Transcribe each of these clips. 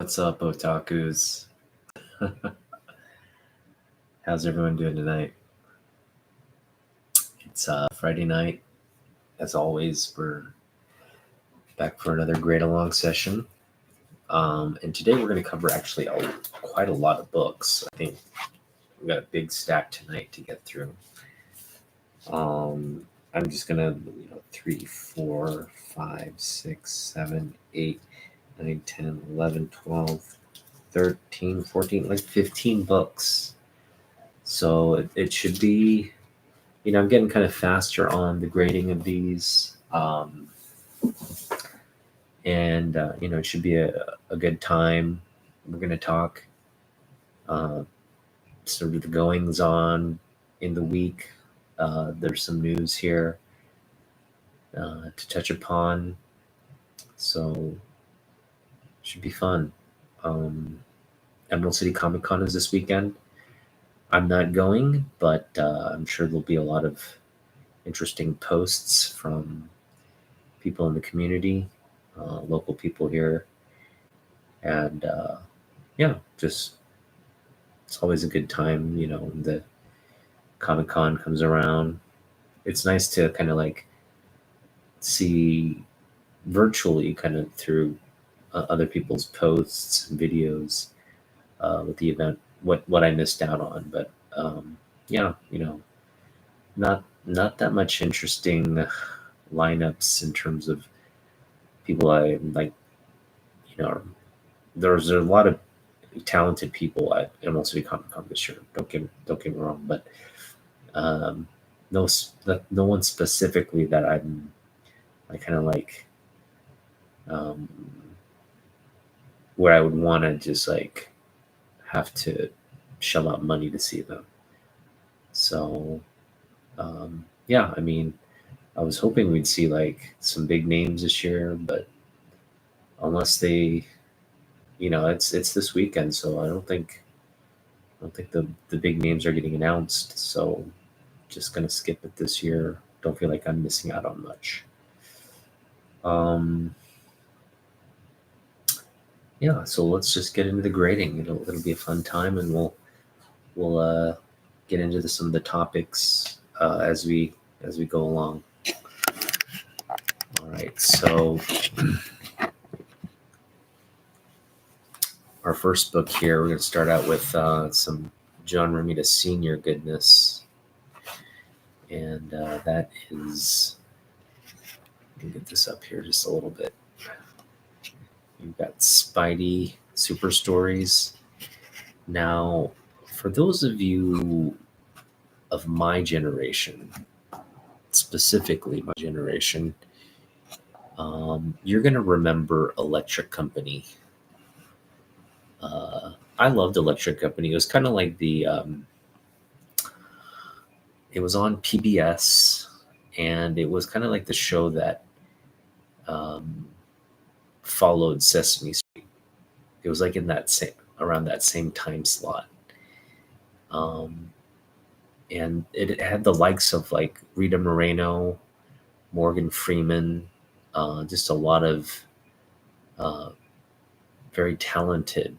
What's up, otakus? How's everyone doing tonight? It's Friday night. As always, we're back for another great along session. And today we're going to cover actually quite a lot of books. I think we've got a big stack tonight to get through. I'm just going to, 3, 4, 5, 6, 7, 8, 9, 10, 11, 12, 13, 14, like 15 books. So it should be, I'm getting kind of faster on the grading of these. And it should be a good time. We're going to talk sort of the goings on in the week. There's some news here to touch upon. So it should be fun. Emerald City Comic Con is this weekend. I'm not going, but I'm sure there'll be a lot of interesting posts from people in the community, local people here. And just it's always a good time, when the Comic-Con comes around. It's nice to kind of like see virtually kind of through other people's posts and videos with the event, what I missed out on. But not that much interesting lineups in terms of people I like. There's a lot of talented people at Emerald City Comic Con this year. Don't get me wrong, but no one specifically that I kind of like, where I would want to just like have to shell out money to see them. So I was hoping we'd see like some big names this year, but unless they, it's this weekend, so I don't think the big names are getting announced. So just gonna skip it this year. Don't feel like I'm missing out on much. So let's just get into the grading. It'll be a fun time, and we'll get into some of the topics as we go along. All right, so our first book here, we're going to start out with some John Romita Sr. goodness. And that is, let me get this up here just a little bit. You've got Spidey Super Stories. Now, for those of you of my generation, specifically my generation, you're going to remember Electric Company. I loved Electric Company. It was kind of like it was on PBS, and it was kind of like the show that followed Sesame Street. It was like around that same time slot. And it had the likes of like Rita Moreno, Morgan Freeman, just a lot of very talented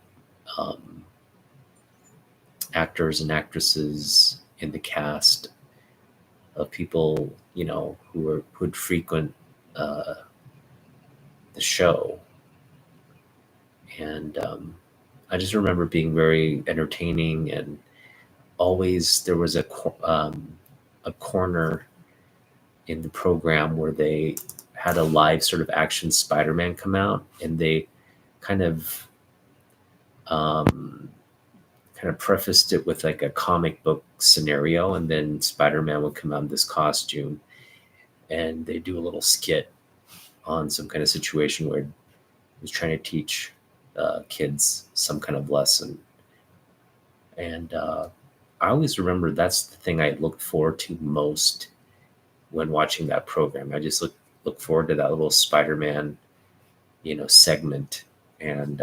actors and actresses in the cast of people, who would frequent the show. And I just remember being very entertaining, and always there was a corner in the program where they had a live sort of action Spider-Man come out, and they kind of prefaced it with like a comic book scenario, and then Spider-Man would come out in this costume, and they do a little skit on some kind of situation where he was trying to teach kids some kind of lesson. And I always remember that's the thing I looked forward to most when watching that program. I just look forward to that little Spider-Man, segment. And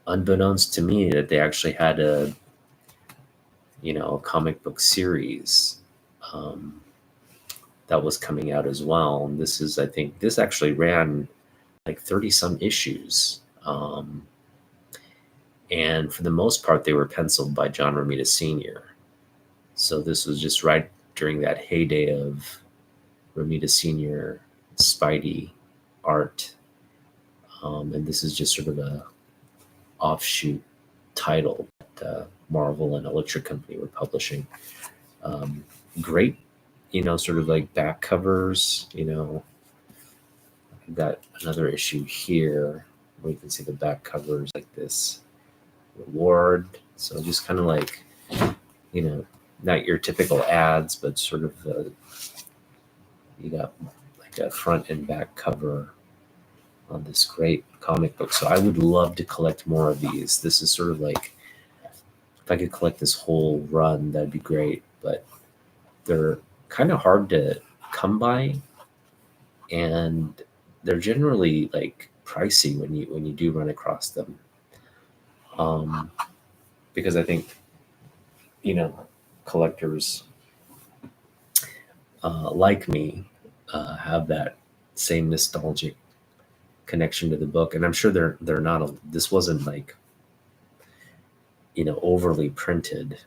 unbeknownst to me, that they actually had a comic book series that was coming out as well. And this actually ran like 30 some issues. And for the most part, they were penciled by John Romita Sr. So this was just right during that heyday of Romita Sr. Spidey art. And this is just sort of a offshoot title that Marvel and Electric Company were publishing. Great, sort of like back covers. I've got another issue here where you can see the back covers like this reward. So just kind of like, not your typical ads, but sort of you got like a front and back cover on this great comic book. So I would love to collect more of these. This is sort of like, if I could collect this whole run, that'd be great. But they're kind of hard to come by, and they're generally like pricey when you do run across them. Because I think, collectors like me have that same nostalgic connection to the book, and I'm sure they're not. This wasn't like, overly printed.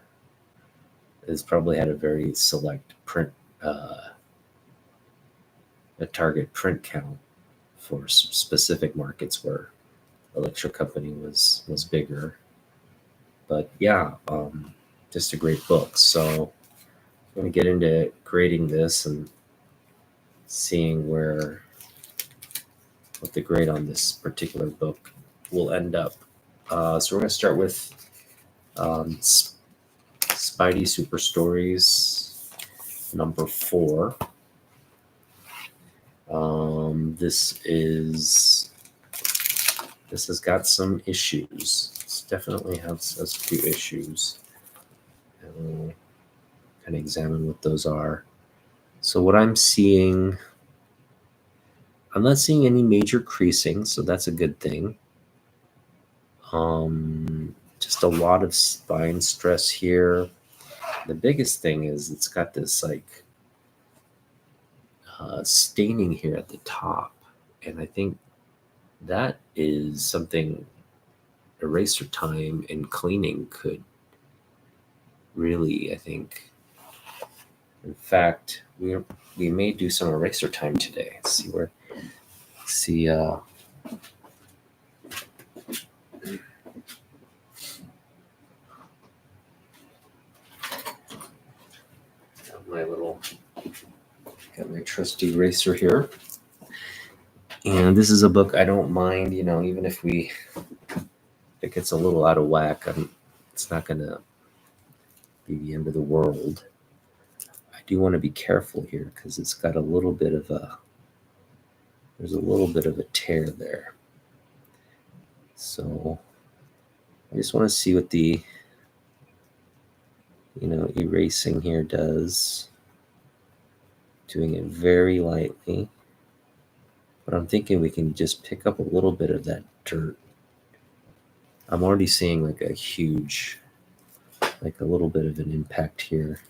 It's probably had a very select print, a target print count for specific markets where Electric Company was bigger. But yeah, just a great book. So I'm going to get into grading this and seeing what the grade on this particular book will end up. So we're going to start with Spidey Super Stories number 4. This has got some issues. This definitely has a few issues. And we'll kind of examine what those are. So what I'm seeing, I'm not seeing any major creasing, so that's a good thing. Just a lot of spine stress here. The biggest thing is it's got this like staining here at the top, and I think that is something eraser time and cleaning could really, I think. In fact, we may do some eraser time today. See got my trusty eraser here. And this is a book I don't mind, even if it gets a little out of whack, it's not going to be the end of the world. I do want to be careful here because it's got there's a little bit of a tear there. So I just want to see what the, erasing here does. Doing it very lightly. But I'm thinking we can just pick up a little bit of that dirt. I'm already seeing like a huge, like a little bit of an impact here.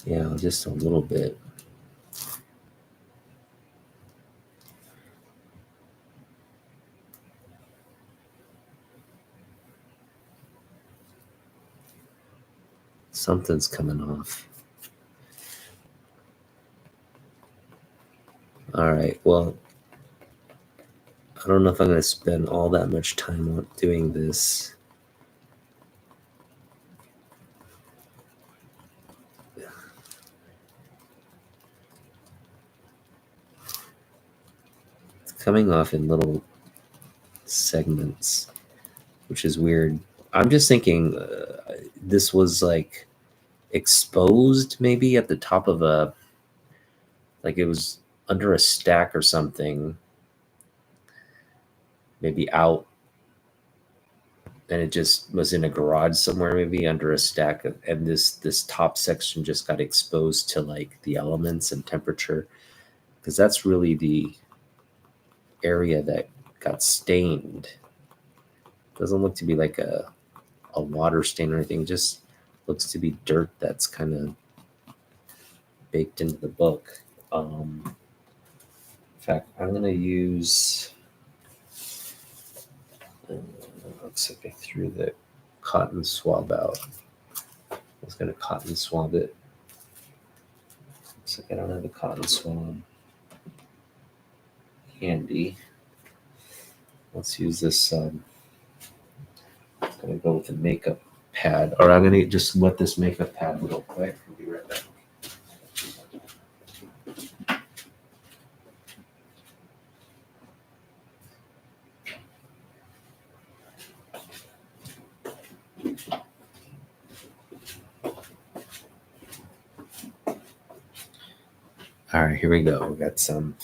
Yeah, just a little bit. Something's coming off. All right, well, I don't know if I'm going to spend all that much time on doing this. It's coming off in little segments, which is weird. I'm just thinking this was like exposed maybe at the top of like it was under a stack or something, maybe out, and it just was in a garage somewhere, maybe under a stack, and this top section just got exposed to like the elements and temperature, because that's really the area that got stained. Doesn't look to be like a a water stain or anything. It just looks to be dirt that's kind of baked into the book. In fact, I'm going to use, looks like I threw the cotton swab out. I was going to cotton swab it. Looks like I don't have a cotton swab handy. Let's use this. I'm going to go with the makeup pad, or I'm going to just wet this makeup pad real quick. I'll be right back. All right, here we go. We got some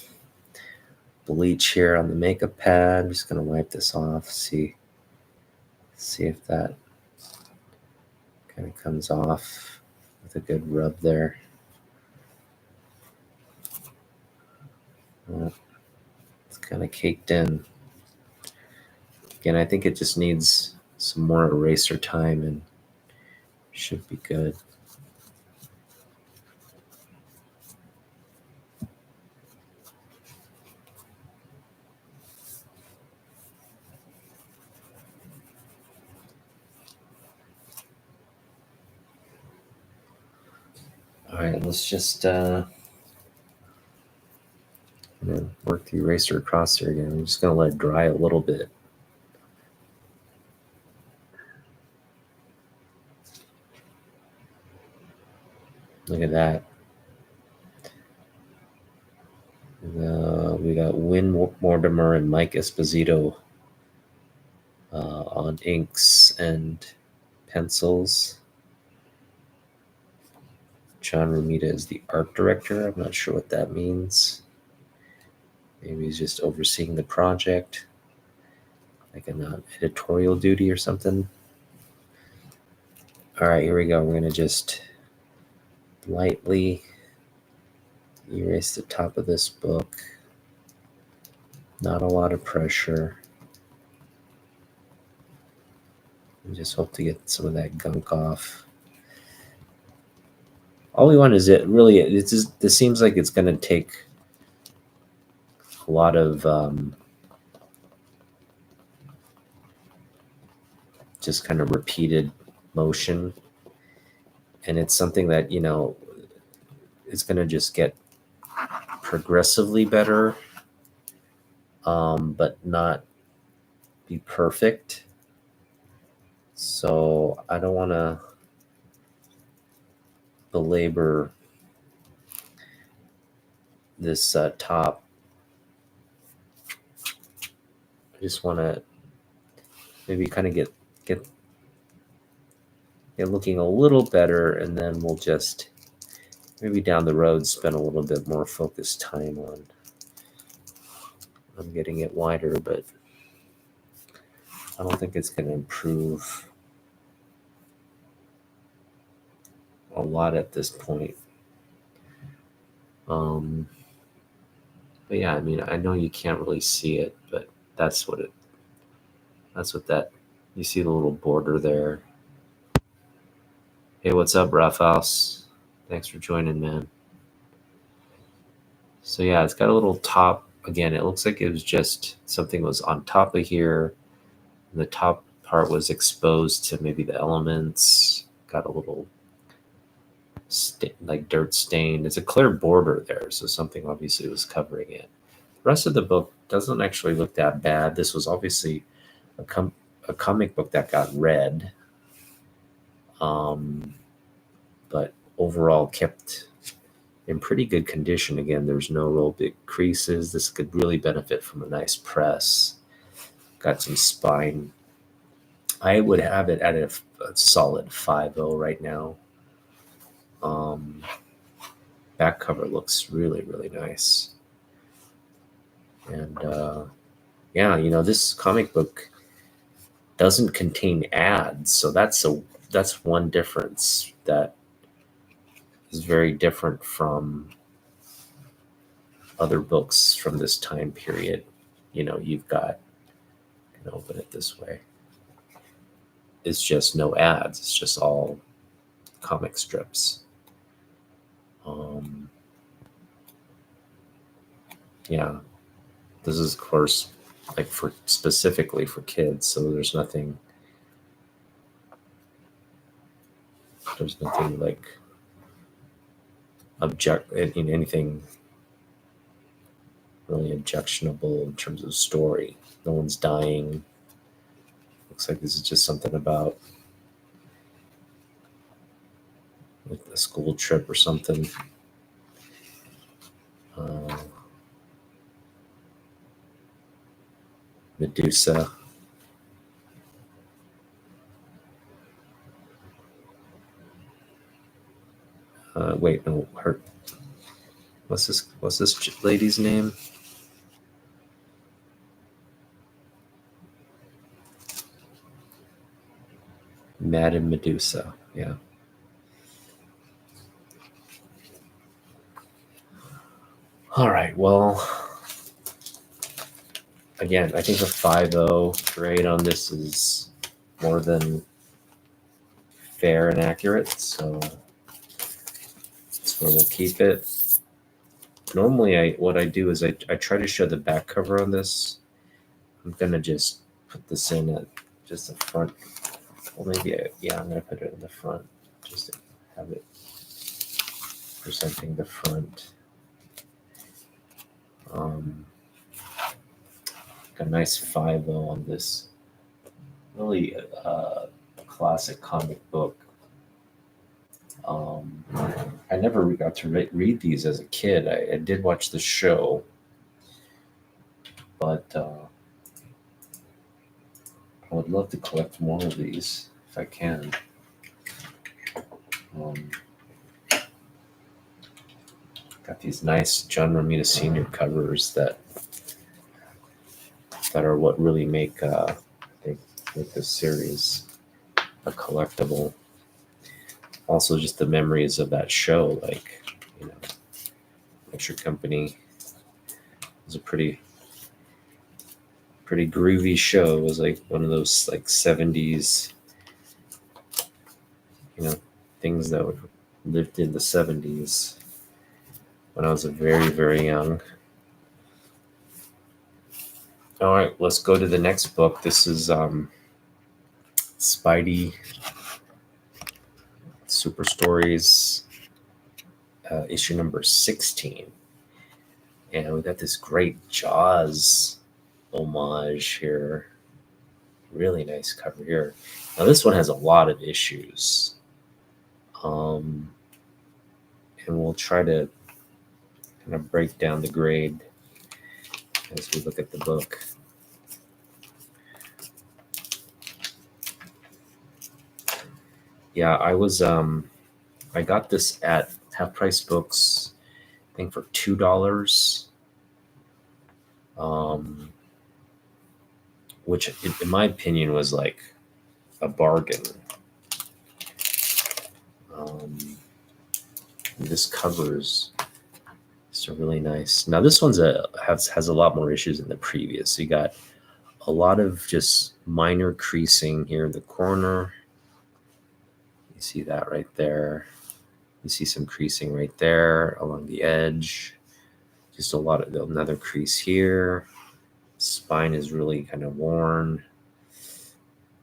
bleach here on the makeup pad. I'm just going to wipe this off, see if that kind of comes off with a good rub there. It's kind of caked in. Again, I think it just needs some more eraser time and should be good. All right, let's just work the eraser across there again. I'm just going to let it dry a little bit. Look at that. We got Win Mortimer and Mike Esposito on inks and pencils. John Romita is the art director. I'm not sure what that means. Maybe he's just overseeing the project, like an editorial duty or something. All right, here we go. We're going to just lightly erase the top of this book. Not a lot of pressure. And just hope to get some of that gunk off. All we want is this seems like it's going to take a lot of just kind of repeated motion. And it's something that, it's going to just get progressively better, but not be perfect. So I don't want to belabor this top. I just want to maybe kind of get looking a little better, and then we'll just maybe down the road spend a little bit more focused time on getting it wider, but I don't think it's going to improve a lot at this point. But yeah, I mean, I know you can't really see it, but that's what you see the little border there. Hey, what's up, Rough House? Thanks for joining, man. So yeah, it's got a little top. Again, it looks like it was just something was on top of here. And the top part was exposed to maybe the elements. Got a little like dirt stain. It's a clear border there, so something obviously was covering it. The rest of the book doesn't actually look that bad. This was obviously a comic book that got read, but overall kept in pretty good condition. Again, there's no real big creases. This could really benefit from a nice press. Got some spine. I would have it at a solid 5.0 right now. Back cover looks really, really nice. And yeah, this comic book doesn't contain ads, so that's one difference that is very different from other books from this time period. You've got, open it this way. is just no ads. It's just all comic strips. Yeah, this is of course like specifically for kids, so there's nothing like anything really objectionable in terms of story. No one's dying. Looks like this is just something about like a school trip or something. Medusa. Wait, no, her. What's this lady's name? Madame Medusa. Yeah. All right. Well, again, I think a 5.0 grade on this is more than fair and accurate. So that's where we'll keep it. Normally, what I do is I try to show the back cover on this. I'm gonna just put this in at just the front. Well, maybe I'm gonna put it in the front just to have it presenting the front. A nice 5.0 on this really classic comic book. I never got to read these as a kid. I did watch the show, but I would love to collect more of these if I can. Got these nice John Romita Sr. covers that are what really make this series a collectible. Also, just the memories of that show, like, Picture Company was a pretty groovy show. It was like one of those like 70s, things that lived in the 70s when I was very, very young. All right, let's go to the next book. This is Spidey Super Stories, issue number 16. And we got this great Jaws homage here. Really nice cover here. Now this one has a lot of issues. And we'll try to kind of break down the grade as we look at the book. Yeah, I got this at Half Price Books, I think for $2. Which in my opinion was like a bargain. This covers so really nice. Now this one's has a lot more issues than the previous. So you got a lot of just minor creasing here in the corner. You see that right there. You see some creasing right there along the edge. Just a lot of another crease here. Spine is really kind of worn.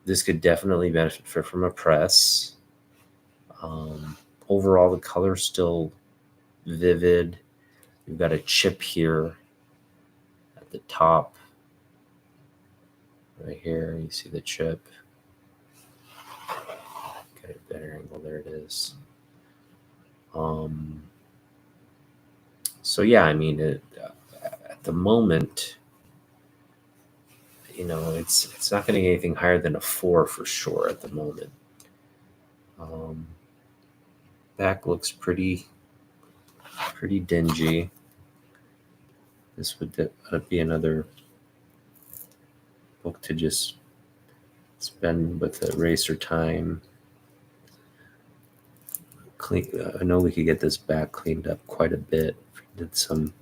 This could definitely benefit from a press. Overall, the color's still vivid. We've got a chip here at the top. Right here, you see the chip. Get a better angle. There it is. So yeah, I mean, at the moment, it's not going to get anything higher than a 4 for sure at the moment. Back looks pretty dingy. This would be another book to just spend with eraser time. I know we could get this back cleaned up quite a bit if we did some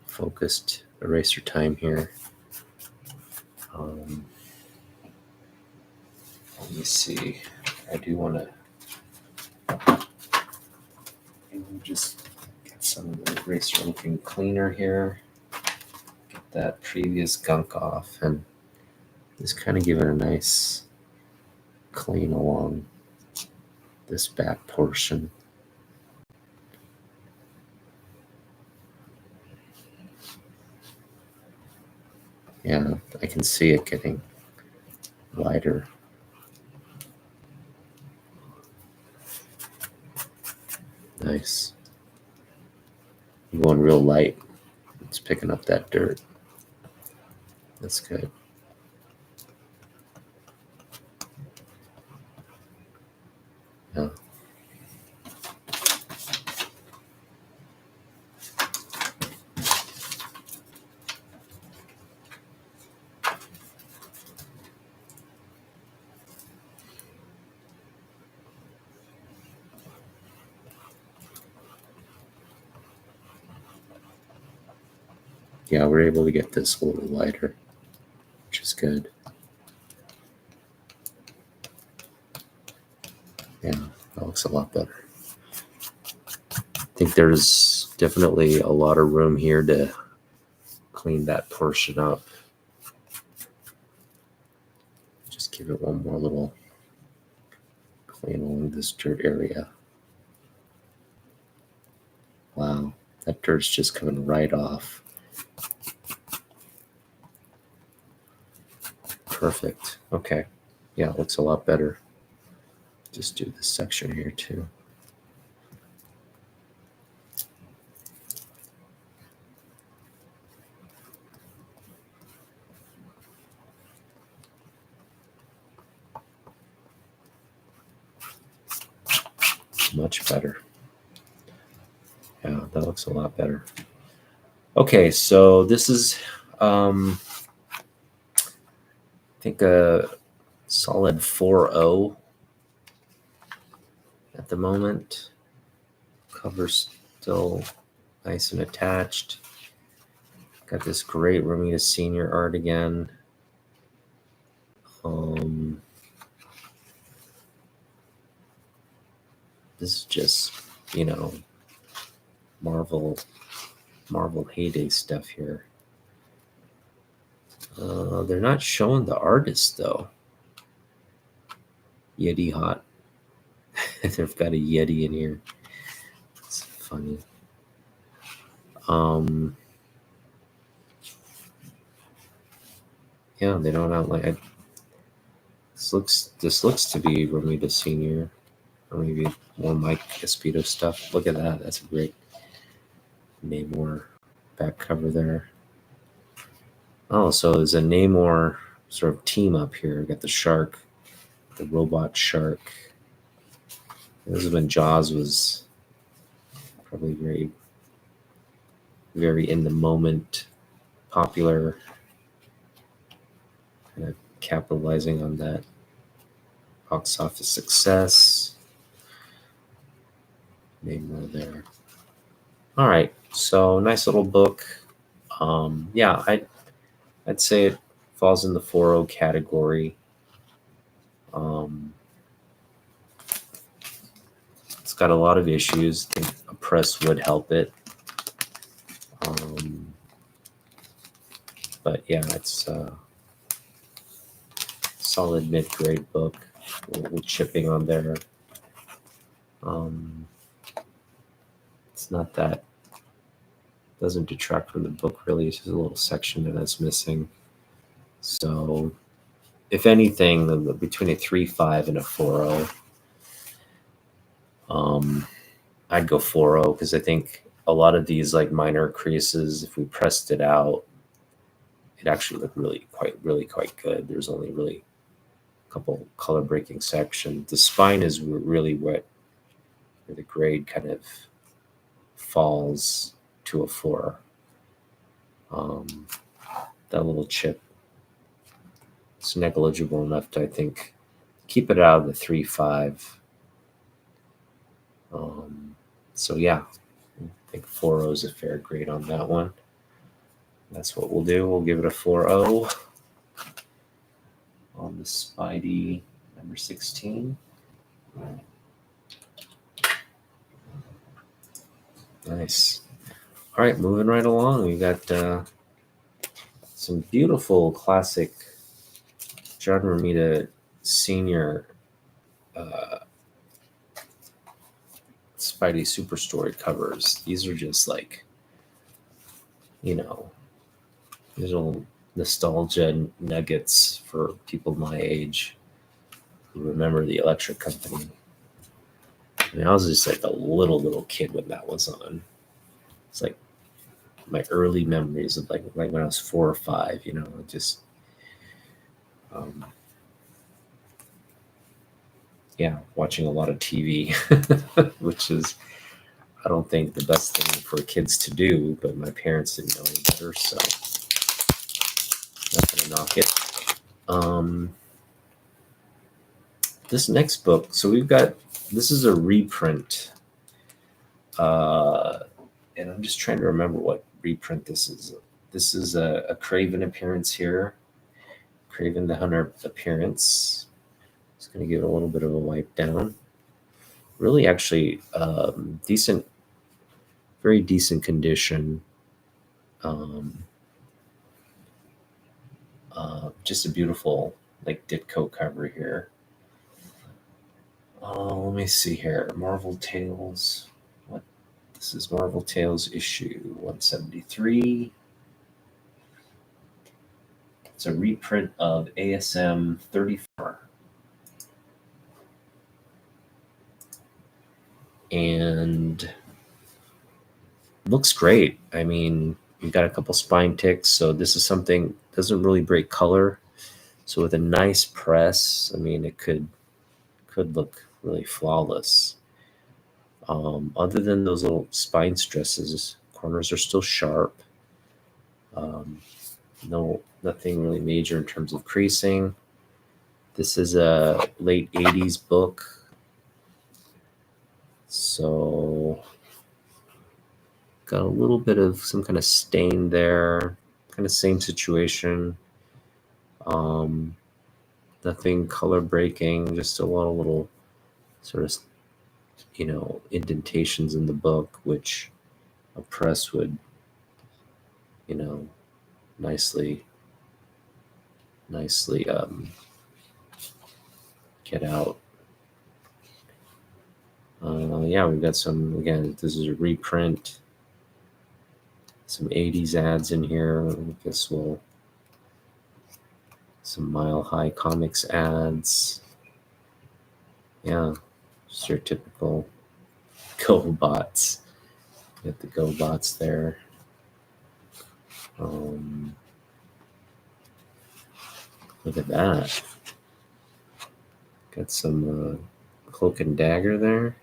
focused eraser time here. Let me see. I do want to just get some of the eraser looking cleaner here. Get that previous gunk off and just kind of give it a nice clean along this back portion. Yeah, I can see it getting lighter. Nice. I'm going real light. It's picking up that dirt. That's good. Yeah. Yeah, we're able to get this a little lighter, which is good. Yeah, that looks a lot better. I think there's definitely a lot of room here to clean that portion up. Just give it one more little clean along this dirt area. Wow, that dirt's just coming right off. Perfect. Okay. Yeah, it looks a lot better. Just do this section here too. Much better. Yeah, that looks a lot better. Okay, so this is I think a solid 4.0 at the moment. Cover's still nice and attached. Got this great Romita Senior art again. This is just, you know, Marvel heyday stuff here. They're not showing the artist though. Yeti Hot. They've got a Yeti in here. It's funny. Yeah, they don't outline. This looks to be Romita Senior, or maybe more Mike Espito stuff. Look at that. That's a great Namor back cover there. Oh, so there's a Namor sort of team up here. We got the shark, the robot shark. This is when Jaws was probably very, very in the moment, popular, kind of capitalizing on that box office success. Namor there. All right, so nice little book. Yeah, I'd say it falls in the 4.0 category. It's got a lot of issues. I think a press would help it. But yeah, it's a solid mid-grade book with chipping on there. It's not that, doesn't detract from the book really. It's just a little section that's missing. So if anything, between a 3.5 and a 4.0, I'd go 4.0 because I think a lot of these like minor creases, if we pressed it out, it actually looked really quite good. There's only really a couple color breaking sections. The spine is really where the grade kind of falls to a 4. That little chip, it's negligible enough to, I think, keep it out of the 3.5. So yeah, I think 4.0 is a fair grade on that one. That's what we'll do. We'll give it a 4.0 on the Spidey Number 16. Nice. All right, moving right along. We got some beautiful classic John Romita Sr. Spidey Super Story covers. These are just like, little nostalgia nuggets for people my age who remember the Electric Company. I mean, I was just like a little kid when that was on. It's like my early memories of like when I was 4 or 5, just watching a lot of TV, which is, I don't think the best thing for kids to do, but my parents didn't know any better, so not gonna knock it. This next book, so this is a reprint, and I'm just trying to remember what reprint this is. This is a Craven appearance here, Craven the Hunter appearance. Just gonna give it a little bit of a wipe down. Really, actually, decent, very decent condition. Just a beautiful like Ditko cover here. Let me see here. Marvel Tales. This is Marvel Tales issue 173. It's a reprint of ASM 34. And looks great. I mean, you've got a couple spine ticks, so this is something, doesn't really break color. So with a nice press, I mean, it could look really flawless. Other than those little spine stresses, corners are still sharp. Nothing really major in terms of creasing. This is a late 80s book. So got a little bit of some kind of stain there, kind of same situation. Nothing color breaking, just a lot of little sort of, indentations in the book, which a press would, nicely get out. We've got some, again, this is a reprint, some 80s ads in here. I guess some Mile High Comics ads. Yeah, just your typical GoBots. Got the GoBots there. Look at that. Got some Cloak and Dagger there.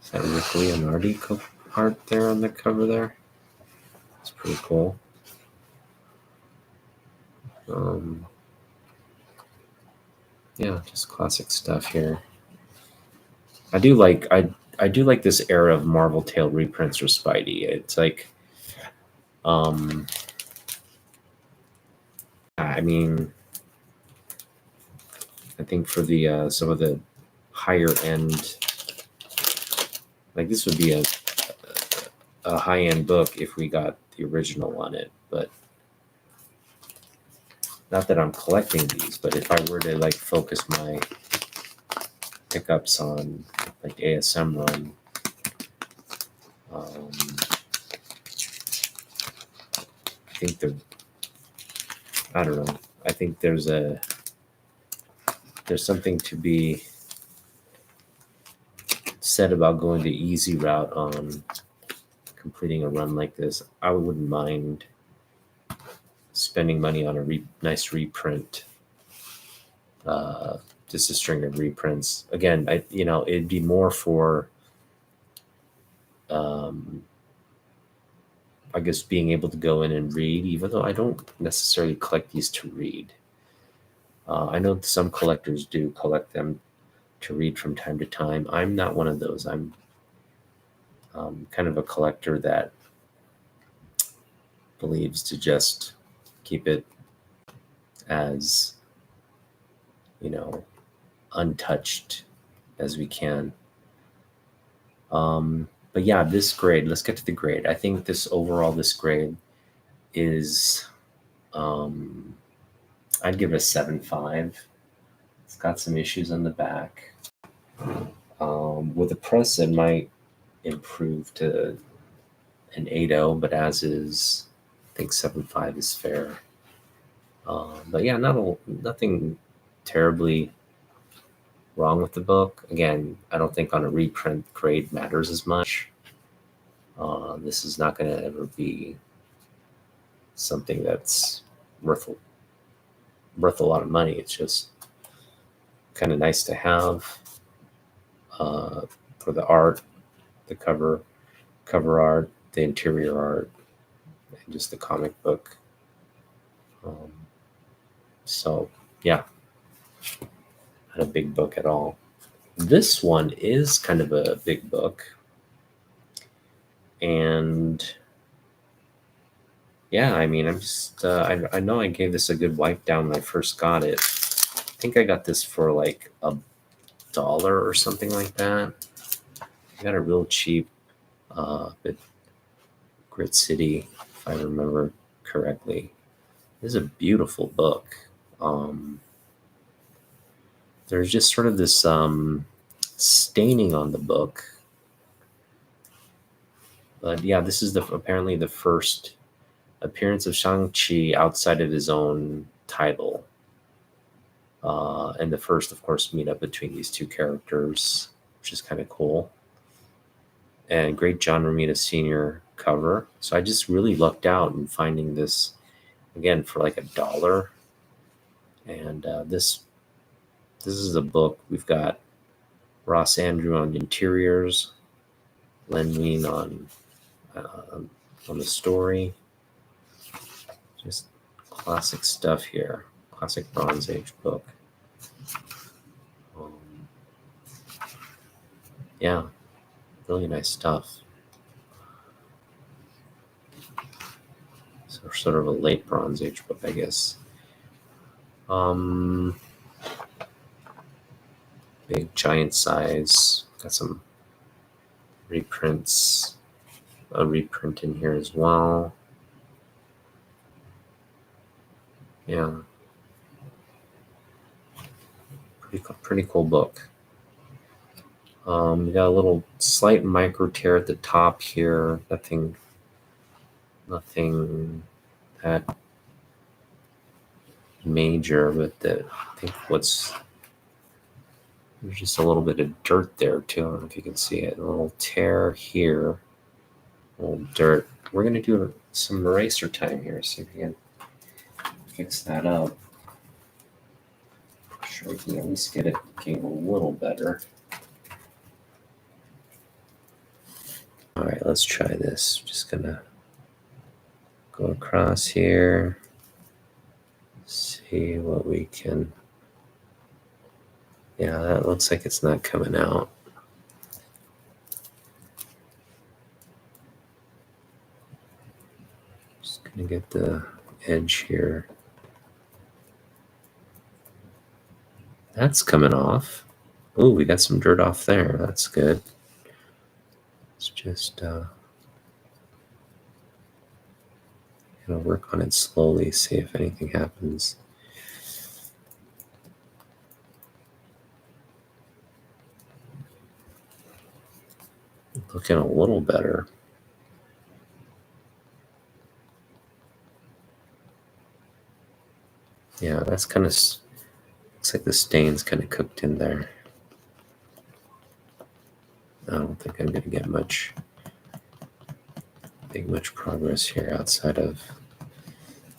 Is that Rick Leonardi art there on the cover there? It's pretty cool. Just classic stuff here. I do like this era of Marvel Tale reprints for Spidey. It's like, I mean, I think for the some of the higher end, like this would be a high end book if we got the original on it, but not that I'm collecting these, but if I were to like focus my pickups on like ASM run, I don't know. I think there's something to be said about going the easy route on completing a run like this. I wouldn't mind spending money on a nice reprint, just a string of reprints. Again, it'd be more for, I guess, being able to go in and read, even though I don't necessarily collect these to read. I know some collectors do collect them to read from time to time. I'm not one of those. I'm kind of a collector that believes to just keep it as, untouched as we can. But yeah, this grade, let's get to the grade. I think this grade is, I'd give it a 7.5. It's got some issues on the back. With the press, it might improve to an 8.0, but as is, I think 7.5 is fair. But yeah, nothing terribly wrong with the book. Again, I don't think on a reprint grade matters as much. This is not going to ever be something that's worth a lot of money. It's just kind of nice to have for the art, the cover art, the interior art, and just the comic book. So yeah, not a big book at all. This one is kind of a big book. And yeah, I mean, I'm just, I know I gave this a good wipe down when I first got it. I think I got this for like $1 or something like that. I got a real cheap at Grit City, if I remember correctly. This is a beautiful book. There's just sort of this staining on the book. But yeah, this is apparently the first appearance of Shang-Chi outside of his own title. And the first, of course, meetup between these two characters, which is kind of cool. And great John Romita Sr. cover. So I just really lucked out in finding this, again, for like $1. And this is a book. We've got Ross Andrew on interiors, Len Wein on the story. Just classic stuff here. Classic Bronze Age book. Yeah, really nice stuff. So sort of a late Bronze Age book, I guess. Big giant size. Got some reprints. A reprint in here as well. Yeah. Pretty cool book. We got a little slight micro tear at the top here. Nothing that major, but I think there's just a little bit of dirt there too. I don't know if you can see it. A little tear here, a little dirt. We're gonna do some eraser time here, see if we can fix that up. I'm sure we can at least get it looking a little better. All right, let's try this. Just gonna go across here, see what we can. Yeah, that looks like it's not coming out. Just gonna get the edge here. That's coming off. Ooh, we got some dirt off there. That's good. Let's just work on it slowly, see if anything happens. Looking a little better. Yeah, that's kind of, looks like the stain's kind of cooked in there. I don't think I'm going to get much progress here outside of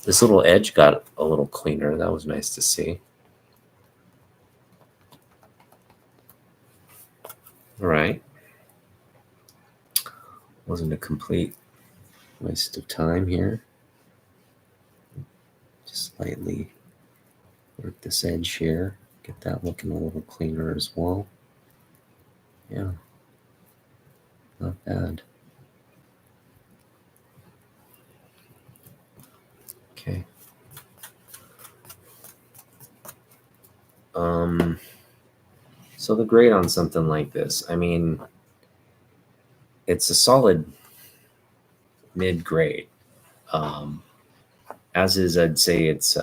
this little edge got a little cleaner. That was nice to see. All right. Wasn't a complete waste of time here. Just slightly work this edge here, get that looking a little cleaner as well. Yeah, not bad. Okay, So the grade on something like this, I mean, it's a solid mid grade. As is, I'd say it's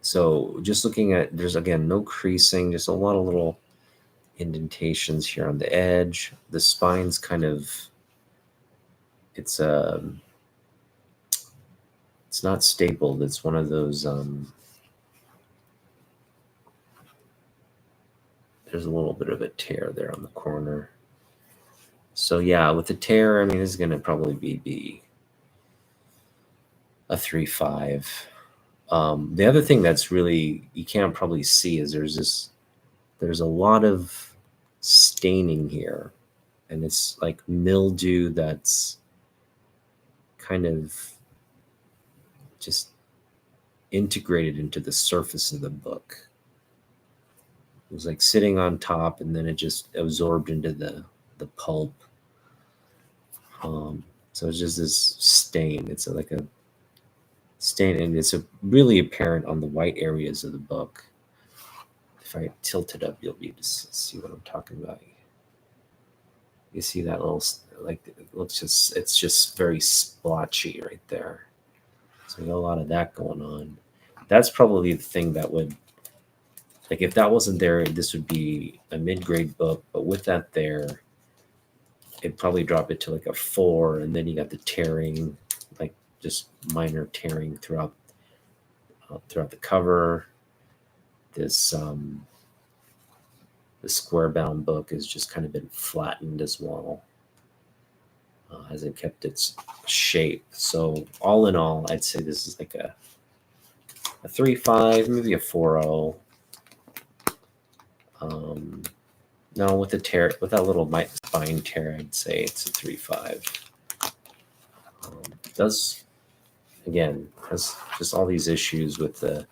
so just looking at, there's again no creasing, just a lot of little indentations here on the edge. The spine's kind of, it's not stapled. It's one of those there's a little bit of a tear there on the corner. So yeah, with the tear, I mean, this is going to probably be a 3.5. The other thing that's really, you can't probably see is there's a lot of staining here, and it's like mildew that's kind of just integrated into the surface of the book. It was like sitting on top, and then it just absorbed into the pulp. So it's just this stain. It's like a stain, and it's really apparent on the white areas of the book. If I tilt it up, you'll be able to see what I'm talking about. You see that little, like, it looks just, it's just very splotchy right there. So we got a lot of that going on. That's probably the thing that would, like, if that wasn't there, this would be a mid-grade book. But with that there, it'd probably drop it to like a 4, and then you got the tearing, like just minor tearing throughout the cover. This the square bound book has just kind of been flattened as well. Hasn't kept its shape. So all in all, I'd say this is like a 3.5, maybe a 4.0. No, with the tear, with that little spine tear, I'd say it's a 3.5. Does, again, has just all these issues with the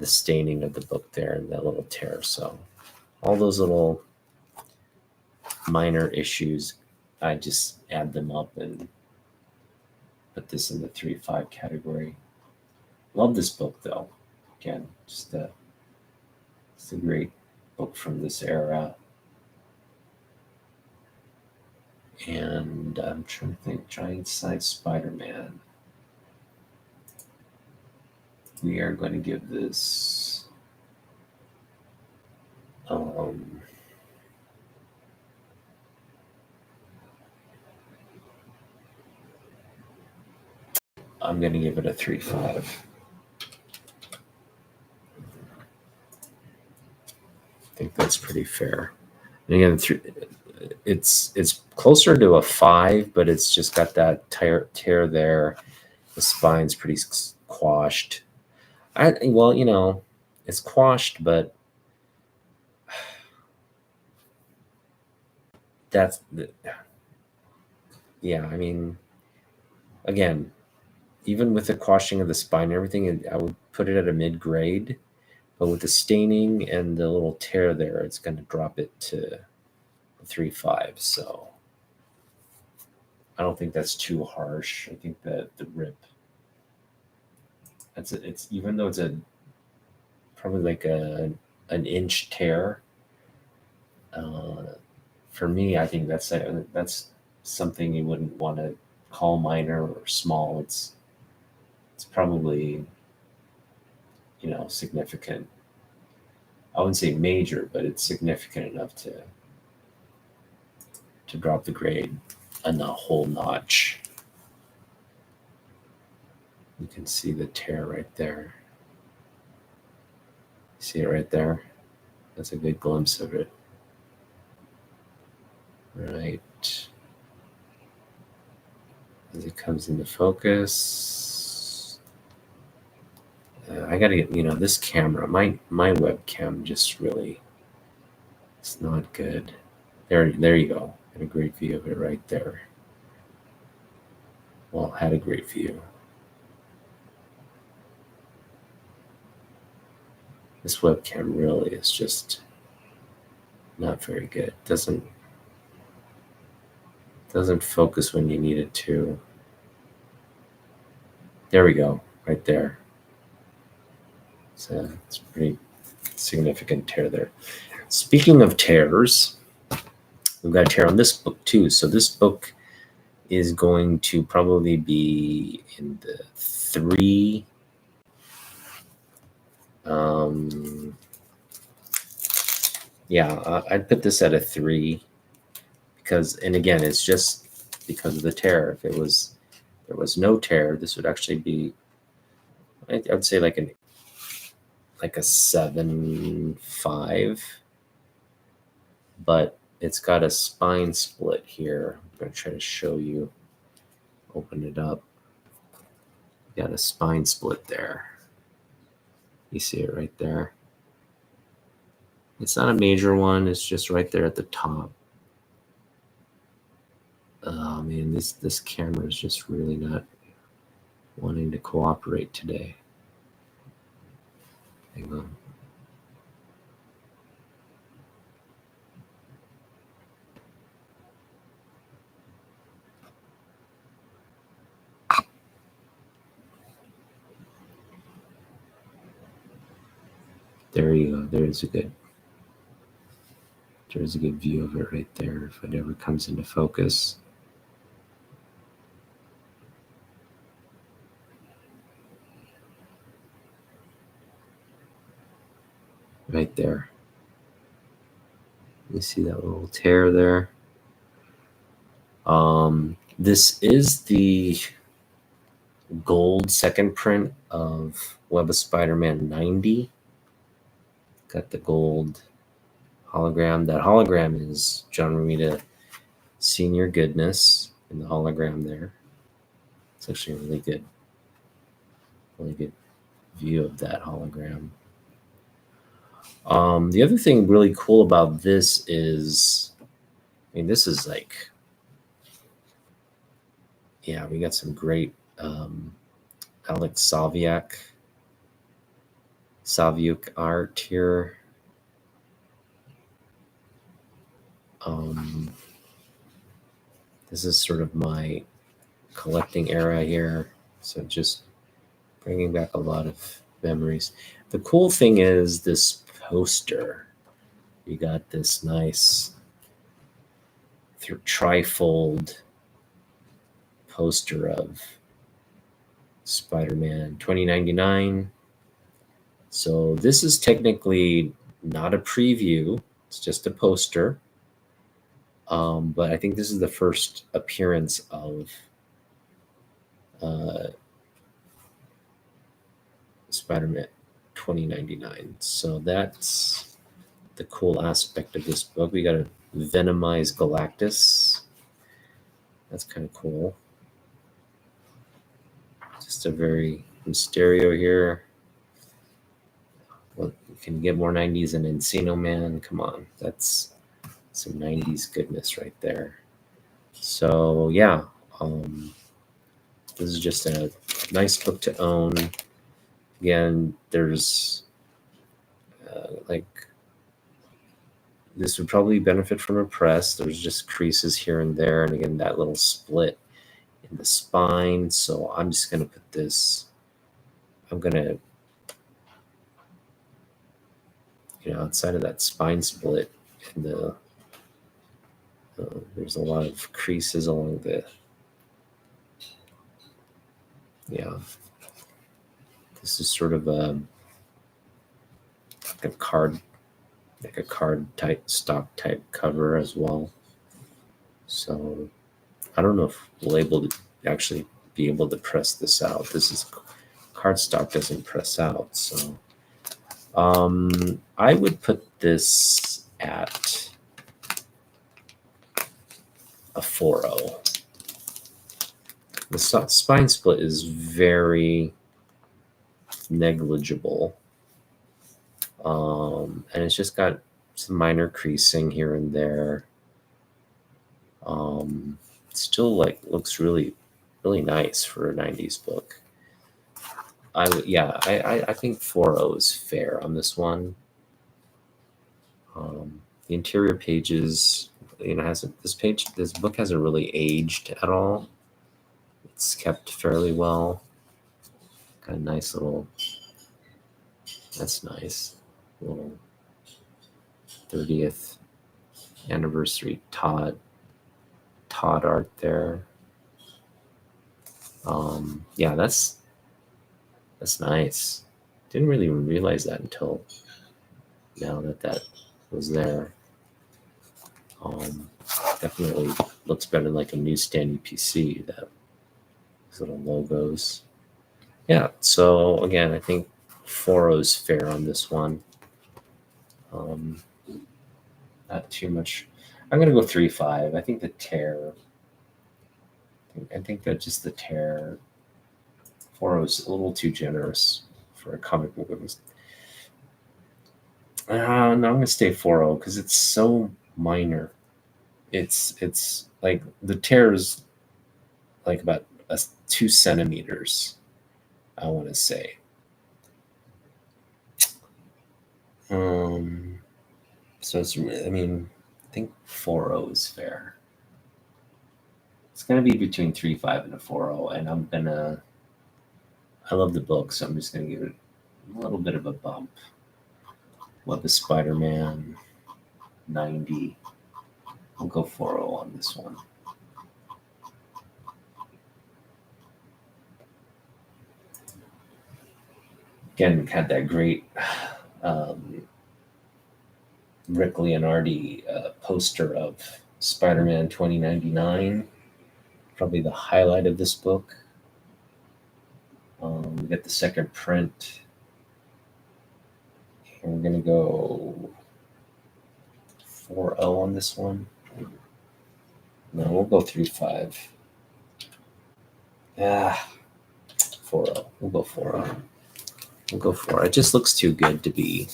staining of the book there and that little tear. So all those little minor issues, I just add them up and put this in the 3.5 category. Love this book though. Again, just it's a great book from this era. And I'm trying to think, Giant Size Spider-Man. We are going to give this I'm going to give it a 3.5. I think that's pretty fair. And again, it's closer to a 5, but it's just got that tear there. The spine's pretty quashed. Well, you know, it's quashed, but yeah, I mean, again, even with the quashing of the spine and everything, I would put it at a mid-grade. But with the staining and the little tear there, it's going to drop it to 3.5. So I don't think that's too harsh. I think that the rip, it's even though it's probably like an inch tear. For me, I think that's something you wouldn't want to call minor or small. It's probably, you know, significant. I wouldn't say major, but it's significant enough to drop the grade a whole notch. You can see the tear right there. See it right there? That's a good glimpse of it. Right. As it comes into focus. I gotta get, you know, this camera, my webcam just really, it's not good. There you go. Had a great view of it right there. Well, had a great view. This webcam really is just not very good. Doesn't Doesn't focus when you need it to. There we go, right there. So it's a pretty significant tear there. Speaking of tears, we've got a tear on this book too. So this book is going to probably be in the 3. Yeah, I'd put this at a 3 because, and again, it's just because of the tear. If there was no tear, this would actually be, I'd say like a 7.5, but it's got a spine split here. I'm going to try to show you. Open it up. Got a spine split there. You see it right there. It's not a major one. It's just right there at the top. Oh man, this camera is just really not wanting to cooperate today. Hang on. There you go. There's a good view of it right there if it ever comes into focus. Right there. You see that little tear there? This is the gold second print of Web of Spider-Man 90. Got the gold hologram. That hologram is John Romita Senior Goodness in the hologram there. It's actually a really good view of that hologram. The other thing really cool about this is, I mean, this is like, yeah, we got some great Alex Saviuk art here. This is sort of my collecting era here, so just bringing back a lot of memories. The cool thing is this poster. You got this nice trifold poster of Spider-Man 2099. So this is technically not a preview, it's just a poster. But I think this is the first appearance of Spider-Man 2099. So that's the cool aspect of this book. We got a Venomized Galactus. That's kind of cool. Just a very Mysterio here. Well, you can get more 90s than Encino Man. Come on, that's some 90s goodness right there. So yeah, this is just a nice book to own. Again, there's like, this would probably benefit from a press. There's just creases here and there, and again, that little split in the spine. So I'm just going to put this, I'm going to, outside of that spine split, and there's a lot of creases along the, yeah, this is sort of a card type, stock type cover as well. So I don't know if we'll actually be able to press this out. This is cardstock, doesn't press out. So I would put this at a 4.0. The spine split is very negligible. And it's just got some minor creasing here and there. Still looks really, really nice for a 90s book. I think 4.0 is fair on this one. The interior pages, this book hasn't really aged at all. It's kept fairly well. Got a nice little, that's nice, little 30th anniversary Todd art there. Yeah, that's nice. Didn't really realize that until now that was there. Definitely looks better than like a newsstand UPC, that these little logos. Yeah, so again, I think 4.0 is fair on this one. Not too much. I'm gonna go 3.5. I think the tear. I think that just the tear. 4.0 is a little too generous for a comic book. No, I'm gonna stay 4.0 because it's so minor. It's like the tear is like about 2 centimeters, I want to say. So it's, I mean, I think 4.0 is fair. It's gonna be between 3.5 and a 4.0, and I love the book, so I'm just gonna give it a little bit of a bump. Love the Spider-Man 90. I'll go 4.0 on this one. Again, had that great Rick Leonardi poster of Spider-Man 2099. Probably the highlight of this book. We got the second print. And we're going to go 4.0 on this one. No, we'll go 3.5. Ah, 4.0. We'll go 4.0. We'll go 4. It just looks too good to be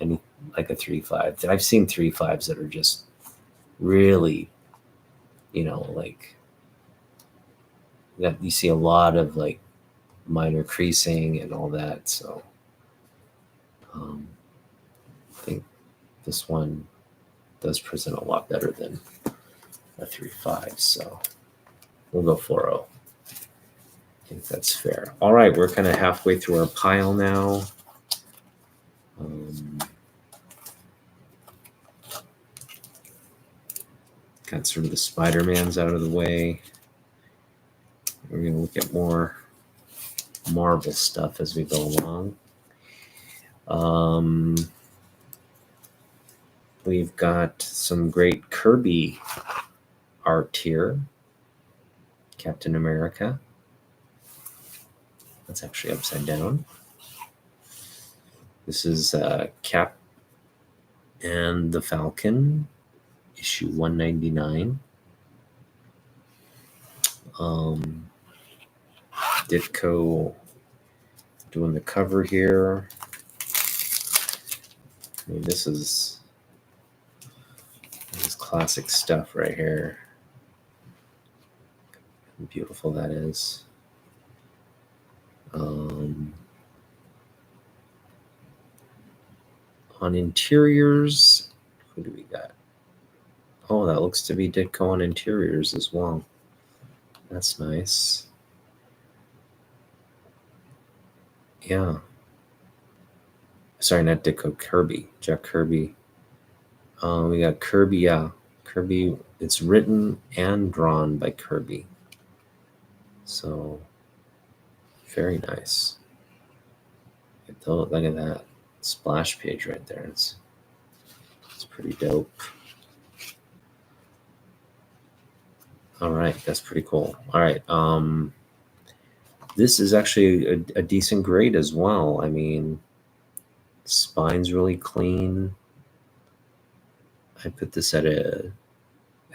any like a 3.5. I've seen 3.5s that are just really, like that. You see a lot of like minor creasing and all that. So I think this one does present a lot better than a 3.5. So we'll go 4.0. I think that's fair. All right, we're kind of halfway through our pile now. Got sort of the Spider-Mans out of the way. We're going to look at more Marvel stuff as we go along. We've got some great Kirby art here. Captain America. That's actually upside down. This is Cap and the Falcon, issue 199. Ditko doing the cover here. I mean, this is classic stuff right here. How beautiful that is. On interiors, who do we got? Oh, that looks to be Ditko on interiors as well. That's nice. Yeah. Sorry, not Ditko, Kirby. Jack Kirby. We got Kirby, yeah. Kirby, it's written and drawn by Kirby. So, very nice. Look at that splash page right there. It's pretty dope. All right, that's pretty cool. All right, this is actually a decent grade as well. I mean, spine's really clean. I put this at an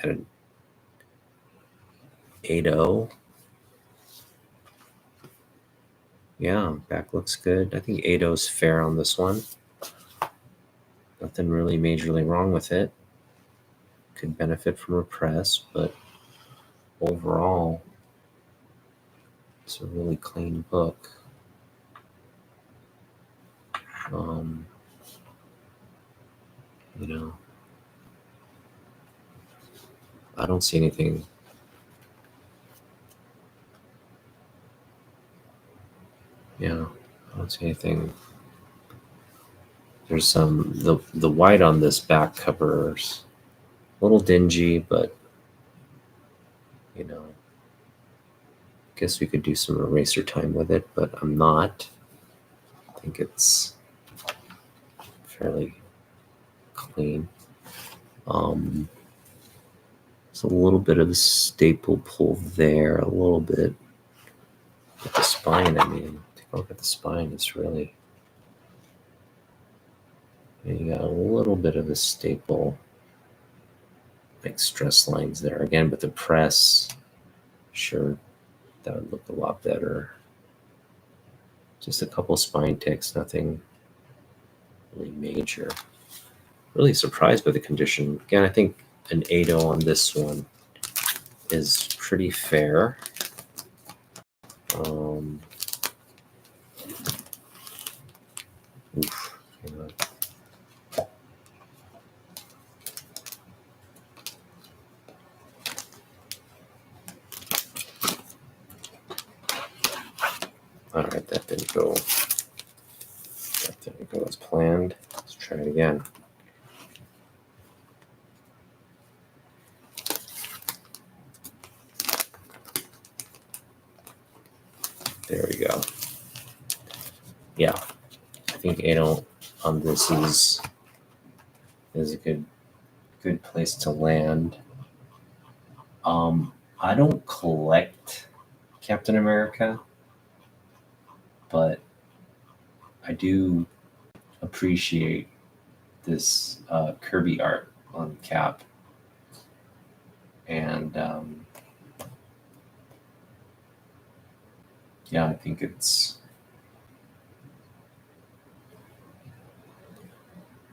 8.0. Yeah, back looks good. I think 8.0 is fair on this one. Nothing really majorly wrong with it. Could benefit from a press, but overall, it's a really clean book. I don't see anything. Yeah, I don't see anything. There's some the white on this back cover's a little dingy, but you know, guess we could do some eraser time with it, but I'm not. I think it's fairly clean. There's a little bit of a staple pull there, a little bit. But the spine, I mean, take a look at the spine. It's really, you got a little bit of a staple, like stress lines there. Again, with the press, sure, that would look a lot better. Just a couple spine ticks, nothing really major. Really surprised by the condition. Again, I think an 8.0 on this one is pretty fair. Oof, hang on. All right, that didn't go. That didn't go as planned. Let's try it again. There we go. Yeah, I think 8.0 on this is a good place to land. I don't collect Captain America, but I do appreciate this Kirby art on the cap, and yeah, I think it's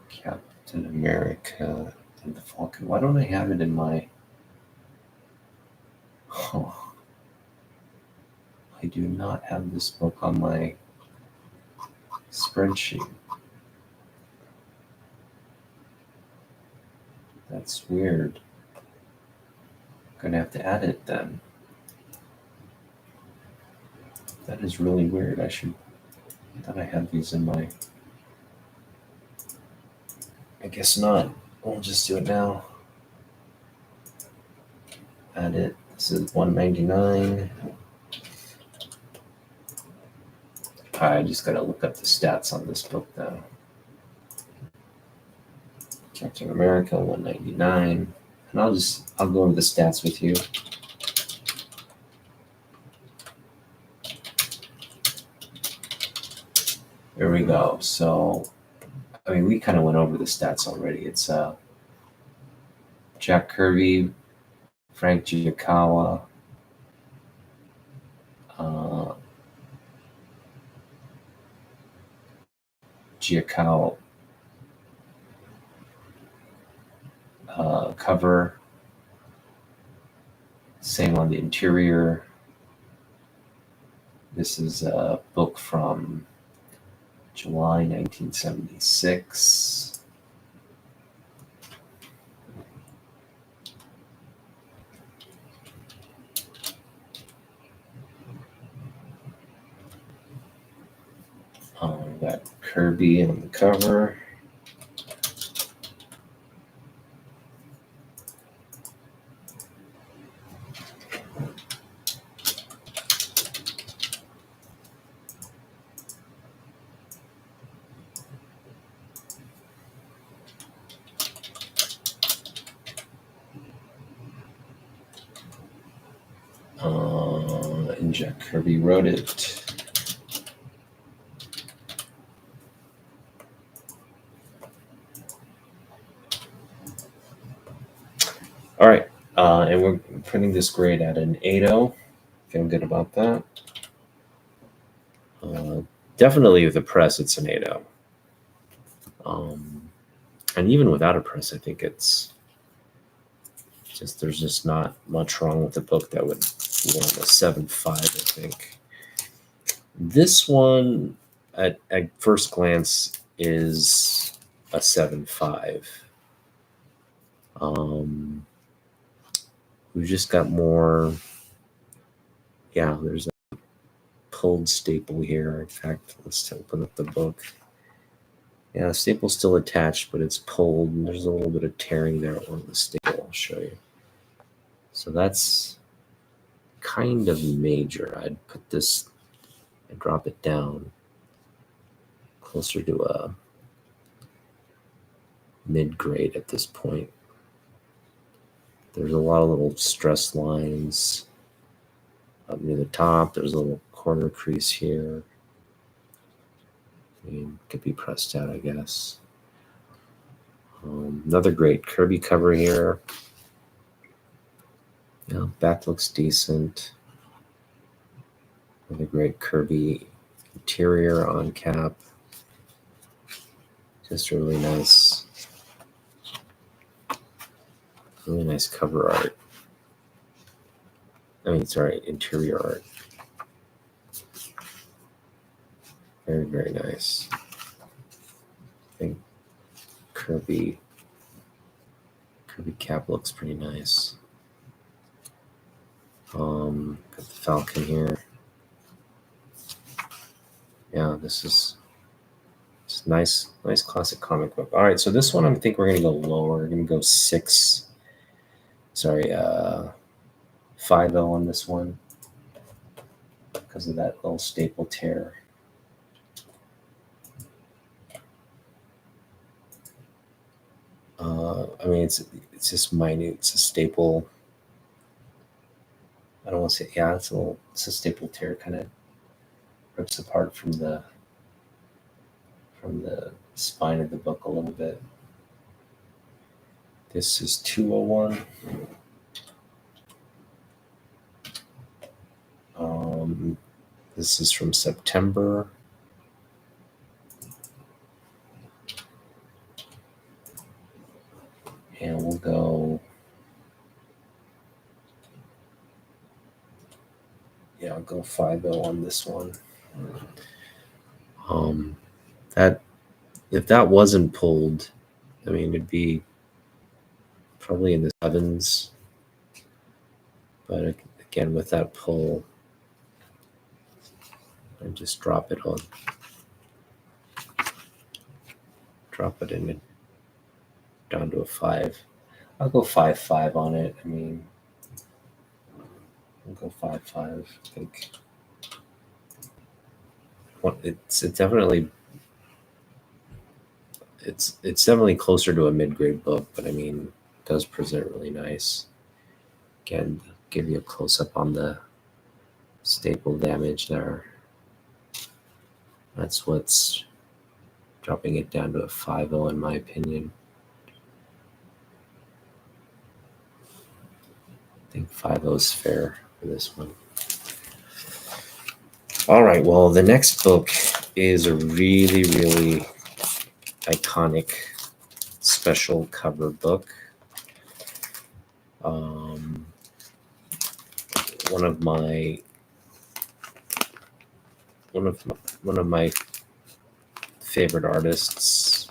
Captain America and the Falcon. Why don't I have it in my? Oh, I do not have this book on my spreadsheet. That's weird. I'm gonna have to add it then. That is really weird. I thought I had these in my. I guess not. We'll just do it now. Add it. This is $1.99. I just gotta look up the stats on this book though. Captain America, $1.99. And I'll go over the stats with you. There we go. So, I mean, we kind of went over the stats already. It's Jack Kirby, Frank Giacomo, cover. Same on the interior. This is a book from July 1976. We got Kirby on the cover. And Jack Kirby wrote it. All right, and we're putting this grade at an 8.0. Feeling good about that. Definitely with the press, it's an 8.0. And even without a press, I think it's just, there's just not much wrong with the book that would warrant a 7.5, I think. This one, at first glance, is a 7.5. we've just got more. Yeah, there's a pulled staple here. In fact, let's open up the book. Yeah, the staple's still attached, but it's pulled, and there's a little bit of tearing there on the staple. I'll show you. So that's kind of major. I'd put this and drop it down closer to a mid-grade at this point. There's a lot of little stress lines up near the top. There's a little corner crease here. I mean, could be pressed out, I guess. Another great Kirby cover here. Yeah, back looks decent. Another great Kirby interior on cap. Just really nice cover art. I mean, sorry, interior art. Very, very nice. I think Kirby cap looks pretty nice. Got the Falcon here. Yeah, this is nice classic comic book. All right, so this one I think we're gonna go lower. We're gonna go 6. Sorry, 5.0 on this one because of that little staple tear. I mean, it's just minute. It's a staple. I don't want to say, yeah, it's a staple tear, kind of rips apart from the spine of the book a little bit. This is 201. This is from September. And we'll go, yeah, I'll go 5.0 on this one. That if that wasn't pulled, I mean, it'd be probably in the 7s. But again, with that pull, I just drop it in down to a 5. I'll go 5.5 on it. I mean, I'll go 5.5. I think it's definitely closer to a mid-grade book, but I mean, it does present really nice. Again, give you a close-up on the staple damage there. That's what's dropping it down to a 5.0 in my opinion. I think 5.0 is fair for this one. All right, well, the next book is a really, really iconic special cover book. One of my favorite artists,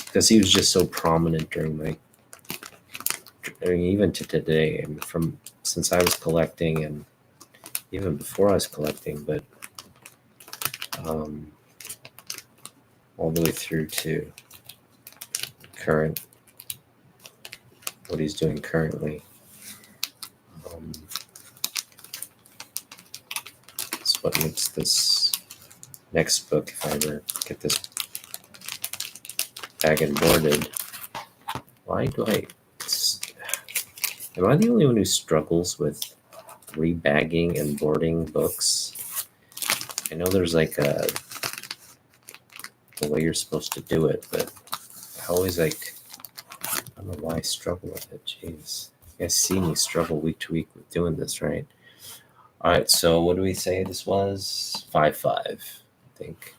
because he was just so prominent during even to today, and since I was collecting and even before I was collecting, but all the way through to what he's doing currently. That's what makes this next book, if I ever get this bag and boarded. Am I the only one who struggles with rebagging and boarding books? I know there's like the way you're supposed to do it, but I always I don't know why I struggle with it. Jeez. You guys see me struggle week to week with doing this, right? All right, so what do we say this was? 5.5, I think.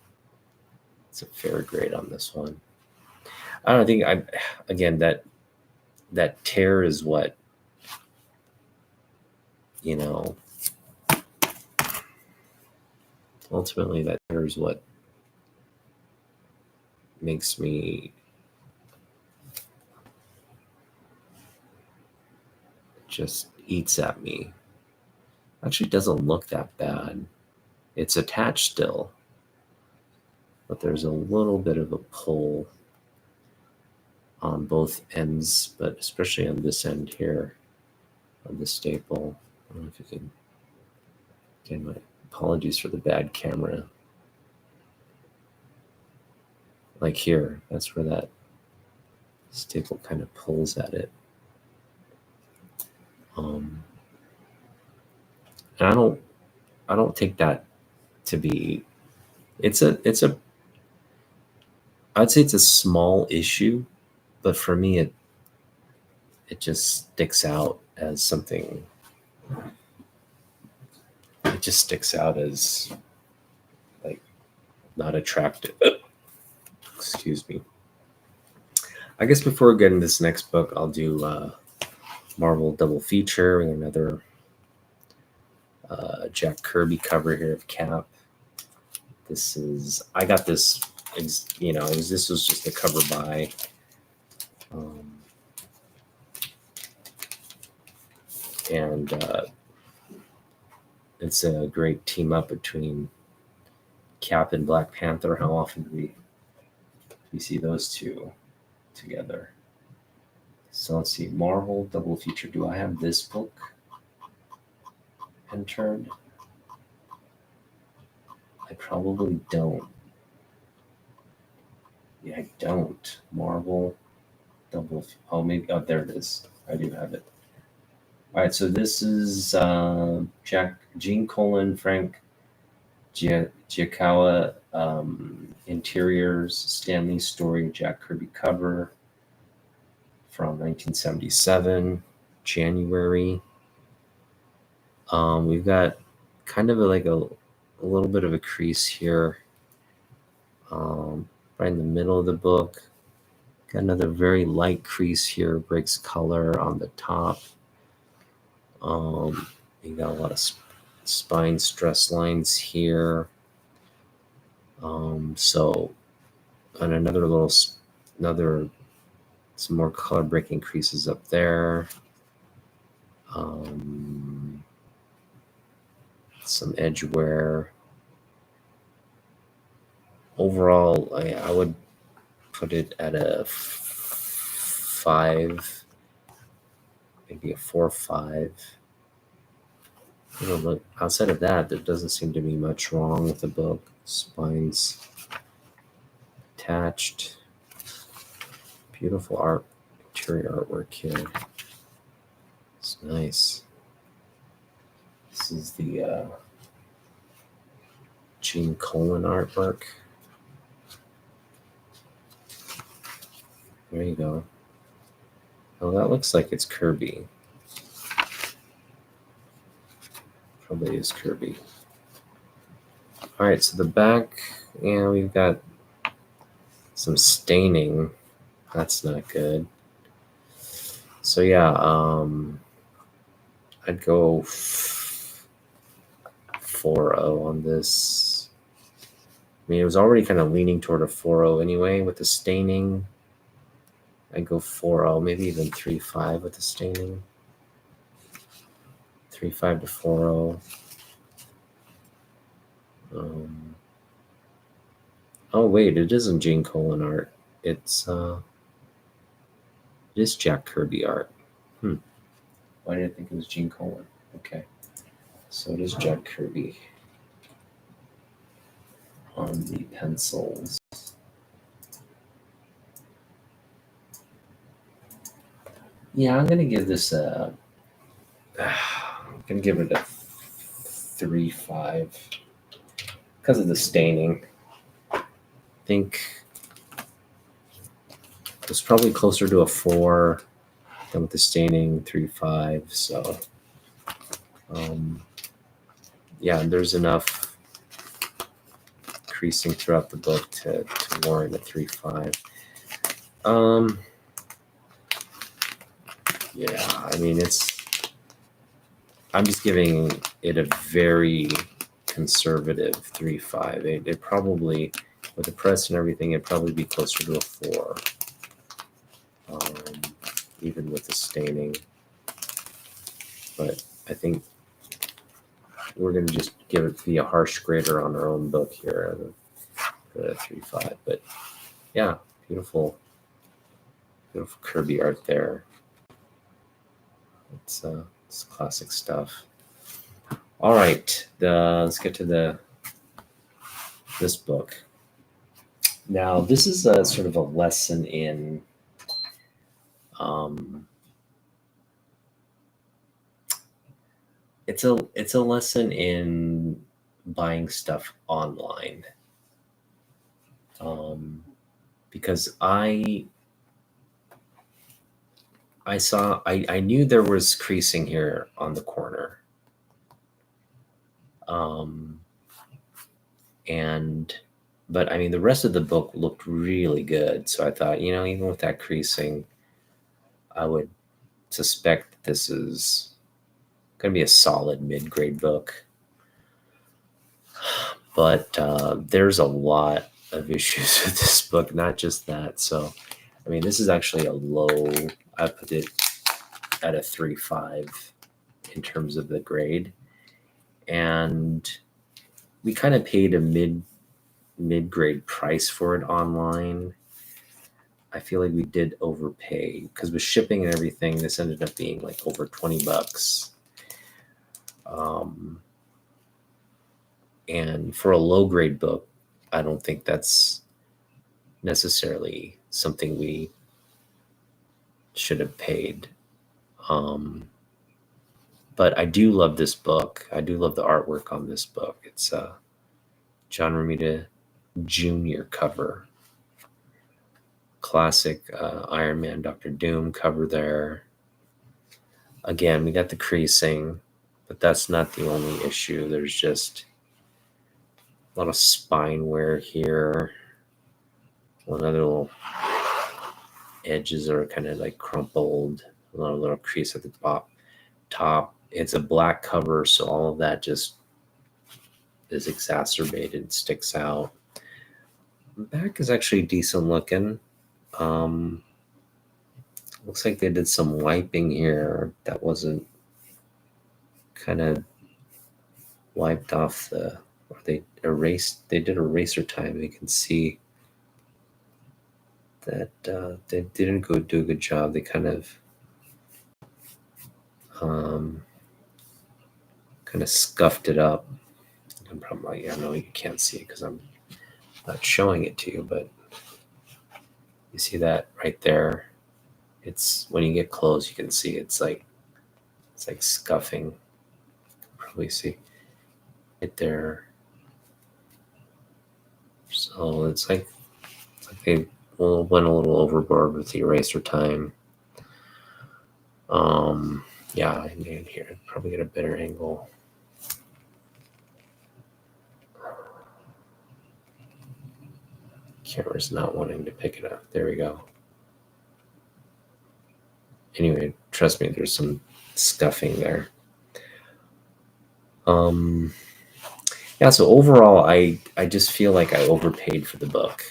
It's a fair grade on this one. I don't think again, that tear is what, ultimately that tear is what makes me just eats at me. Actually doesn't look that bad. It's attached still, but there's a little bit of a pull on both ends, but especially on this end here of the staple. I don't know if you can, again, my apologies for the bad camera. Like here, that's where that staple kind of pulls at it. And I don't take that to be, I'd say it's a small issue, but for me, it just sticks out as something. It just sticks out as like not attractive. Excuse me. I guess before we get into this next book, I'll do Marvel double feature and another Jack Kirby cover here of Cap. This is, I got this, this was just a cover by. And it's a great team up between Cap and Black Panther. How often do we see those two together? So let's see, Marvel double feature. Do I have this book entered? I probably don't. Yeah, I don't. Marvel double. Oh, maybe. Oh, there it is. I do have it. All right. So this is Gene Colan, Frank Giacowa, interiors, Stanley Story, Jack Kirby cover from 1977, January. We've got kind of like a little bit of a crease here, right in the middle of the book. Got another very light crease here, breaks color on the top. You got a lot of spine stress lines here. So, and some more color breaking creases up there. Some edge wear. Overall, I would put it at a 5, maybe a 4 or 5. Look, outside of that, there doesn't seem to be much wrong with the book. Spines attached. Beautiful interior artwork here. It's nice. This is the Gene Colan artwork. There you go. Oh, that looks like it's Kirby. Probably is Kirby. All right, so the back, we've got some staining. That's not good. So yeah, I'd go 4.0 on this. I mean, it was already kind of leaning toward a 4.0 anyway with the staining. I'd go 4.0, maybe even 3.5 with the staining. 3.5 to 4.0. Oh wait, it isn't Gene Colan art. It is Jack Kirby art. Why did I think it was Gene Colan? Okay, so it is Jack Kirby on the pencils. Yeah, I'm gonna give this I'm gonna give it a 3.5 because of the staining. I think it was probably closer to a 4 than with the staining, 3.5. So, yeah, there's enough creasing throughout the book to warrant a 3.5. Yeah, I mean, I'm just giving it a very conservative 3.5. It probably, with the press and everything, it'd probably be closer to a 4. Even with the staining. but I think we're going to just be a harsh grader on our own book here at a 3.5. But yeah, beautiful Kirby art there. It's classic stuff. All right, let's get to this book. Now, this is a sort of a lesson in it's a lesson in buying stuff online. Because I knew there was creasing here on the corner. But I mean, the rest of the book looked really good. So I thought, even with that creasing, I would suspect this is going to be a solid mid-grade book. But there's a lot of issues with this book, not just that. So, I mean, this is actually a low, I put it at a 3.5 in terms of the grade. And we kind of paid a mid-grade price for it online. I feel like we did overpay because with shipping and everything, this ended up being like over $20. And for a low grade book, I don't think that's necessarily something we should have paid. But I do love this book. I do love the artwork on this book. It's John Romita Jr. cover. Classic Iron Man, Dr. Doom cover there. Again, we got the creasing, but that's not the only issue. There's just a lot of spine wear here. One other little edges are kind of like crumpled. A little crease at the top. It's a black cover, so all of that just is exacerbated, sticks out. The back is actually decent looking. Looks like they did some wiping here that wasn't kind of wiped off or they did eraser time. You can see that they didn't do a good job. They kind of scuffed it up. I'm probably, I know you can't see it because I'm not showing it to you, but you see that right there. It's when you get close, you can see it's like scuffing. You can probably see it there. So it's like they went a little overboard with the eraser time. Yeah, I need here probably get a better angle. Camera's not wanting to pick it up. There we go. Anyway, trust me, there's some scuffing there. Yeah, so overall, I just feel like I overpaid for the book.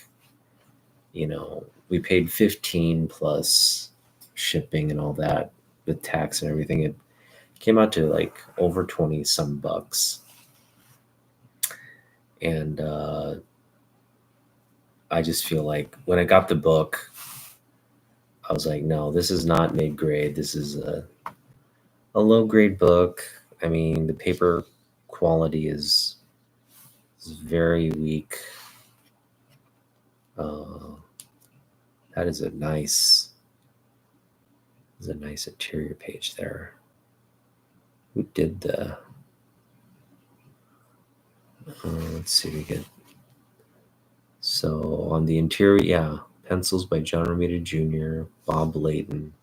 We paid $15 plus shipping and all that with tax and everything. It came out to like over 20 some bucks. And I just feel like when I got the book, I was like, no, this is not mid-grade. This is a low grade book. I mean, the paper quality is very weak. That is a nice interior page there. Who did the? Let's see, we get. So on the interior, yeah, pencils by John Romita Jr., Bob Layton.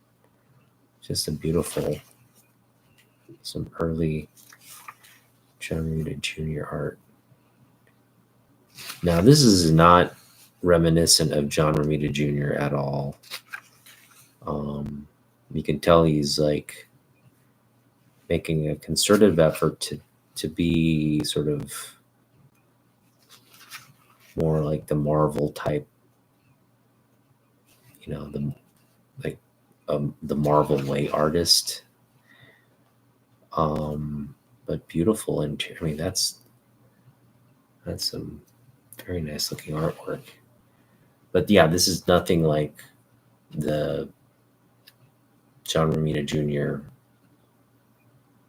Just a beautiful, some early John Romita Jr. art. Now, this is not reminiscent of John Romita Jr. at all. You can tell he's like making a concerted effort to be sort of more like the Marvel type, the Marvel way artist. But beautiful interior. I mean, that's some very nice looking artwork. But yeah, this is nothing like the John Romita Jr.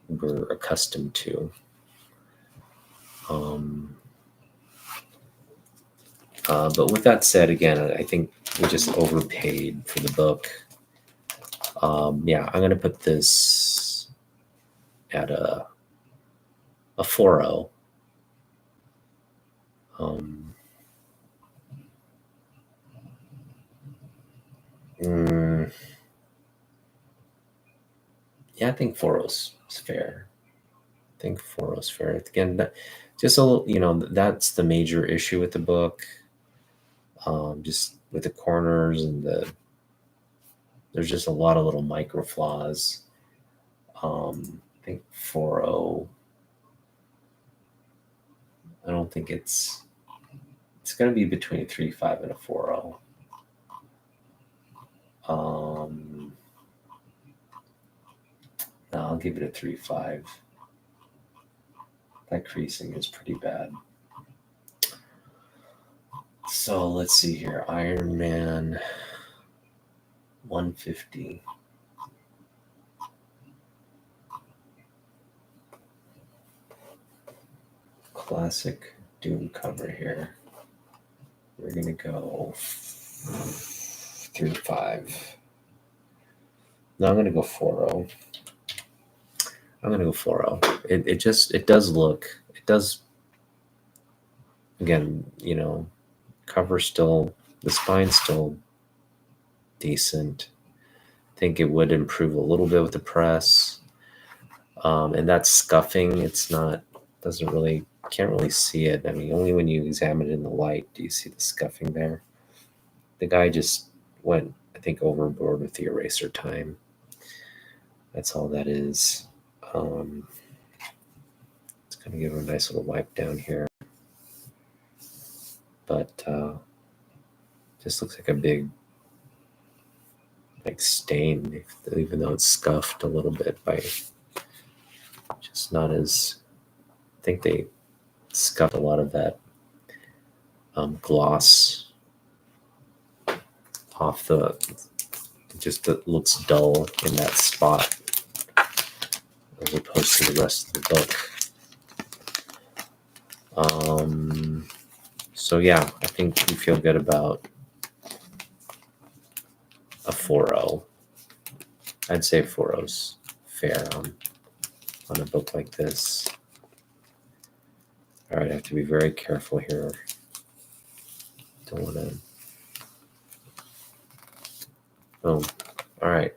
we're accustomed to. But with that said, again, I think we just overpaid for the book. Yeah, I'm gonna put this at a 4.0. Yeah, I think 4.0 is fair. I think 4.0 is fair. Again, just a little, that's the major issue with the book. Just with the corners and there's just a lot of little micro flaws. I think 4.0. I don't think it's going to be between a 3.5 and a 4.0. No, I'll give it a 3.5. That creasing is pretty bad. So let's see here. Iron Man 150. Classic Doom cover here. We're going to go 3.5. No, I'm going to go 4.0. I'm going to go 4.0. It does look, again, cover still, the spine's still decent. I think it would improve a little bit with the press. And that scuffing, can't really see it. I mean, only when you examine it in the light do you see the scuffing there. The guy just went, I think, overboard with the eraser time. That's all that is. It's going to give him a nice little wipe down here. But just looks like a big stain, even though it's scuffed a little bit by just not as, I think they scuffed a lot of that gloss off it looks dull in that spot as opposed to the rest of the book. So yeah, I think we feel good about a 4.0. I'd say 4.0's fair on a book like this. All right, I have to be very careful here. Don't want to. Oh, all right.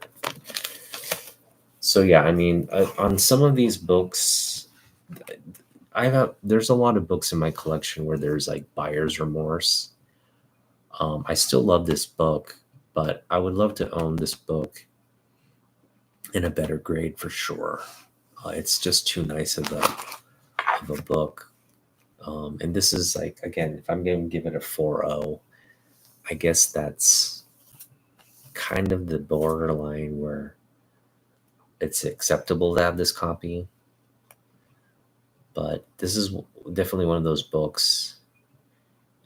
So yeah, I mean, on some of these books, there's a lot of books in my collection where there's like buyer's remorse. I still love this book, but I would love to own this book in a better grade for sure. It's just too nice of a book. And this is like, again, if I'm going to give it a 4.0, I guess that's kind of the borderline where it's acceptable to have this copy. But this is definitely one of those books,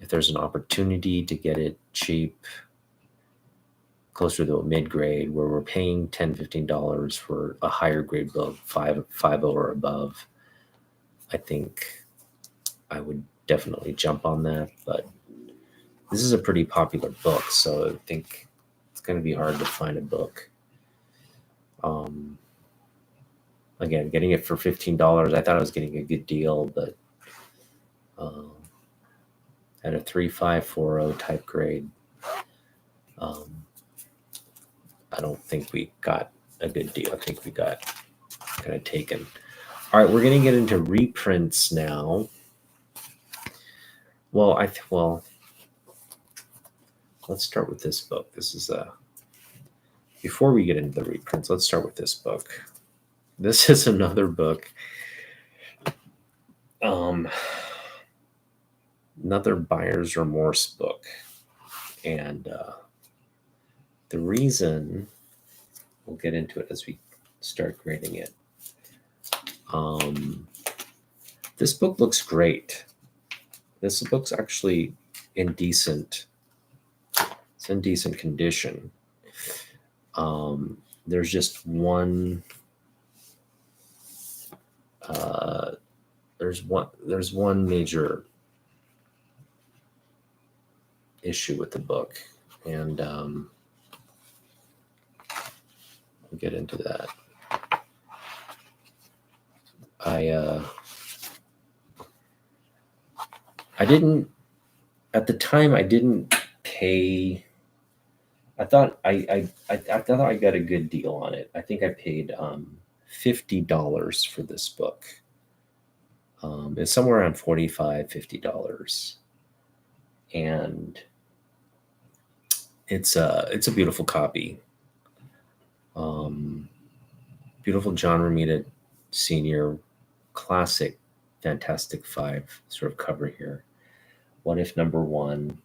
if there's an opportunity to get it cheap, closer to a mid-grade, where we're paying $10, $15 for a higher grade book, 5.0 or above, I think I would definitely jump on that. But this is a pretty popular book, so I think it's going to be hard to find a book. Again, getting it for $15, I thought I was getting a good deal, but at a 3.5, 4.0 type grade, I don't think we got a good deal. I think we got kind of taken. All right, we're going to get into reprints now. Well, let's start with this book. This is before we get into the reprints, let's start with this book. This is another book. Another buyer's remorse book. And the reason, we'll get into it as we start grading it. This book looks great. This book's actually in decent. It's in decent condition. There's just one. There's one major issue with the book, and we'll get into that. I didn't at the time. I didn't pay. I thought I thought I got a good deal on it. I think I paid $50 for this book. It's somewhere around $45-50, and it's a beautiful copy. Beautiful John Romita Sr. classic Fantastic Five sort of cover here. What If number 1.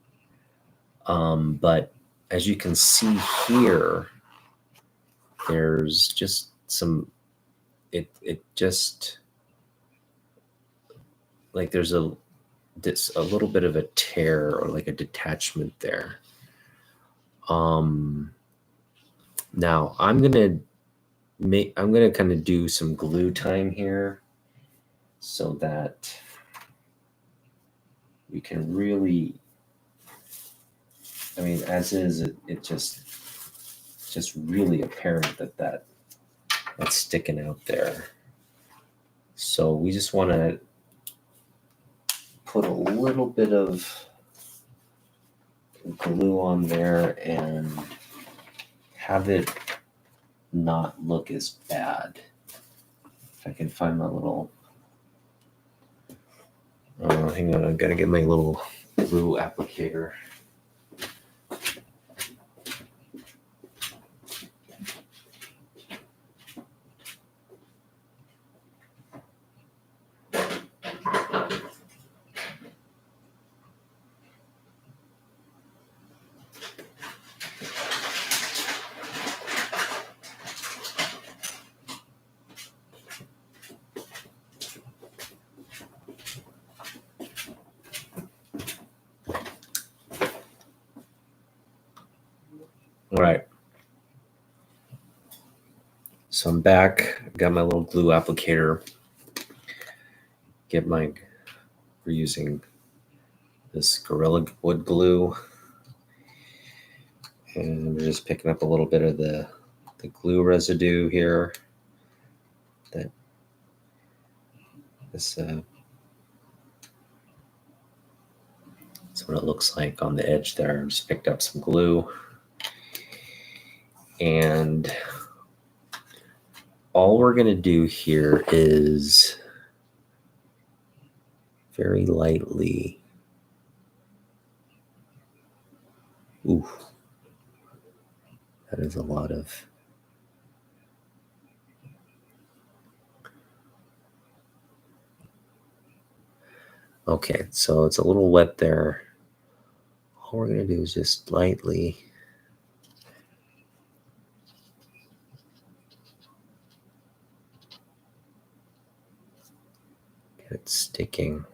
But as you can see here, there's just some, it just, like there's a little bit of a tear or like a detachment there. Now I'm gonna kind of do some glue time here so that we can really, I mean, as is, it's just really apparent that's sticking out there. So we just want to put a little bit of glue on there and have it not look as bad. If I can find my little, hang on, I've got to get my little glue applicator. All right. So I'm back. Got my little glue applicator. We're using this Gorilla Wood glue. And we're just picking up a little bit of the glue residue here. That's what it looks like on the edge there. I just picked up some glue. And all we're going to do here is very lightly. Ooh, that is a lot of. Okay, so it's a little wet there. All we're going to do is just lightly. Get it sticking.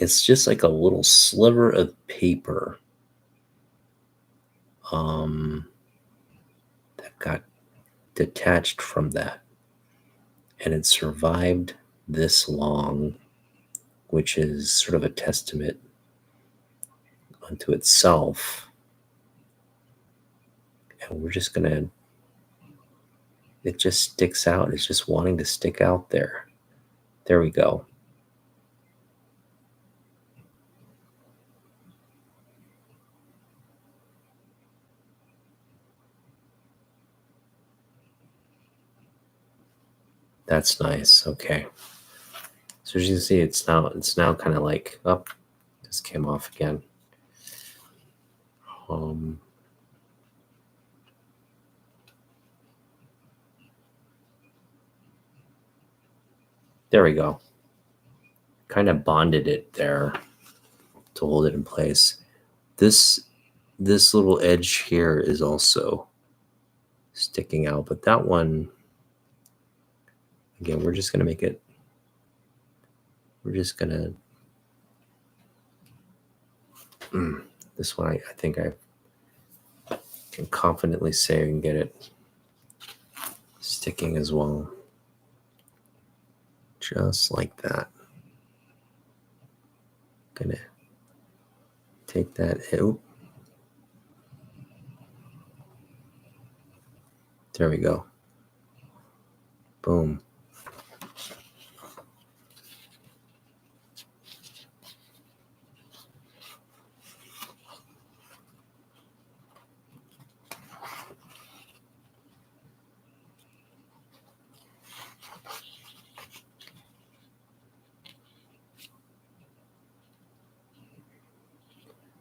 It's just like a little sliver of paper that got detached from that, and it survived this long, which is sort of a testament unto itself. And we're just gonna, it just sticks out. It's just wanting to stick out there. There we go. That's nice. Okay. So as you can see, it's now kind of like, oh, this came off again. There we go. Kind of bonded it there to hold it in place. This little edge here is also sticking out, but that one, again, we're just going to this one, I think I can confidently say I can get it sticking as well. Just like that. Gonna take that out. There we go. Boom.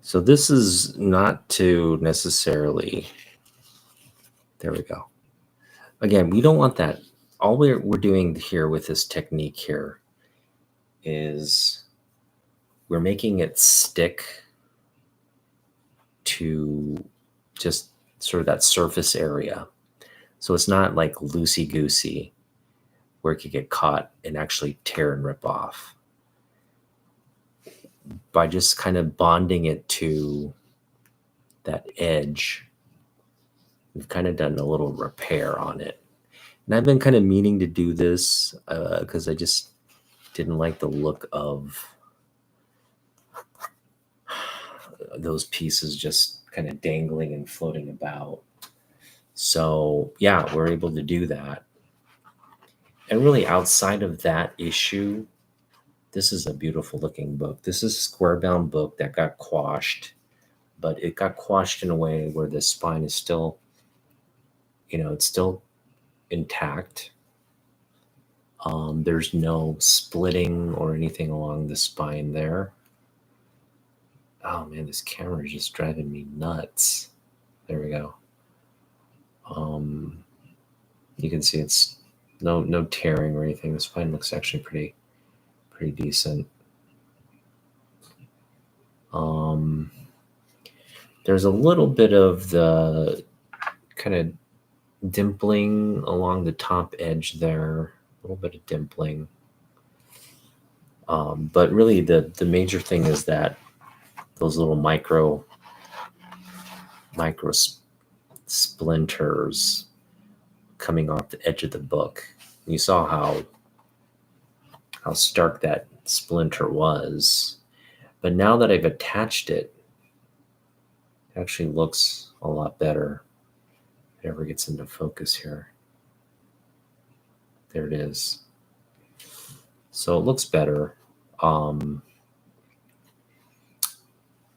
So this is not to necessarily, there we go. Again, we don't want that. All we're doing here with this technique here is we're making it stick to just sort of that surface area. So it's not like loosey-goosey where it could get caught and actually tear and rip off. By just kind of bonding it to that edge, we've kind of done a little repair on it. And I've been kind of meaning to do this because I just didn't like the look of those pieces just kind of dangling and floating about. So yeah, we're able to do that. And really outside of that issue, this is a beautiful looking book. This is a square bound book that got quashed, but it got quashed in a way where the spine is still, it's still intact. There's no splitting or anything along the spine there. Oh man, this camera is just driving me nuts. There we go. You can see it's no tearing or anything. The spine looks actually pretty decent. There's a little bit of the kind of dimpling along the top edge there, a little bit of dimpling. But really the major thing is that those little micro splinters coming off the edge of the book. And you saw how stark that splinter was. But now that I've attached it, it actually looks a lot better. If it ever gets into focus here. There it is. So it looks better. And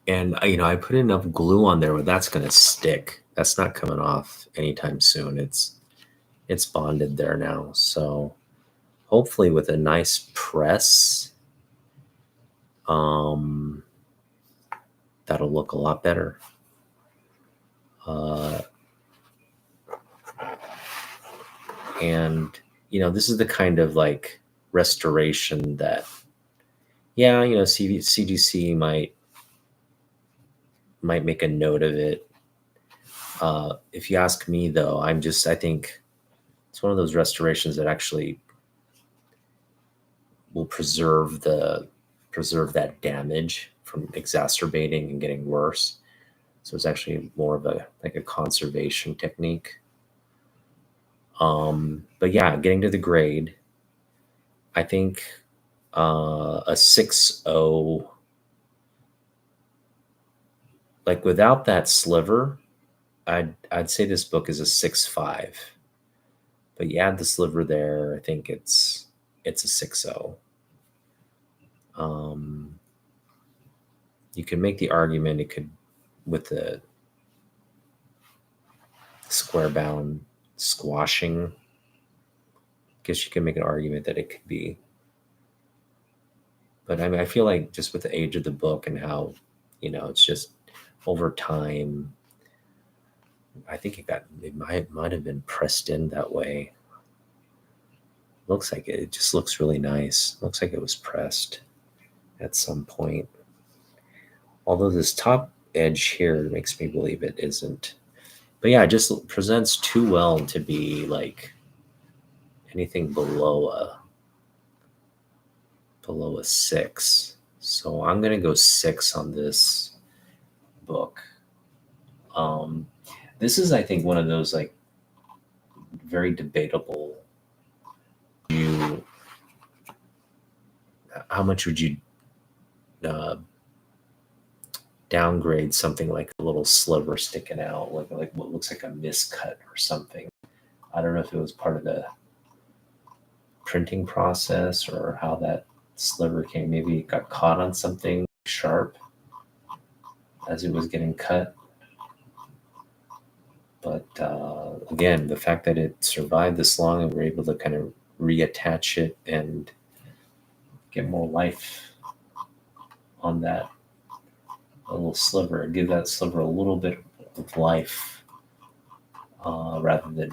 I put enough glue on there where that's going to stick. That's not coming off anytime soon. It's bonded there now. So hopefully with a nice press, that'll look a lot better. And this is the kind of like restoration that, CGC might make a note of it. If you ask me though, I think it's one of those restorations that actually will preserve that damage from exacerbating and getting worse. So it's actually more of a conservation technique. But yeah, getting to the grade, I think a 6.0, like without that sliver, I'd say this book is a 6.5. But you add the sliver there, I think it's a 6.0. You can make the argument it could, with the square bound squashing, I guess you can make an argument that it could be But I mean, I feel like just with the age of the book and how, it's just over time, I think it might have been pressed in that way. Looks like it just looks really nice. Looks like it was pressed at some point. Although this top edge here makes me believe it isn't. But yeah, it just presents too well to be like anything below a 6. So I'm gonna go 6 on this book. This is, I think, one of those like very debatable. How much would you uh, downgrade something like a little sliver sticking out, like what looks like a miscut or something? I don't know if it was part of the printing process or how that sliver came. Maybe it got caught on something sharp as it was getting cut. But again, the fact that it survived this long and we're able to kind of reattach it and get more life on that little sliver, give that sliver a little bit of life rather than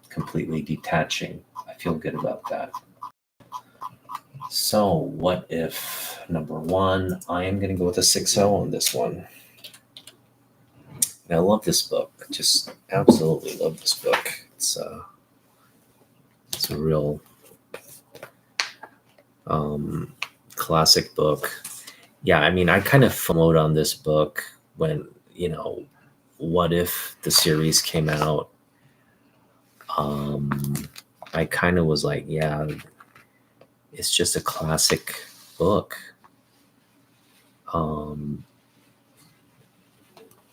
completely detaching. I feel good about that. So what if, number 1, I am going to go with a 6.0 on this one. And I love this book. Just absolutely love this book. It's a real classic book. Yeah, I mean, I kind of FOMO'd on this book when, What If the series came out. I kind of was like, yeah, it's just a classic book.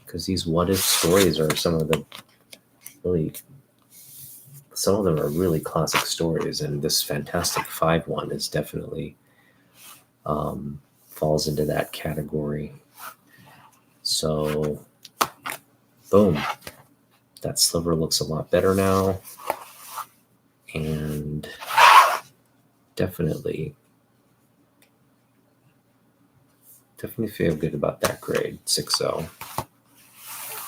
Because these what if stories are some of them are really classic stories, and this Fantastic Five one is definitely falls into that category. So, boom, that sliver looks a lot better now, and definitely feel good about that grade 6.0.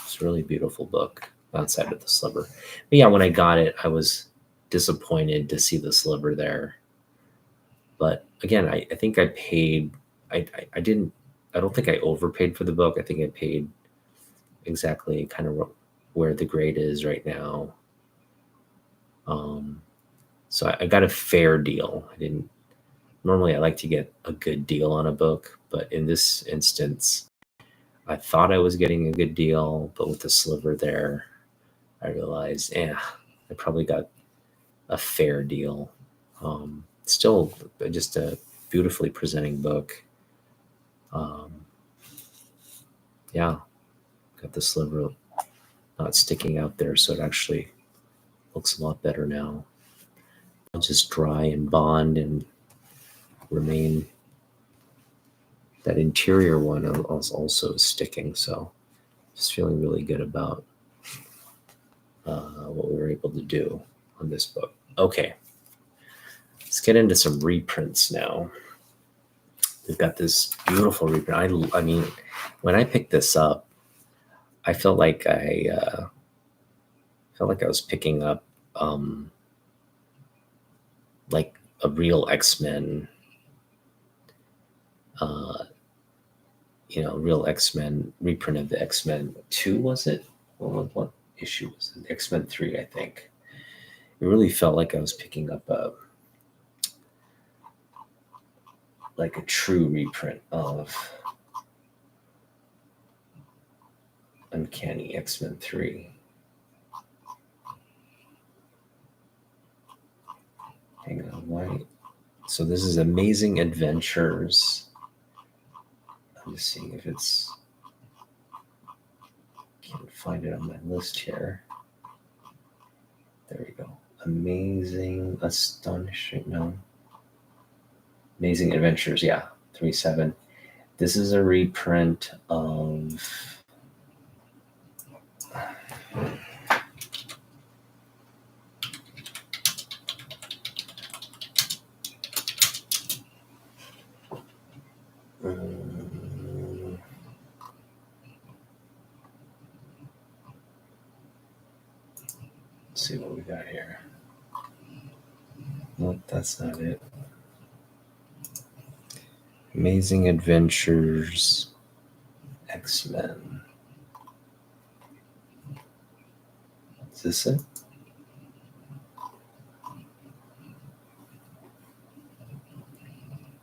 It's a really beautiful book outside of the sliver. But yeah, when I got it, I was disappointed to see the sliver there. But again, I think I paid. I don't think I overpaid for the book. I think I paid exactly kind of where the grade is right now. So I got a fair deal. Normally I like to get a good deal on a book, but in this instance, I thought I was getting a good deal, but with the sliver there, I realized, I probably got a fair deal. Still just a beautifully presenting book. Yeah, got the sliver not sticking out there, so it actually looks a lot better now. I'll just dry and bond and remain. That interior one also sticking, so just feeling really good about what we were able to do on this book. Okay, let's get into some reprints now. We've got this beautiful reprint. I mean, when I picked this up, I felt like I was picking up like a real X-Men, real X-Men reprint of the X-Men 2, was it? What issue was it? X-Men 3, I think. It really felt like I was picking up a true reprint of Uncanny X-Men 3. Hang on, why? So this is Amazing Adventures. I'm just seeing if it's... Can't find it on my list here. There we go. Amazing, Astonishing, no. Amazing Adventures, yeah, 3/7. This is a reprint of... got here? Nope, that's not it. Amazing Adventures X-Men. Is this it?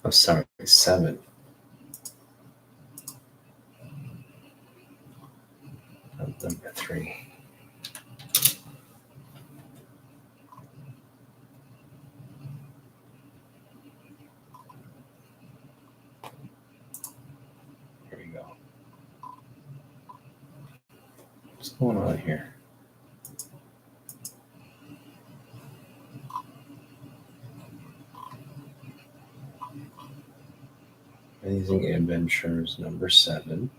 Oh, sorry, 7. Number 3. Here we go. What's going on here? Amazing Adventures number 7.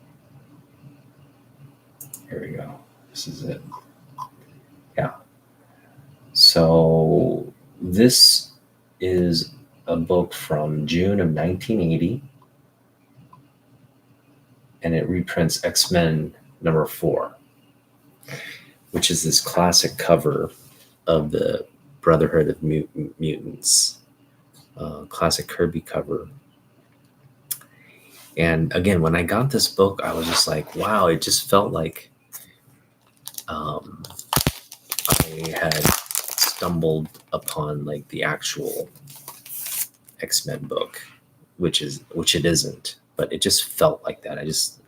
Here we go. This is it. Yeah. So this is a book from June of 1980, and it reprints X-Men number 4, which is this classic cover of the Brotherhood of Mutants, classic Kirby cover. And again, when I got this book, I was just like, wow, it just felt like I had stumbled upon like the actual X-Men book, which it isn't, but it just felt like that. This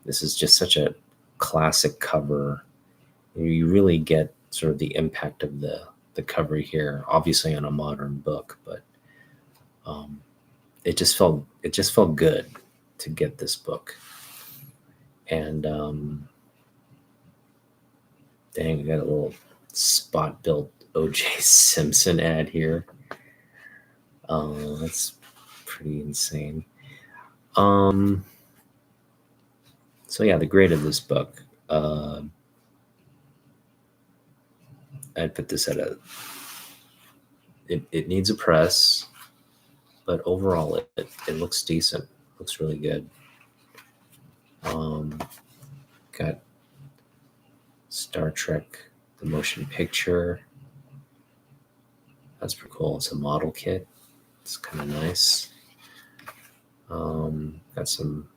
is just such a classic cover. You really get sort of the impact of the cover here, obviously on a modern book, but it just felt good to get this book. And dang, we got a little spot built OJ Simpson ad here. That's pretty insane. So yeah, the grade of this book, I'd put this at a. It needs a press, but overall it looks decent. Looks really good. Got Star Trek, the motion picture. That's pretty cool. It's a model kit. It's kind of nice. Got some,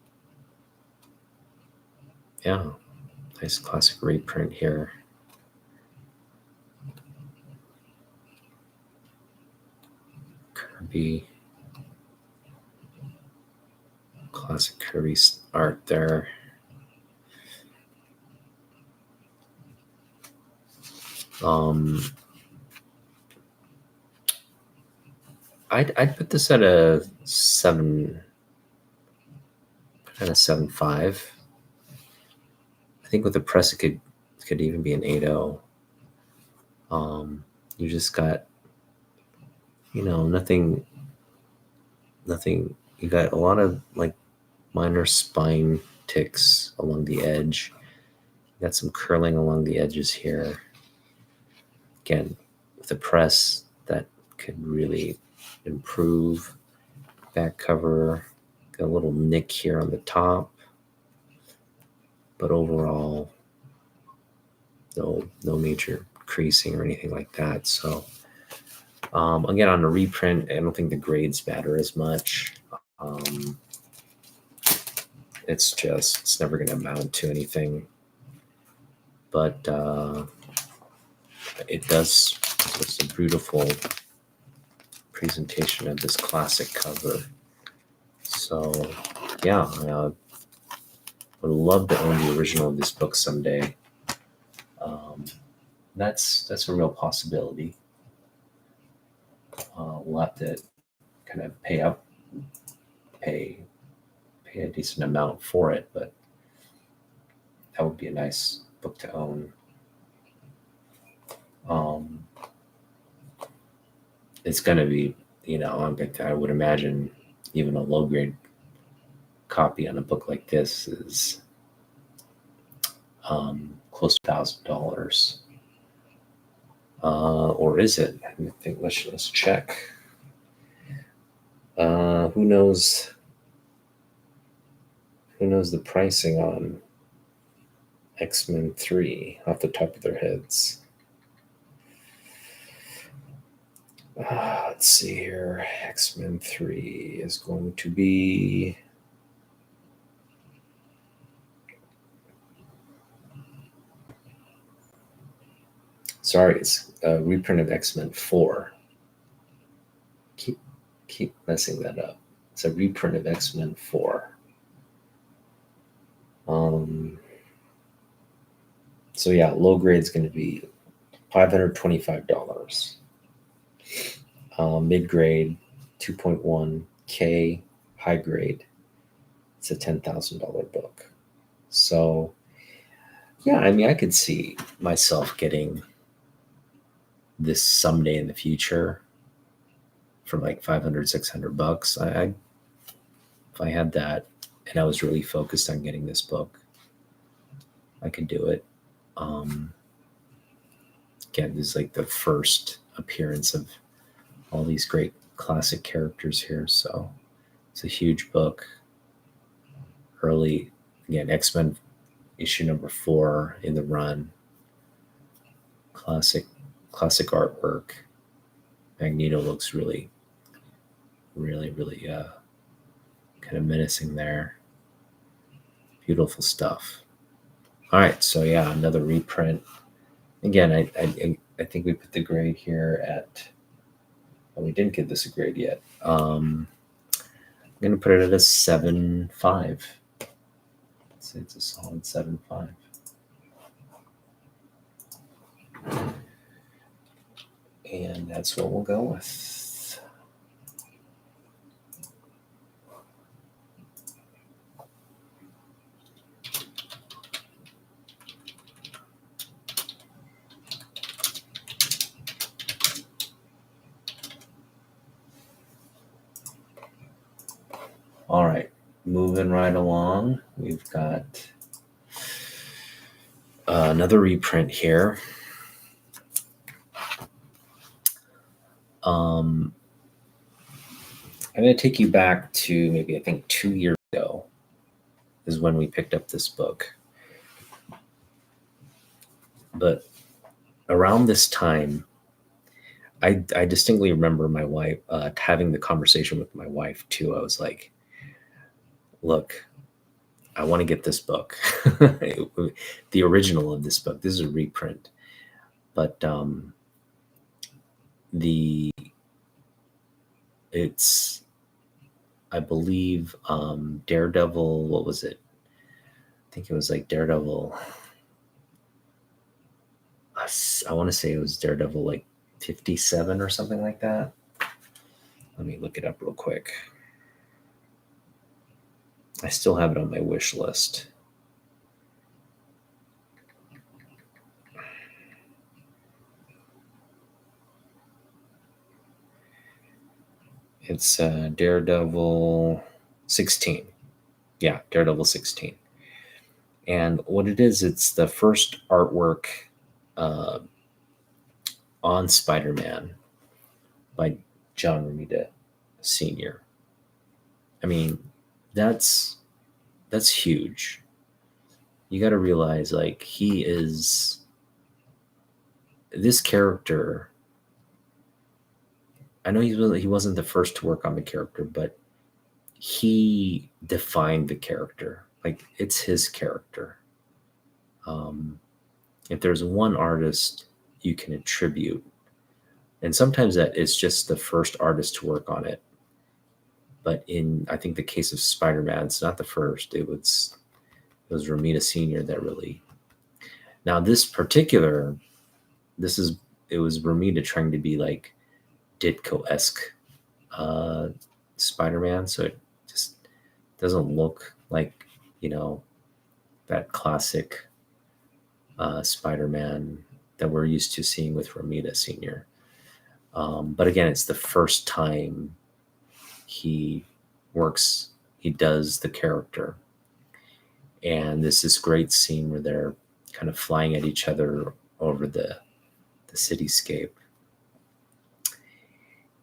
nice classic reprint here. Kirby, classic Kirby art there. I'd put this at a 7, kind of 7.5. I think with the press it could even be an 8.0. You just got, nothing. You got a lot of like minor spine ticks along the edge. You got some curling along the edges here. Again, with the press, that could really improve. Back cover, got a little nick here on the top, but overall, no major creasing or anything like that. So again, on a reprint, I don't think the grades matter as much. It's never going to amount to anything, but it does. It's a beautiful presentation of this classic cover. So yeah, I would love to own the original of this book someday. That's a real possibility. We'll have to kind of pay a decent amount for it, but that would be a nice book to own. It's going to be, I would imagine even a low grade copy on a book like this is close to $1,000. Or is it? I think let's check. Who knows the pricing on X-Men 3 off the top of their heads? Let's see here. X-Men 3 is going to be... Sorry, it's a reprint of X-Men 4. Keep messing that up. It's a reprint of X-Men 4. So yeah, low grade is going to be $525. Mid grade, 2.1K. High grade, it's a $10,000 book. So yeah, I mean, I could see myself getting this someday in the future for like 500, $600. If I had that and I was really focused on getting this book, I could do it. Again, this is like the first appearance of all these great classic characters here. So it's a huge book. Early, again, X-Men issue number 4 in the run. Classic artwork. Magneto looks really kind of menacing there. Beautiful stuff. All right, so yeah, another reprint. Again, I think we put the grade here at... Well, we didn't give this a grade yet. I'm going to put it at a 7.5. It's a solid 7.5. And that's what we'll go with. All right, moving right along. We've got another reprint here. I'm going to take you back to maybe, I think, 2 years ago is when we picked up this book. But around this time, I distinctly remember my wife having the conversation with my wife too. I was like, look, I want to get this book. The original of this book. This is a reprint. But it's, I believe, Daredevil, what was it? I think it was like Daredevil. I want to say it was Daredevil like 57 or something like that. Let me look it up real quick. I still have it on my wish list. It's Daredevil 16. Yeah, Daredevil 16. And what it is, it's the first artwork on Spider-Man by John Romita Sr. I mean, that's huge. You got to realize, like, he is this character. I know he wasn't the first to work on the character, but he defined the character. Like, it's his character. If there's one artist you can attribute, and sometimes that is just the first artist to work on it. But in, I think, the case of Spider-Man, it's not the first. It was Romita Sr. that really. Now this particular, it was Romita trying to be like Ditko-esque Spider-Man, so it just doesn't look like, that classic Spider-Man that we're used to seeing with Romita Sr. But again, it's the first time he does the character. And this is great scene where they're kind of flying at each other over the cityscape.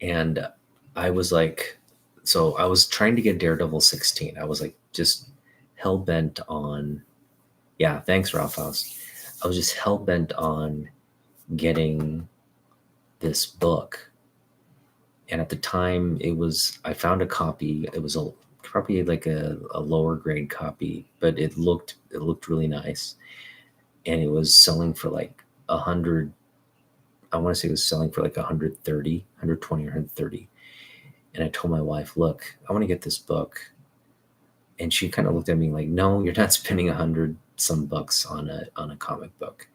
And I was like, so I was trying to get Daredevil 16. I was like, just hell bent on, yeah, thanks, Ralphos. I was just hell bent on getting this book. And at the time, I found a copy. It was probably like a lower grade copy, but it looked really nice, and it was selling for like 100. I want to say it was selling for like 130, 120 or 130. And I told my wife, look, I want to get this book. And she kind of looked at me like, no, you're not spending 100 some bucks on a comic book.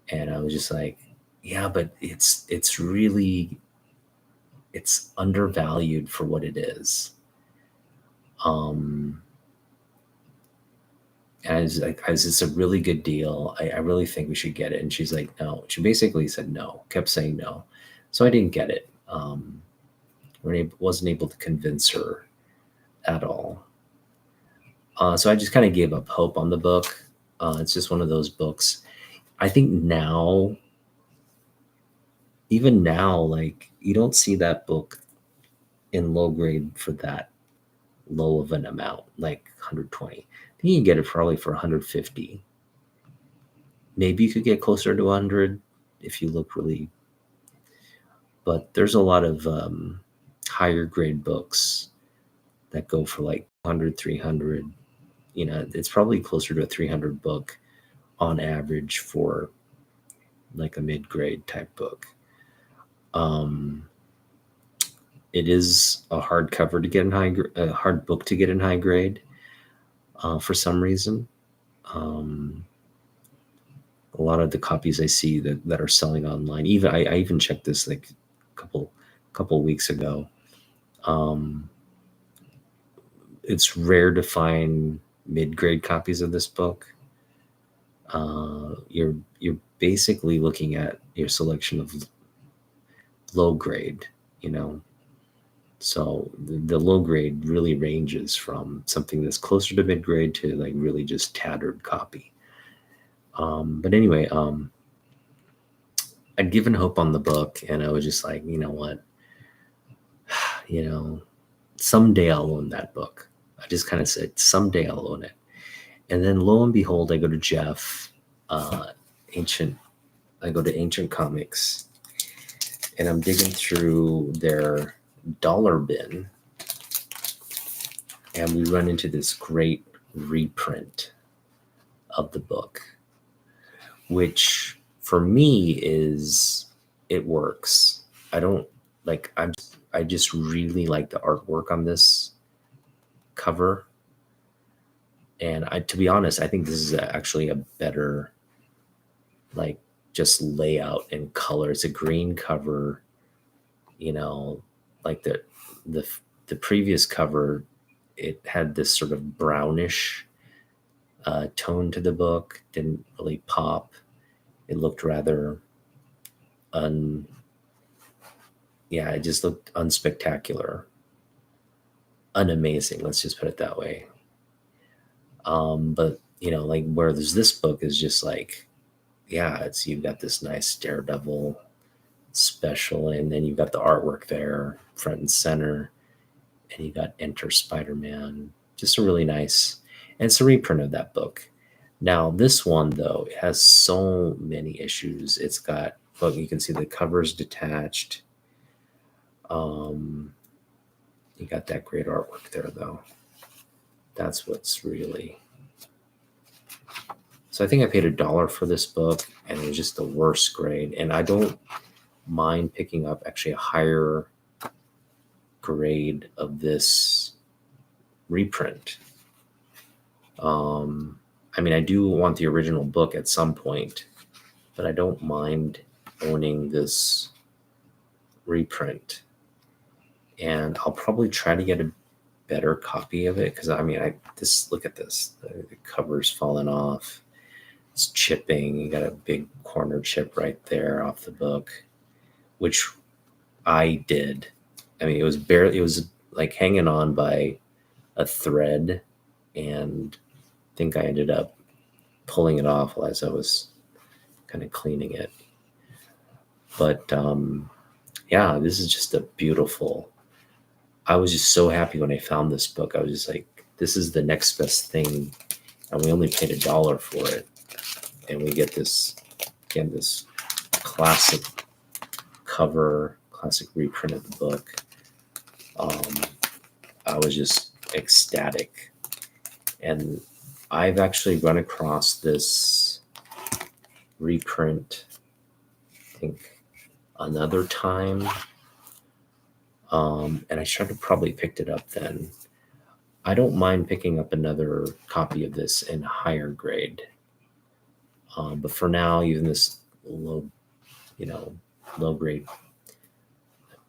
And I was just like, yeah, but it's undervalued for what it is. As it's a really good deal. I really think we should get it. And she's like, no. She basically said no, kept saying no. So I didn't get it. Wasn't able to convince her at all. So I just kind of gave up hope on the book. It's just one of those books. I think now, even now, like you don't see that book in low grade for that low of an amount, like 120. I think you can get it probably for 150. Maybe you could get closer to 100 if you look really. But there's a lot of higher grade books that go for like 100, 300. You know, it's probably closer to a 300 book on average for like a mid-grade type book. It is a hard cover to get in a hard book to get in high grade for some reason. A lot of the copies I see that are selling online, even I even checked this like a couple weeks ago. It's rare to find mid-grade copies of this book. You're basically looking at your selection of low grade, you know. So the low grade really ranges from something that's closer to mid grade to like really just tattered copy. But anyway, I'd given hope on the book, and I was just like, you know what, someday I'll own that book. I just kind of said, someday I'll own it. And then lo and behold, I go to Jeff, Ancient Comics, and I'm digging through their dollar bin, and we run into this great reprint of the book, which for me it works. I just really like the artwork on this cover. And to be honest, I think this is actually a better, like, just layout and color. It's a green cover, like the previous cover, it had this sort of brownish tone to the book. Didn't really pop. It looked rather it just looked unspectacular, unamazing. Let's just put it that way. But like whereas this book is just like, you've got this nice Daredevil special, and then you've got the artwork there front and center, and you got Enter Spider-Man. Just a really nice, and it's a reprint of that book. Now this one though, it has so many issues. It's got, look, you can see the cover's detached. You got that great artwork there though. That's what's really. So I think I paid $1 for this book, and it was just the worst grade. And I don't mind picking up actually a higher grade of this reprint. I mean, I do want the original book at some point, but I don't mind owning this reprint. And I'll probably try to get a better copy of it, because I mean, look at this. The cover's falling off. It's chipping. You got a big corner chip right there off the book, which I did. I mean, it was like hanging on by a thread, and I think I ended up pulling it off as I was kind of cleaning it. But this is just a beautiful. I was just so happy when I found this book. I was just like, this is the next best thing, and we only paid $1 for it, and we get this, again, this classic cover, classic reprint of the book. I was just ecstatic. And I've actually run across this reprint, I think, another time. And I should have probably picked it up then. I don't mind picking up another copy of this in higher grade. But for now, even this low grade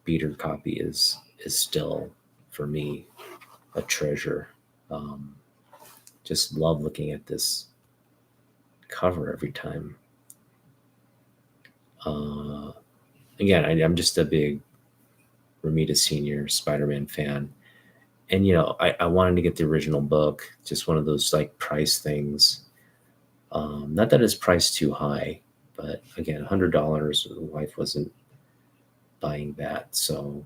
beater copy is still, for me, a treasure. Just love looking at this cover every time. Again, I'm just a big Romita Sr. Spider-Man fan. And, I wanted to get the original book, just one of those like price things. Not that it's priced too high, but again, $100, the wife wasn't buying that. So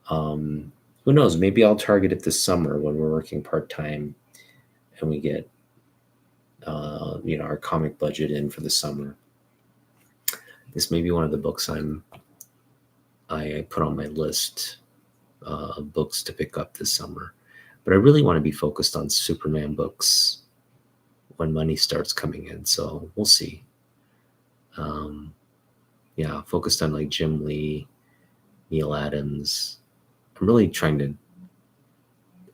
who knows? Maybe I'll target it this summer when we're working part-time and we get, our comic budget in for the summer. This may be one of the books I put on my list of books to pick up this summer. But I really want to be focused on Superman books when money starts coming in. So we'll see. Focused on like Jim Lee, Neil Adams. I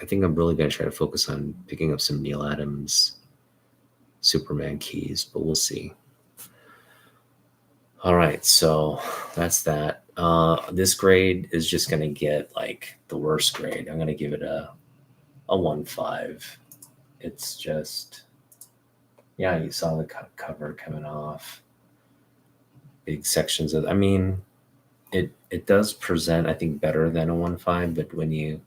think I'm really going to try to focus on picking up some Neil Adams Superman keys, but we'll see. All right, so that's that. This grade is just going to get like the worst grade. I'm going to give it a 1.5. It's just, you saw the cover coming off. Big sections of, it does present, I think, better than a 1.5, but when you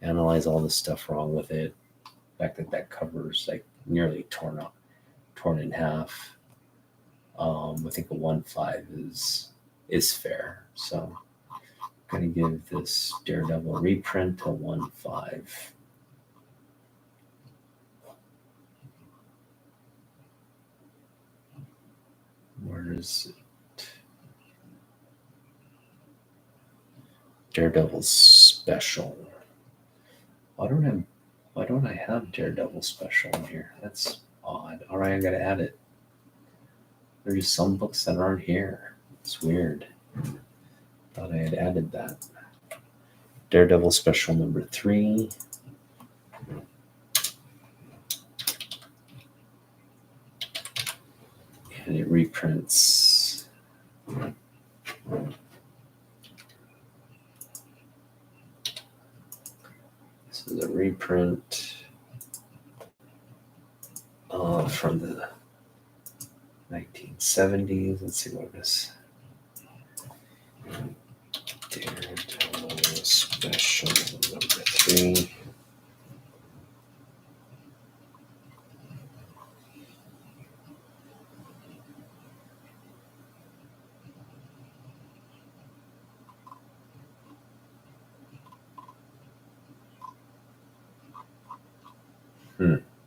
analyze all the stuff wrong with it, the fact that cover's like nearly torn in half, I think a 1.5 is fair. So I'm going to give this Daredevil reprint a 1.5. Where is it? Daredevil Special. Why don't I have Daredevil Special in here? That's odd. All right, I got to add it. There's just some books that aren't here. It's weird. Thought I had added that. Daredevil Special number 3. And it reprints. This is a reprint from the 1970s. Let's see what it is. Daredevil Special number 3.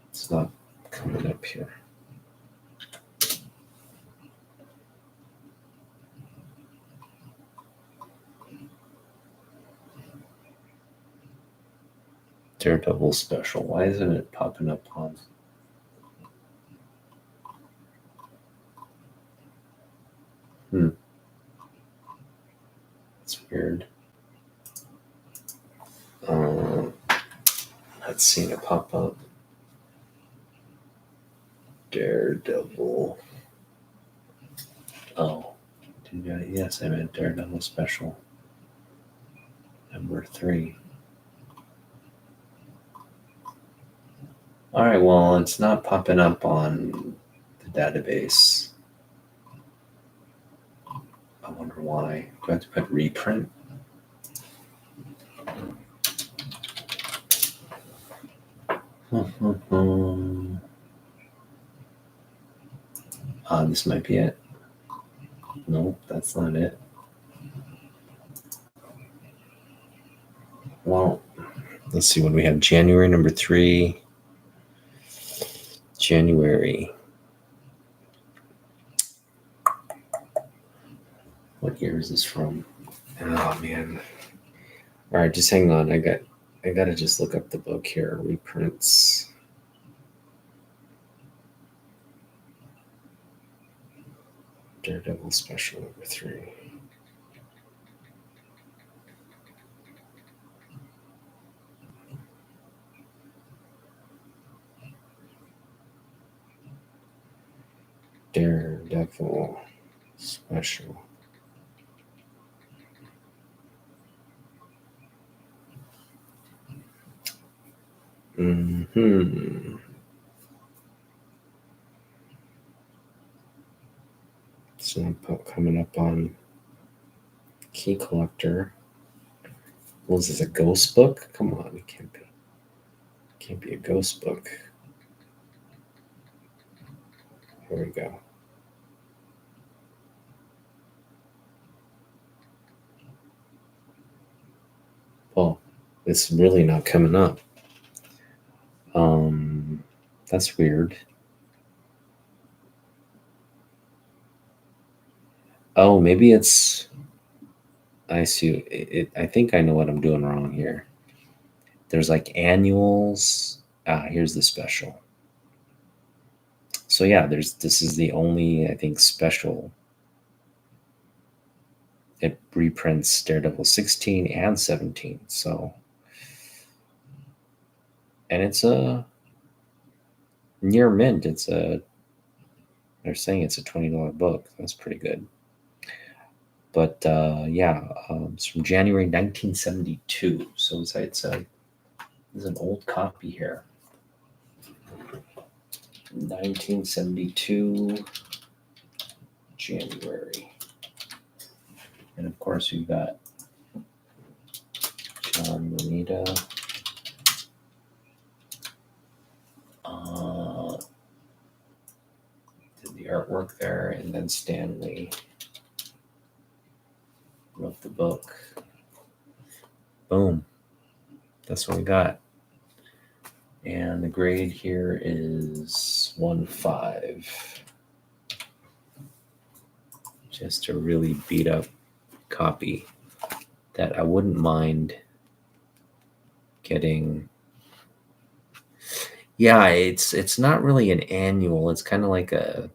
It's not coming up here. Daredevil Special. Why isn't it popping up on? It's weird. Not seeing it pop up. Daredevil. Oh, yes, I meant Daredevil Special number 3. All right, well, it's not popping up on the database. I wonder why. Do I have to put reprint? This might be it. Nope, that's not it. Well, let's see when we have January number 3. January. What year is this from? Oh man. All right, just hang on. I gotta just look up the book here. Reprints. Daredevil Special number 3. Daredevil Special. Mm-hmm. So coming up on Key Collector. Was this a ghost book? Come on, it can't be. Can't be a ghost book. Here we go. Oh, it's really not coming up. That's weird. Oh, maybe it's. I see. I think I know what I'm doing wrong here. There's like annuals. Here's the special. So yeah, this is the only I think special. It reprints Daredevil 16 and 17. So, and it's a near mint. They're saying it's a $20 book. That's pretty good. But it's from January 1972. So it's an old copy here. 1972 January. And of course we've got John Romita. Did the artwork there, and then Stanley wrote the book. Boom. That's what we got. And the grade here is 1.5. Just a really beat up copy that I wouldn't mind getting. Yeah, it's not really an annual. It's kind of like an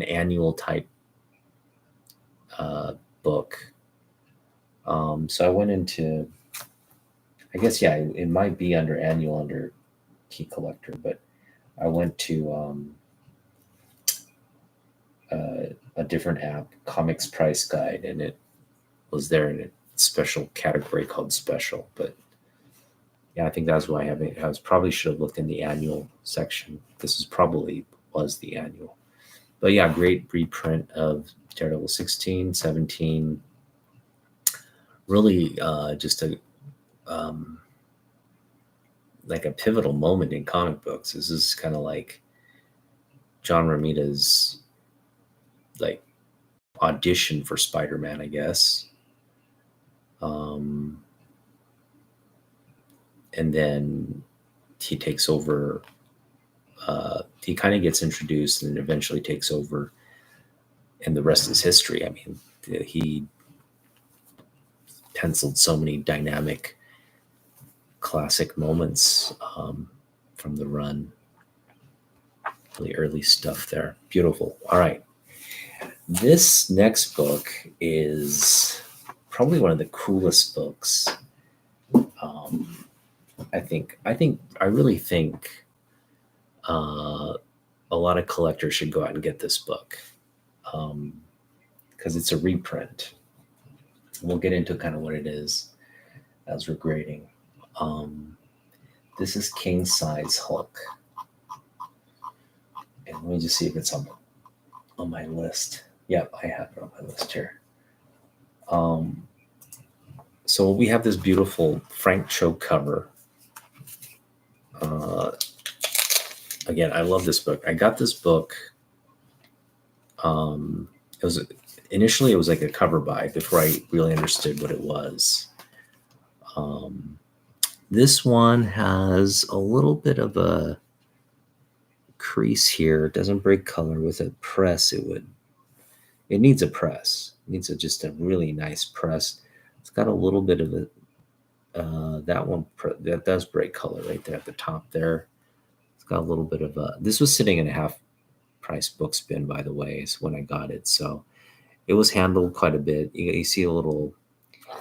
annual type book. So I went into, I guess, yeah, it might be under annual under Key Collector, but I went to a different app, Comics Price Guide, and it was there in a special category called special. But yeah, I think that's why I probably should have looked in the annual section. This was the annual. But yeah, great reprint of Daredevil 16, 17. Really just like a pivotal moment in comic books. This is kind of like John Romita's like audition for Spider-Man, I guess. And then he takes over. He kind of gets introduced and eventually takes over, and the rest is history. I mean, he penciled so many dynamic classic moments from the run. Really early stuff there. Beautiful. All right. This next book is probably one of the coolest books. I really think a lot of collectors should go out and get this book because it's a reprint. We'll get into kind of what it is as we're grading. This is King Size Hulk. And let me just see if it's on my list. Yep, I have it on my list here. So we have this beautiful Frank Cho cover. Again, I love this book. I got this book. Initially it was like a cover buy before I really understood what it was. This one has a little bit of a crease here. It doesn't break color. With a press, it would It needs a press. It needs just a really nice press. It's got a little bit of a that does break color right there at the top there. It's got a little bit of a. This was sitting in a half price book bin, by the way, is when I got it. So it was handled quite a bit. You see a little,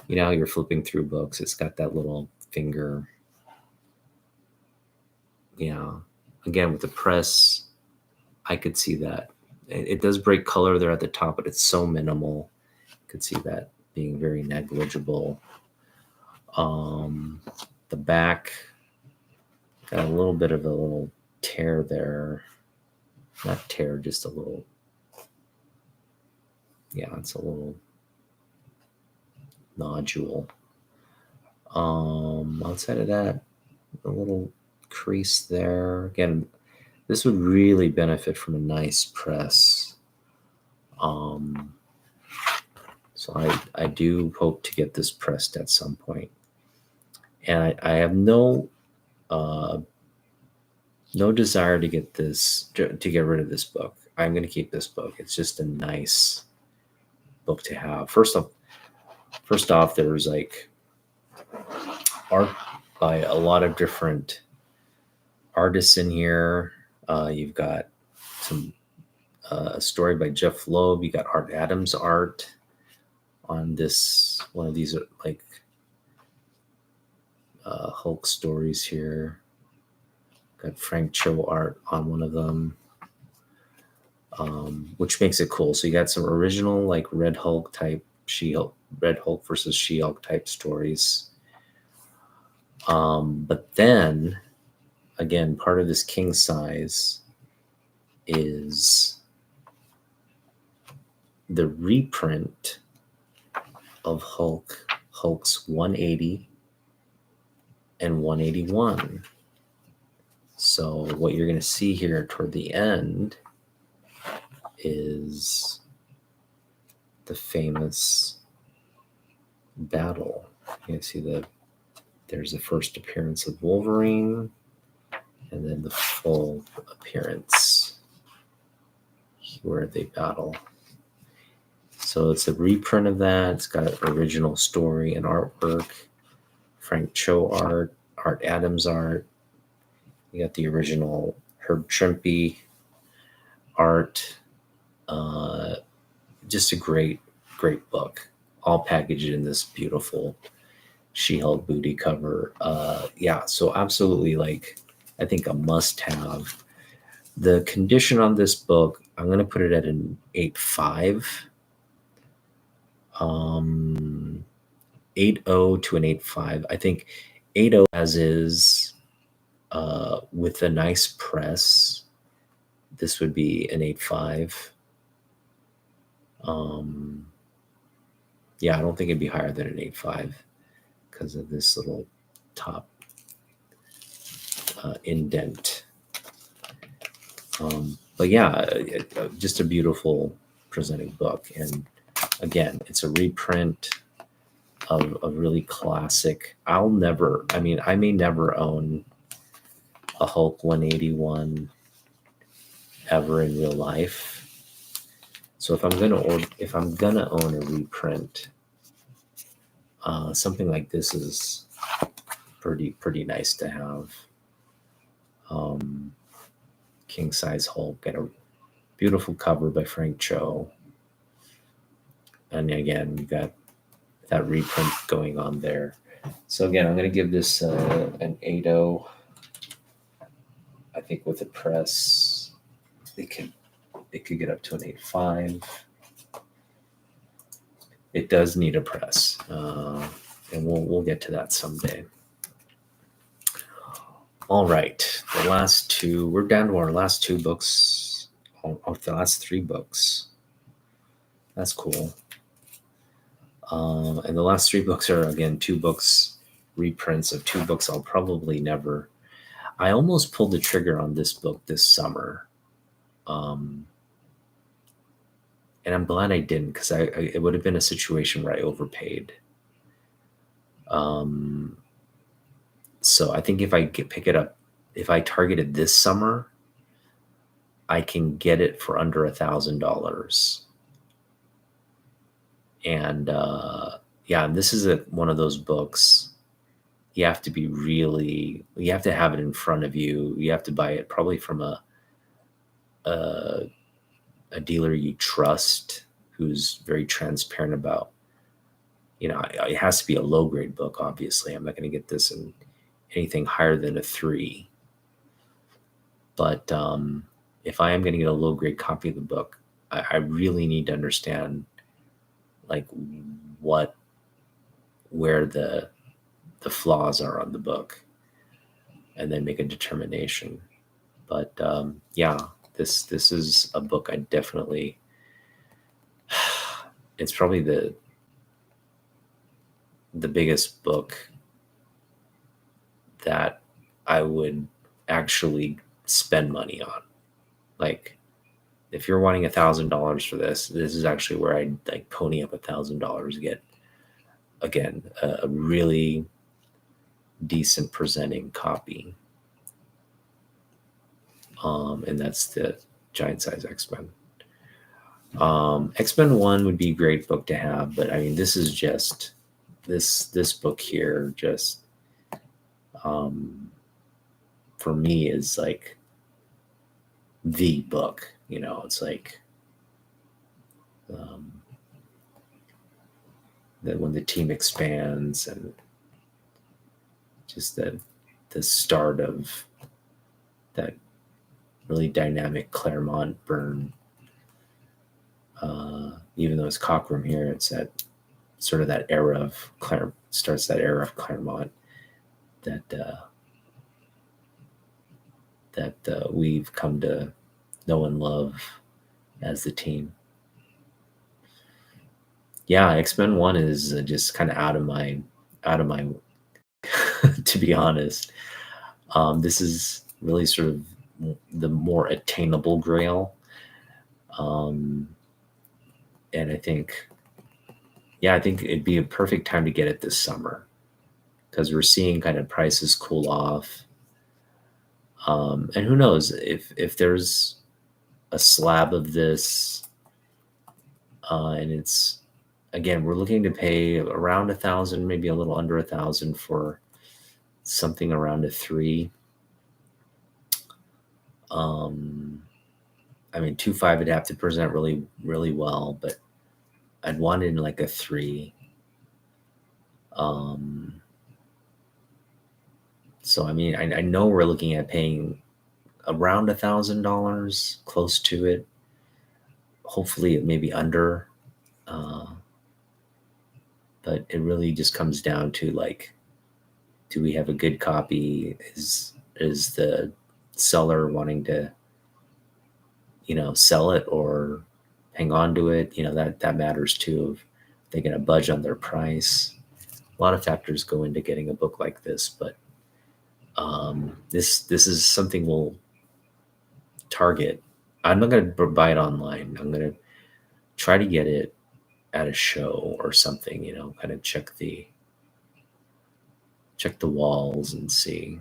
you're flipping through books. It's got that little finger. Yeah. Again, with the press, I could see that. It does break color there at the top, but it's so minimal. You could see that being very negligible. The back got a little bit of a little tear there. Not tear, just a little. Yeah, it's a little nodule. Outside of that, a little crease there. Again, this would really benefit from a nice press. So I do hope to get this pressed at some point. And I have no desire to get rid of this book. I'm going to keep this book. It's just a nice book to have. First off, there's like art by a lot of different artists in here. You've got some a story by Jeff Loeb. You got Art Adams art on this. One of these are like Hulk stories here. Got Frank Cho art on one of them, which makes it cool. So you got some original like Red Hulk type She-Hulk, Red Hulk versus She-Hulk type stories. But then again, part of this king size is the reprint of Hulk's 180 and 181. So what you're going to see here toward the end is the famous battle. You can see there's the first appearance of Wolverine, and then the full appearance where they battle. So it's a reprint of that. It's got an original story and artwork, Frank Cho art, Art Adams art. You got the original Herb Trimpe art. Just a great book, all packaged in this beautiful She-Hulk booty cover. Yeah, so absolutely, like, I think a must-have. The condition on this book, I'm going to put it at an 8.5. 8.0 to an 8.5. I think 8.0 as is, with a nice press, this would be an 8.5. Yeah, I don't think it'd be higher than an 8.5 because of this little top indent. But yeah, just a beautiful presenting book. And again, it's a reprint of a really classic. I may never own a Hulk 181 ever in real life. So if I'm gonna own a reprint, something like this is pretty nice to have. King size Hulk, got a beautiful cover by Frank Cho, and again you got that reprint going on there. So again, I'm gonna give this an 8.0. I think with the press, it could get up to an 8.5. It does need a press, and we'll get to that someday. All right, we're down to our last two books, the last three books. That's cool. And the last three books are, again, two books, reprints of two books I'll probably never. I almost pulled the trigger on this book this summer. And I'm glad I didn't, because it would have been a situation where I overpaid. So I think if I pick it up, if I target it this summer, I can get it for under $1,000. And yeah, this is one of those books. You have to you have to have it in front of you. You have to buy it probably from a, a dealer you trust, who's very transparent about, it has to be a low grade book. Obviously, I'm not going to get this in anything higher than a 3. But if I am going to get a low grade copy of the book, I really need to understand like where the flaws are on the book, and then make a determination. But yeah, this is a book I definitely. It's probably the biggest book that I would actually spend money on. Like, if you're wanting $1,000 for this is actually where I'd like pony up $1,000 to get, again, a really decent presenting copy. And that's the Giant Size X-Men. X-Men 1 would be a great book to have, but I mean, this is just this book here just for me is like the book. It's like that when the team expands, and just the start of that really dynamic Claremont burn. Even though it's Cockrum here, it's that sort of that era of starts that era of Claremont that we've come to know and love as the team. Yeah, X-Men 1 is just kind of out of my to be honest. This is really sort of the more attainable Grail. And I think it'd be a perfect time to get it this summer, because we're seeing kind of prices cool off. And who knows if there's a slab of this, and it's, again, we're looking to pay around 1,000, maybe a little under 1,000 for something around a 3. I mean, 2.5 would have to present really, really well, but I'd want it in like a 3. So I mean, I know we're looking at paying around $1,000, close to it. Hopefully, it may be under. But it really just comes down to, like, do we have a good copy? Is the seller wanting to, sell it or hang on to it? That matters too. If they're going to budge on their price. A lot of factors go into getting a book like this, but this is something we'll target. I'm not going to buy it online. I'm going to try to get it at a show or something, kind of check the walls and see.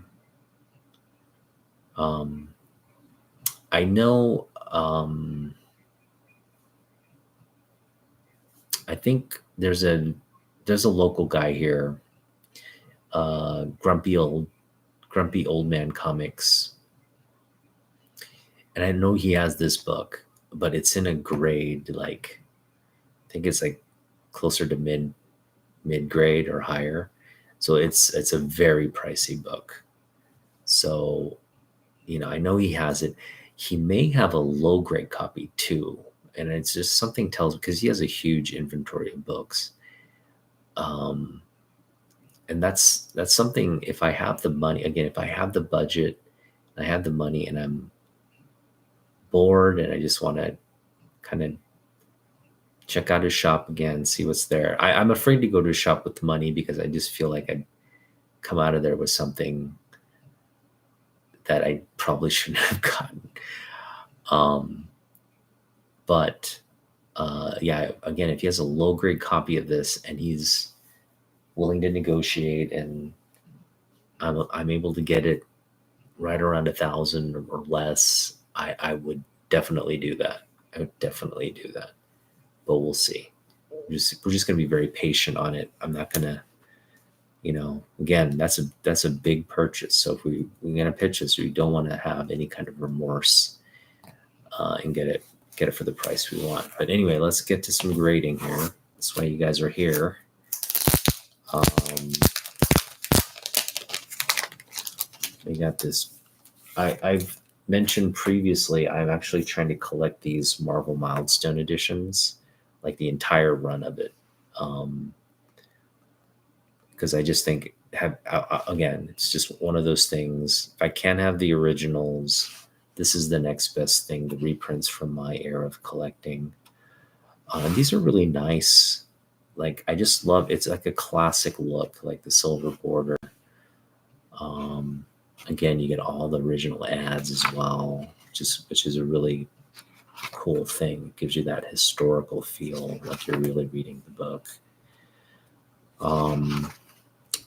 I know, I think there's a local guy here, Grumpy Old Man Comics. And I know he has this book, but it's in a grade, like, I think it's like closer to mid grade or higher. So it's a very pricey book. So, I know he has it. He may have a low grade copy too. And it's just something tells, because he has a huge inventory of books. And that's something, if I have the money, again, if I have the budget, I have the money, and I'm bored and I just want to kind of check out his shop again, see what's there. I'm afraid to go to a shop with the money, because I just feel like I'd come out of there with something that I probably shouldn't have gotten. But yeah, again, if he has a low grade copy of this and he's willing to negotiate, and I'm able to get it right around 1,000 or less, I would definitely do that. But we'll see. we're just going to be very patient on it. I'm not going to, again, that's a big purchase. So if we're going to pitch this, we don't want to have any kind of remorse and get it for the price we want. But anyway, let's get to some grading here. That's why you guys are here. We got this. I've mentioned previously, I'm actually trying to collect these Marvel Milestone editions, like the entire run of it. Because I just think, again, it's just one of those things. If I can't have the originals, this is the next best thing, the reprints from my era of collecting. These are really nice. Like, I just love, it's like a classic look, like the silver border. Again, you get all the original ads as well, which is a really cool thing. It gives you that historical feel, like you're really reading the book.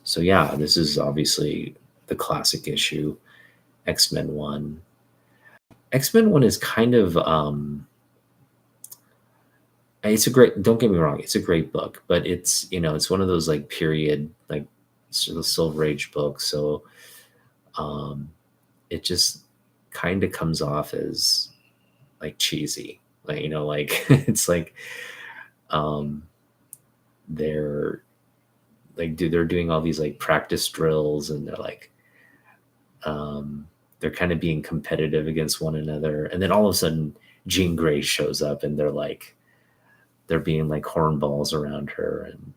So yeah, this is obviously the classic issue, X-Men 1. X-Men 1 is kind of, it's a great, don't get me wrong, it's a great book, but it's, it's one of those like period, like sort of Silver Age books. So it just kind of comes off as like cheesy, like, like it's like, they're like, they're doing all these like practice drills, and they're like, they're kind of being competitive against one another. And then all of a sudden Jean Grey shows up, and they're being like hornballs around her. And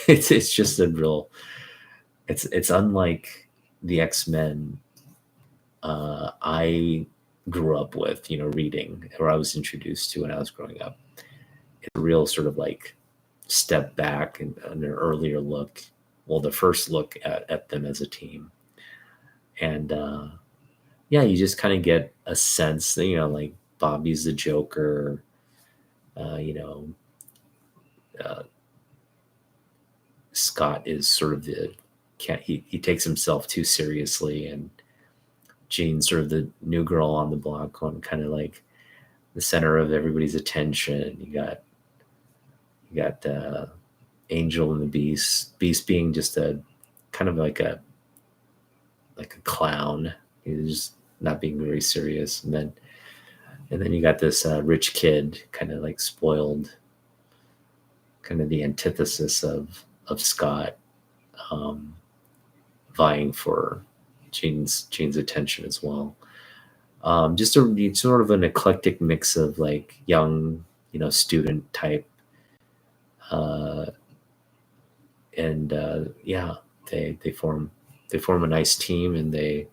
it's just a real, it's unlike the X-Men I grew up with, reading, or I was introduced to when I was growing up. It's a real sort of like step back and an earlier look. Well, the first look at them as a team. And yeah, you just kind of get a sense that, like Bobby's the Joker, Scott is sort of he takes himself too seriously, and Jean's sort of the new girl on the block, on kind of like the center of everybody's attention. You got Angel and the Beast being just a kind of like a clown. He's just not being very serious. And then you got this rich kid, kind of like spoiled, kind of the antithesis of Scott, vying for Jean's attention as well. Just a sort of an eclectic mix of like young, student type, and yeah, they form a nice team, and they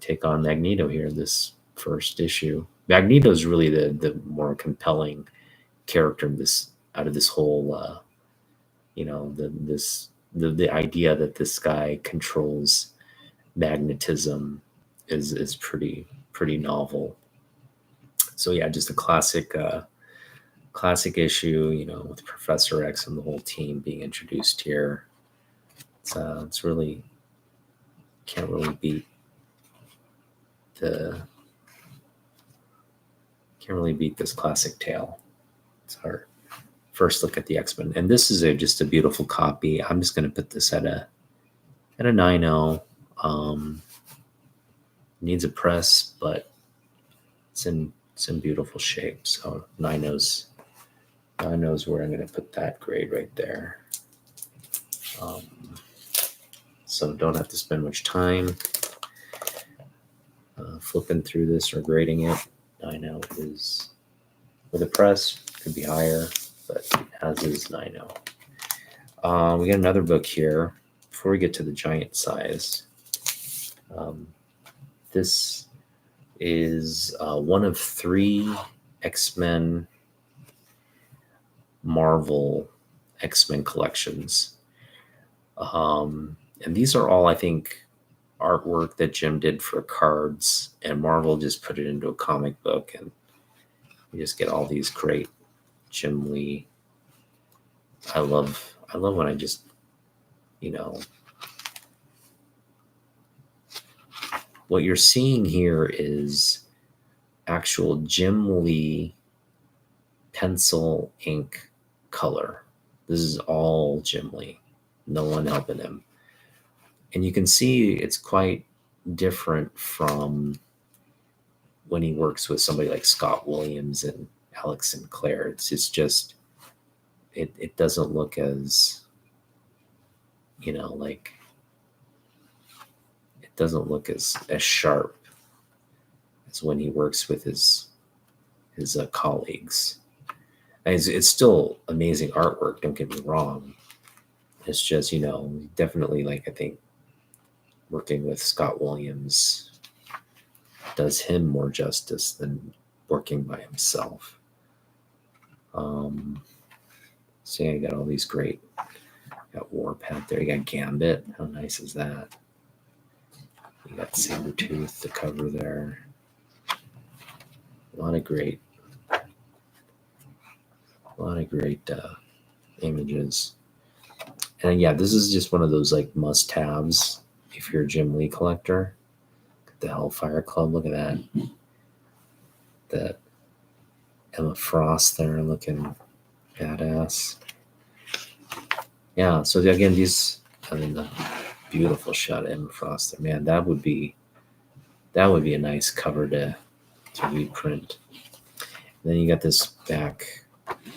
take on Magneto here in this first issue. Magneto is really the more compelling character in out of this whole, the idea that this guy controls magnetism is pretty novel. So yeah, just a classic issue, with Professor X and the whole team being introduced here. It's really, can't really beat this classic tale. It's our first look at the X-Men, and this is just a beautiful copy. I'm just going to put this at a 9.0. Needs a press, but it's in beautiful shape. So 9.0's where I'm going to put that grade right there. So don't have to spend much time flipping through this or grading it. 9.0 is, with a press, could be higher, but as is 9.0. We got another book here. Before we get to the giant size, this is one of 3 X-Men Marvel X-Men collections. And these are all, I think, artwork that Jim did for cards, and Marvel just put it into a comic book, and you just get all these great Jim Lee. I love when I just, what you're seeing here is actual Jim Lee pencil ink color. This is all Jim Lee, no one helping him. And you can see it's quite different from when he works with somebody like Scott Williams and Alex Sinclair. It's just it doesn't look as, like, it doesn't look as sharp as when he works with his colleagues. And it's still amazing artwork, don't get me wrong. It's just, definitely, like, I think working with Scott Williams does him more justice than working by himself. So yeah, you got all these great, got Warpath there, you got Gambit, how nice is that? You got Sabretooth, the cover there. A lot of great images. And yeah, this is just one of those like must-haves if you're a Jim Lee collector. The Hellfire Club, look at that. That Emma Frost there looking badass. Yeah, so again, the beautiful shot of Emma Frost there. Man, that would be a nice cover to reprint. And then you got this back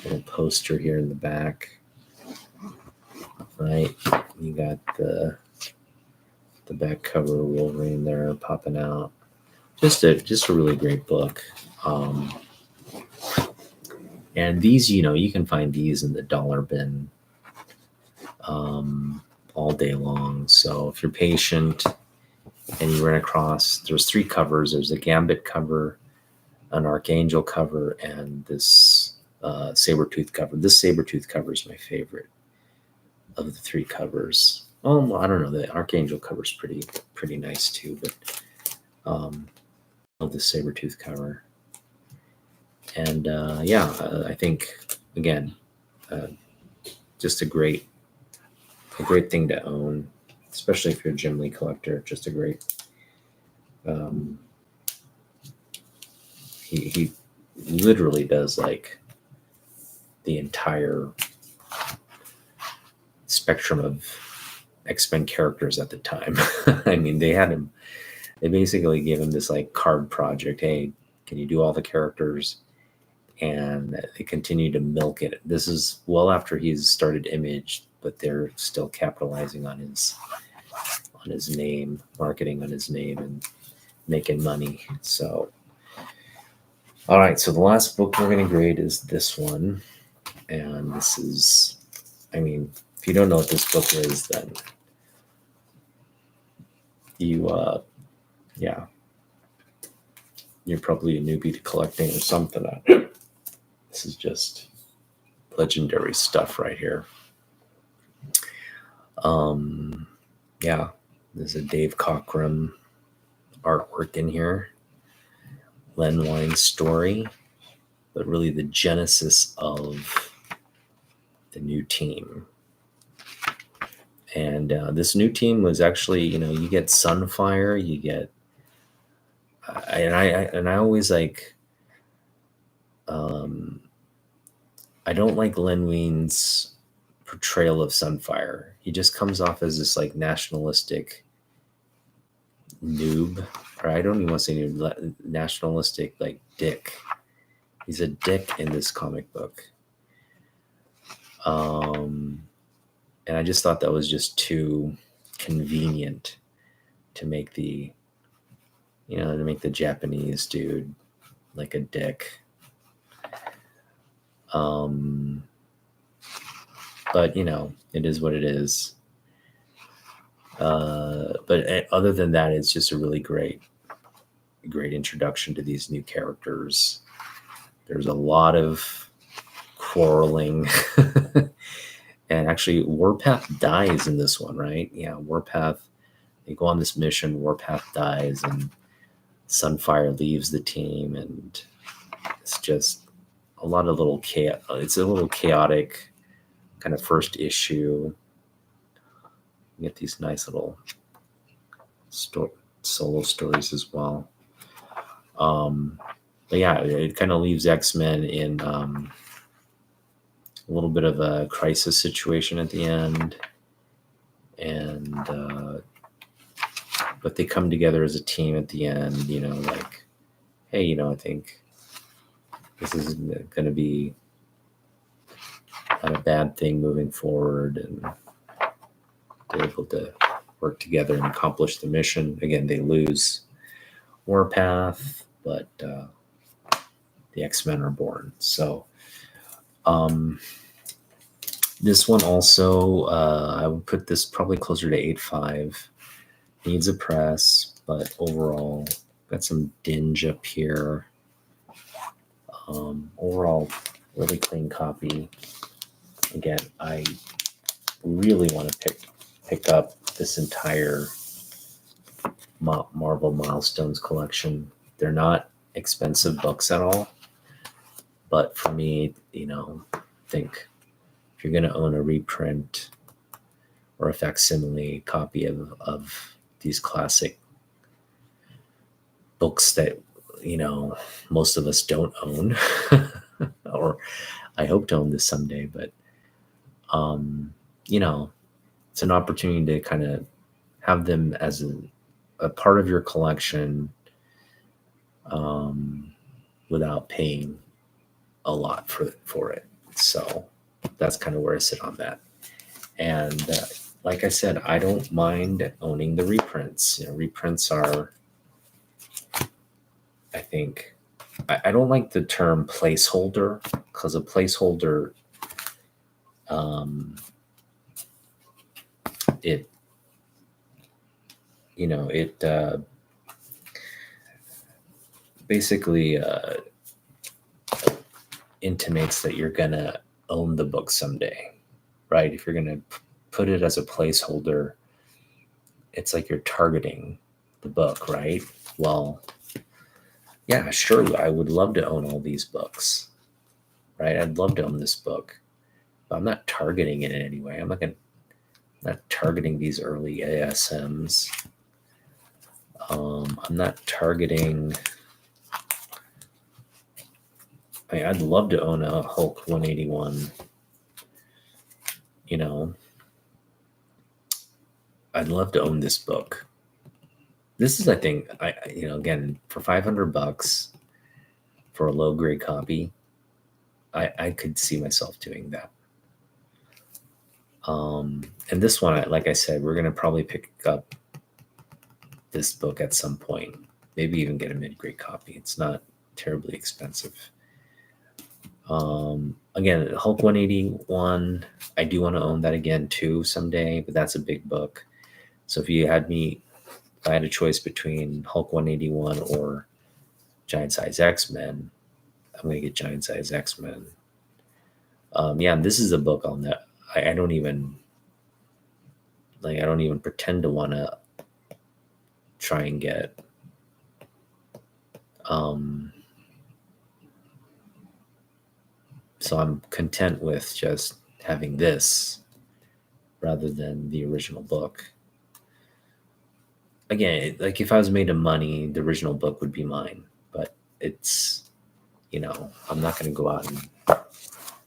little poster here in the back. Right? You got the back cover of Wolverine there popping out. Just a really great book. And these, you can find these in the dollar bin all day long. So if you're patient and you run across, there's 3 covers. There's a Gambit cover, an Archangel cover, and this Sabretooth cover. This Sabretooth cover is my favorite of the 3 covers. Oh, I don't know. The Archangel cover is pretty nice too, but I love the Sabretooth cover. And I think again, just a great thing to own, especially if you're a Jim Lee collector. Just a great. He literally does like the entire spectrum of X-Men characters at the time. I mean, they basically gave him this like card project. Hey, can you do all the characters? And they continue to milk it. This is well after he's started Image, but they're still capitalizing on his name, marketing on his name, and making money. So, all right. So the last book we're going to grade is this one, and this is, I mean, if you don't know what this book is, then you're probably a newbie to collecting or something. This is just legendary stuff right here. There's a Dave Cockrum artwork in here. Len Wein's story, but really the genesis of the new team. And this new team was actually, you get Sunfire, you get, and I always like, I don't like Len Wein's portrayal of Sunfire. He just comes off as this like nationalistic noob, or I don't even want to say noob, nationalistic like dick. He's a dick in this comic book. And I just thought that was just too convenient to make the Japanese dude like a dick. But it is what it is. But other than that, it's just a really great introduction to these new characters. There's a lot of quarreling. And actually, Warpath dies in this one, right? Yeah, Warpath, they go on this mission, Warpath dies, and Sunfire leaves the team, and it's just a lot of it's a little chaotic kind of first issue. You get these nice little solo stories as well. But yeah, it kind of leaves X-Men in a little bit of a crisis situation at the end, and but they come together as a team at the end, like, hey, I think this is going to be not a bad thing moving forward, and they're able to work together and accomplish the mission. Again, they lose Warpath, but the X-Men are born. So this one also, I would put this probably closer to 8.5. Needs a press, but overall, got some dinge up here. Overall, really clean copy. Again, I really want to pick up this entire Marvel Milestones collection. They're not expensive books at all, but for me, I think if you're going to own a reprint or a facsimile copy of these classic books that most of us don't own, or I hope to own this someday, but it's an opportunity to kind of have them as a part of your collection without paying a lot for it. So that's kind of where I sit on that. And like I said, I don't mind owning the reprints. Reprints are, I think, I don't like the term placeholder, because a placeholder, it basically intimates that you're gonna own the book someday, right? If you're gonna put it as a placeholder, it's like you're targeting the book, right? Well, yeah, sure, I would love to own all these books, right? I'd love to own this book, but I'm not targeting it in any way. I'm not targeting these early ASMs. I'm not targeting. I'd love to own a Hulk 181. I'd love to own this book. This is, I think, again, for $500 for a low grade copy, I could see myself doing that. And this one, like I said, we're going to probably pick up this book at some point, maybe even get a mid-grade copy. It's not terribly expensive. Again, Hulk 181, I do want to own that again too someday, but that's a big book. So if I had a choice between Hulk 181 or Giant Size X-Men, I'm going to get Giant Size X-Men. And this is a book I don't even pretend to want to try and get. So I'm content with just having this rather than the original book. Again, like if I was made of money, the original book would be mine, but it's, I'm not going to go out and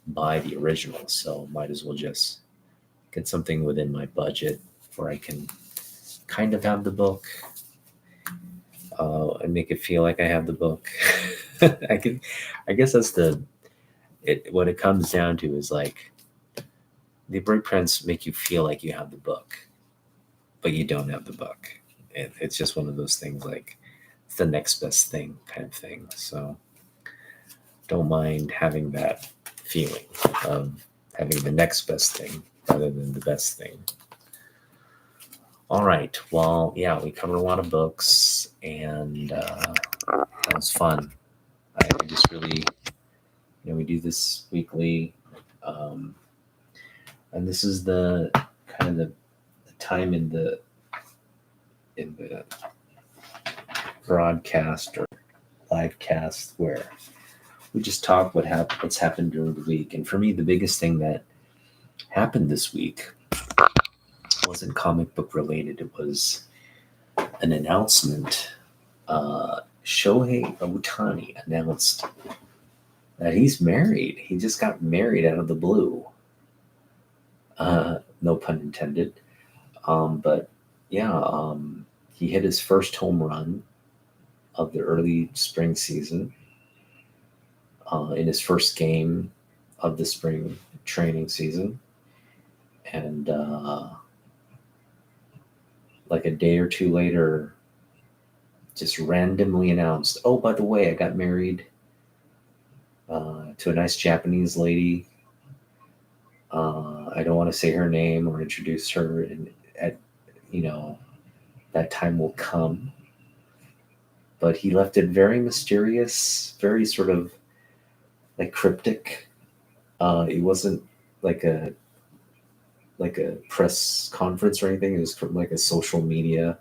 buy the original. So might as well just get something within my budget where I can kind of have the book and make it feel like I have the book. I guess that's what it comes down to is like the reprints make you feel like you have the book, but you don't have the book. It's just one of those things, like it's the next best thing kind of thing. So don't mind having that feeling of having the next best thing rather than the best thing. All right. Well, yeah, we covered a lot of books, and that was fun. I just really, we do this weekly, and this is the kind of the time in the broadcast or live cast where we just talk what's happened during the week. And for me, the biggest thing that happened this week wasn't comic book related. It was an announcement. Shohei Ohtani announced that he's married. He just got married out of the blue. No pun intended. But yeah, he hit his first home run of the early spring season in his first game of the spring training season. And like a day or two later, just randomly announced, oh, by the way, I got married to a nice Japanese lady. I don't want to say her name or introduce her, and at that time will come. But he left it very mysterious, very sort of like cryptic. It wasn't like a press conference or anything. It was from like a social media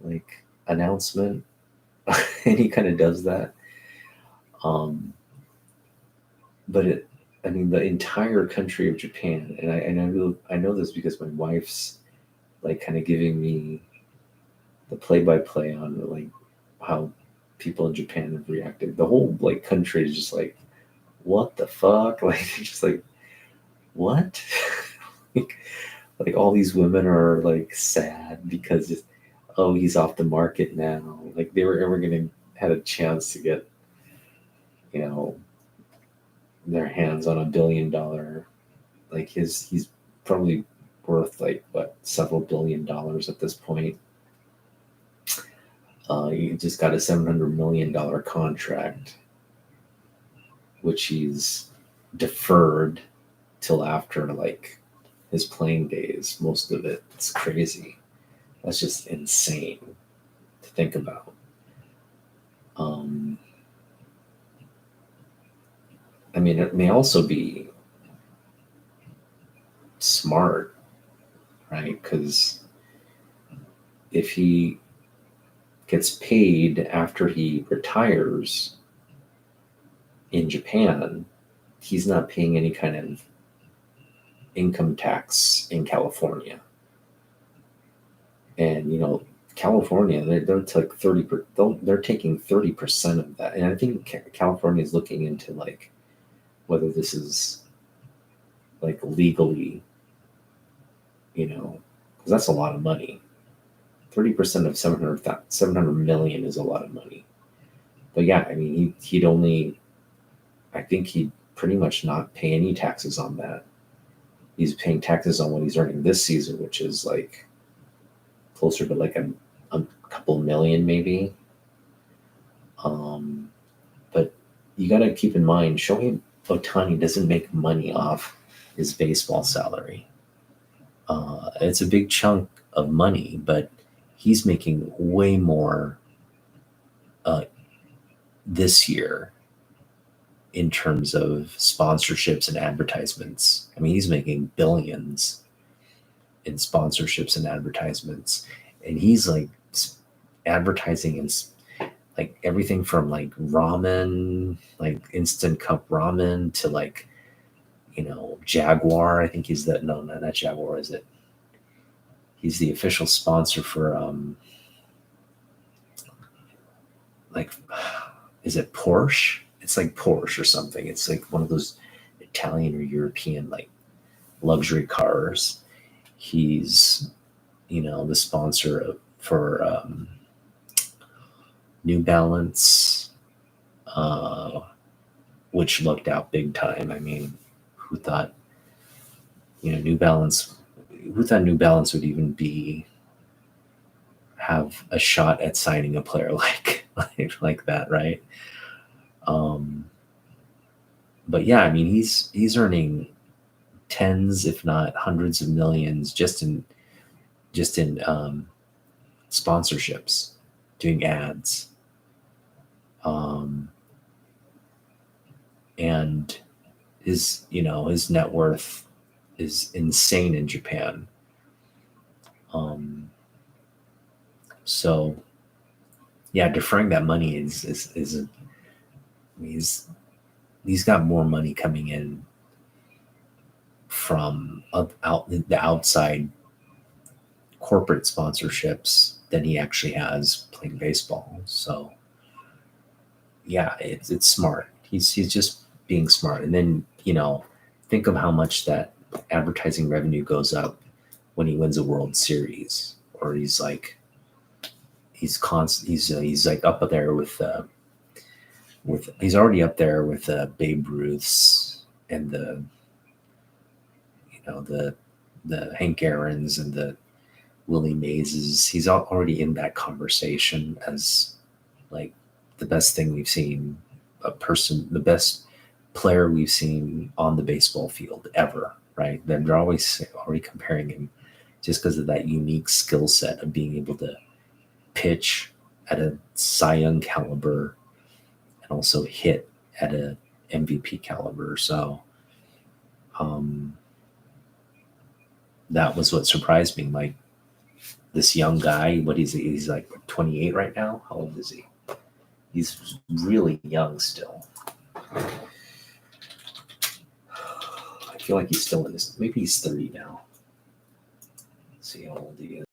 like announcement, and he kind of does that. But the entire country of Japan, and I know this because my wife's like kind of giving me the play-by-play on like how people in Japan have reacted. The whole like country is just like, what the fuck? Like just like what? like all these women are like sad because oh, he's off the market now. Like they were ever gonna had a chance to get their hands on $1 billion. Like he's probably worth like what, several $1 billion at this point. He just got a $700 million contract, which he's deferred till after like his playing days. Most of it. It's crazy. That's just insane to think about. It may also be smart, right? Because if he gets paid after he retires in Japan, he's not paying any kind of income tax in California. And California, they're like 30%. They're taking 30% of that, and I think California is looking into like whether this is like legally, because that's a lot of money. 30% of 700 million is a lot of money. But yeah, he'd only, I think he'd pretty much not pay any taxes on that. He's paying taxes on what he's earning this season, which is like closer to like a couple million maybe. But you got to keep in mind, Shohei Ohtani doesn't make money off his baseball salary. It's a big chunk of money, but he's making way more this year in terms of sponsorships and advertisements. He's making billions in sponsorships and advertisements, and he's like advertising in like everything from like ramen, like instant cup ramen, to like Jaguar. I think he's that. No, not Jaguar, is it? He's the official sponsor for like, is it Porsche? It's like Porsche or something. It's like one of those Italian or European like luxury cars. He's the sponsor for New Balance, which looked out big time. Who thought New Balance? Who thought New Balance would even have a shot at signing a player like that, right? But yeah, he's earning tens, if not hundreds of millions just in sponsorships, doing ads. And his net worth is insane in Japan. So yeah, deferring that money is he's got more money coming in from the outside corporate sponsorships than he actually has playing baseball. So yeah, it's smart. He's just being smart. And then, think of how much that advertising revenue goes up when he wins a World Series, or he's like, he's like up there with he's already up there with Babe Ruth's and the Hank Aaron's and the Willie Mays's. He's already in that conversation as like the best thing we've seen, the best player we've seen on the baseball field ever, right? They're always already comparing him just because of that unique skill set of being able to pitch at a Cy Young caliber and also hit at a MVP caliber. So that was what surprised me. Like, this young guy, what is he? He's like 28 right now. How old is he? He's really young still. I feel like he's still in this. Maybe he's 30 now. Let's see how old he is.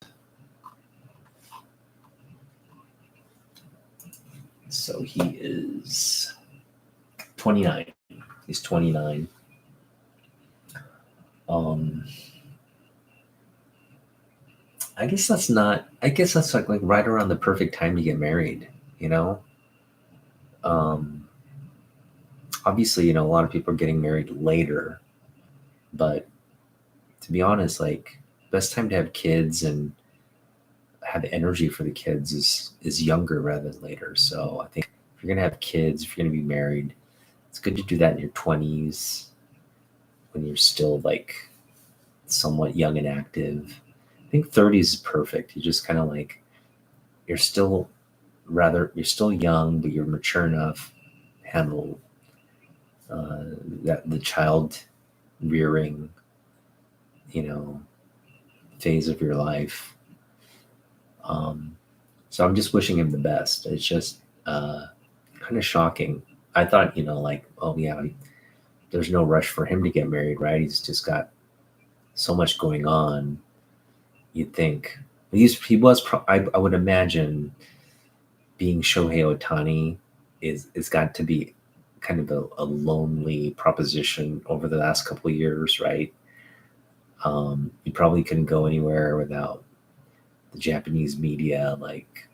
So he is 29. He's 29. I guess that's like right around the perfect time to get married, Obviously, a lot of people are getting married later, but to be honest, like, best time to have kids and have energy for the kids is younger rather than later. So I think if you're gonna have kids, if you're gonna be married, it's good to do that in your 20s when you're still like somewhat young and active. I think 30s is perfect. You just kind of like, you're still young, but you're mature enough to handle that the child rearing, phase of your life. So I'm just wishing him the best. It's just kind of shocking. I thought, like, oh yeah, there's no rush for him to get married, right? He's just got so much going on. You'd think I would imagine being Shohei Ohtani is got to be kind of a lonely proposition over the last couple of years, right? You probably couldn't go anywhere without the Japanese media like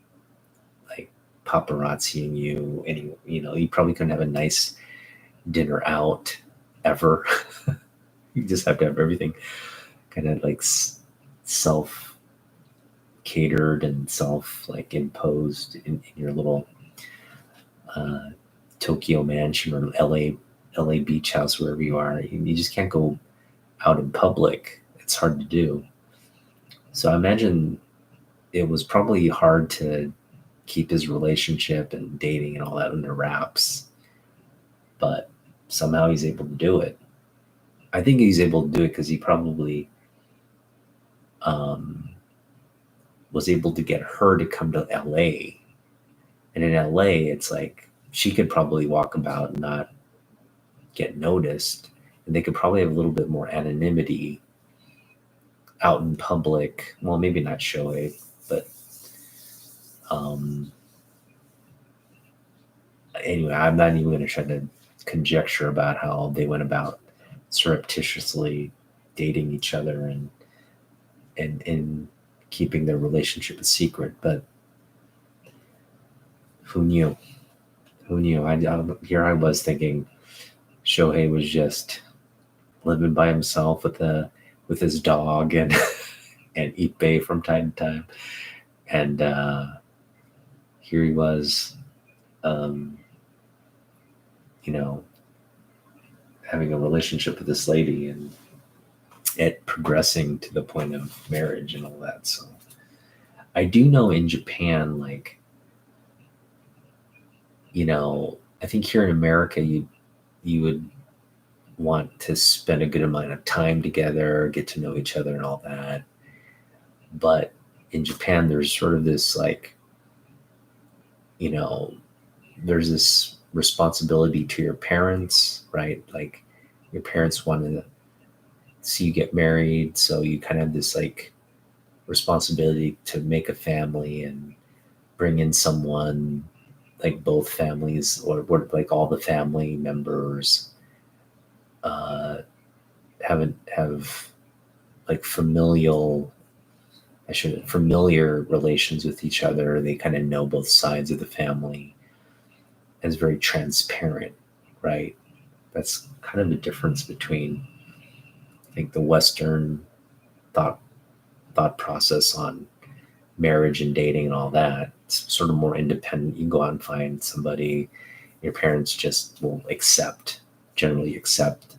paparazziing you, and you probably couldn't have a nice dinner out ever. You just have to have everything kind of like self catered and self like imposed in your little Tokyo mansion or LA beach house, wherever you are. You just can't go out in public. It's hard to do. So I imagine it was probably hard to keep his relationship and dating and all that under wraps, but somehow he's able to do it. I think he's able to do it because he probably was able to get her to come to LA. And in LA, it's like she could probably walk about and not get noticed. And they could probably have a little bit more anonymity out in public. Well, maybe not Shohei, but anyway, I'm not even going to try to conjecture about how they went about surreptitiously dating each other and keeping their relationship a secret. But who knew? Here I was thinking Shohei was just living by himself with his dog and and Ippei from time to time, and here he was, having a relationship with this lady and it progressing to the point of marriage and all that. So I do know in Japan, like, I think here in America, you would want to spend a good amount of time together, get to know each other and all that. But in Japan, there's sort of this like, there's this responsibility to your parents, right? Like, your parents want to see you get married, so you kind of have this like responsibility to make a family and bring in someone, like both families or like all the family members, have like familiar relations with each other. They kind of know both sides of the family. And it's very transparent, right? That's kind of the difference between, I think, the Western thought process on marriage and dating and all that. It's sort of more independent. You can go out and find somebody. Your parents just will generally accept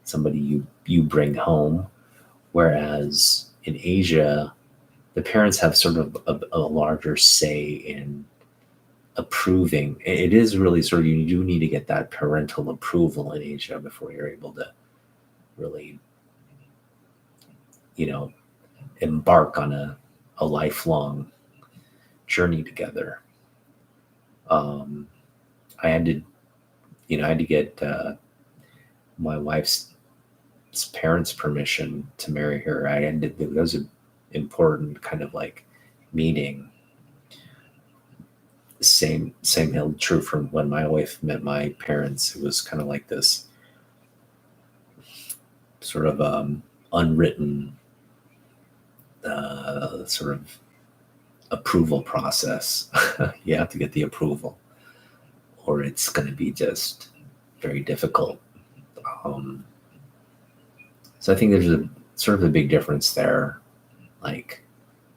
somebody you bring home. Whereas in Asia, the parents have sort of a larger say in approving. It is really sort of, you do need to get that parental approval in Asia before you're able to really, embark on a lifelong journey together. I had to get my wife's parents' permission to marry her. That was an important kind of like meeting. Same held true from when my wife met my parents. It was kind of like this sort of unwritten sort of approval process. You have to get the approval, or it's going to be just very difficult. So I think there's a sort of a big difference there. Like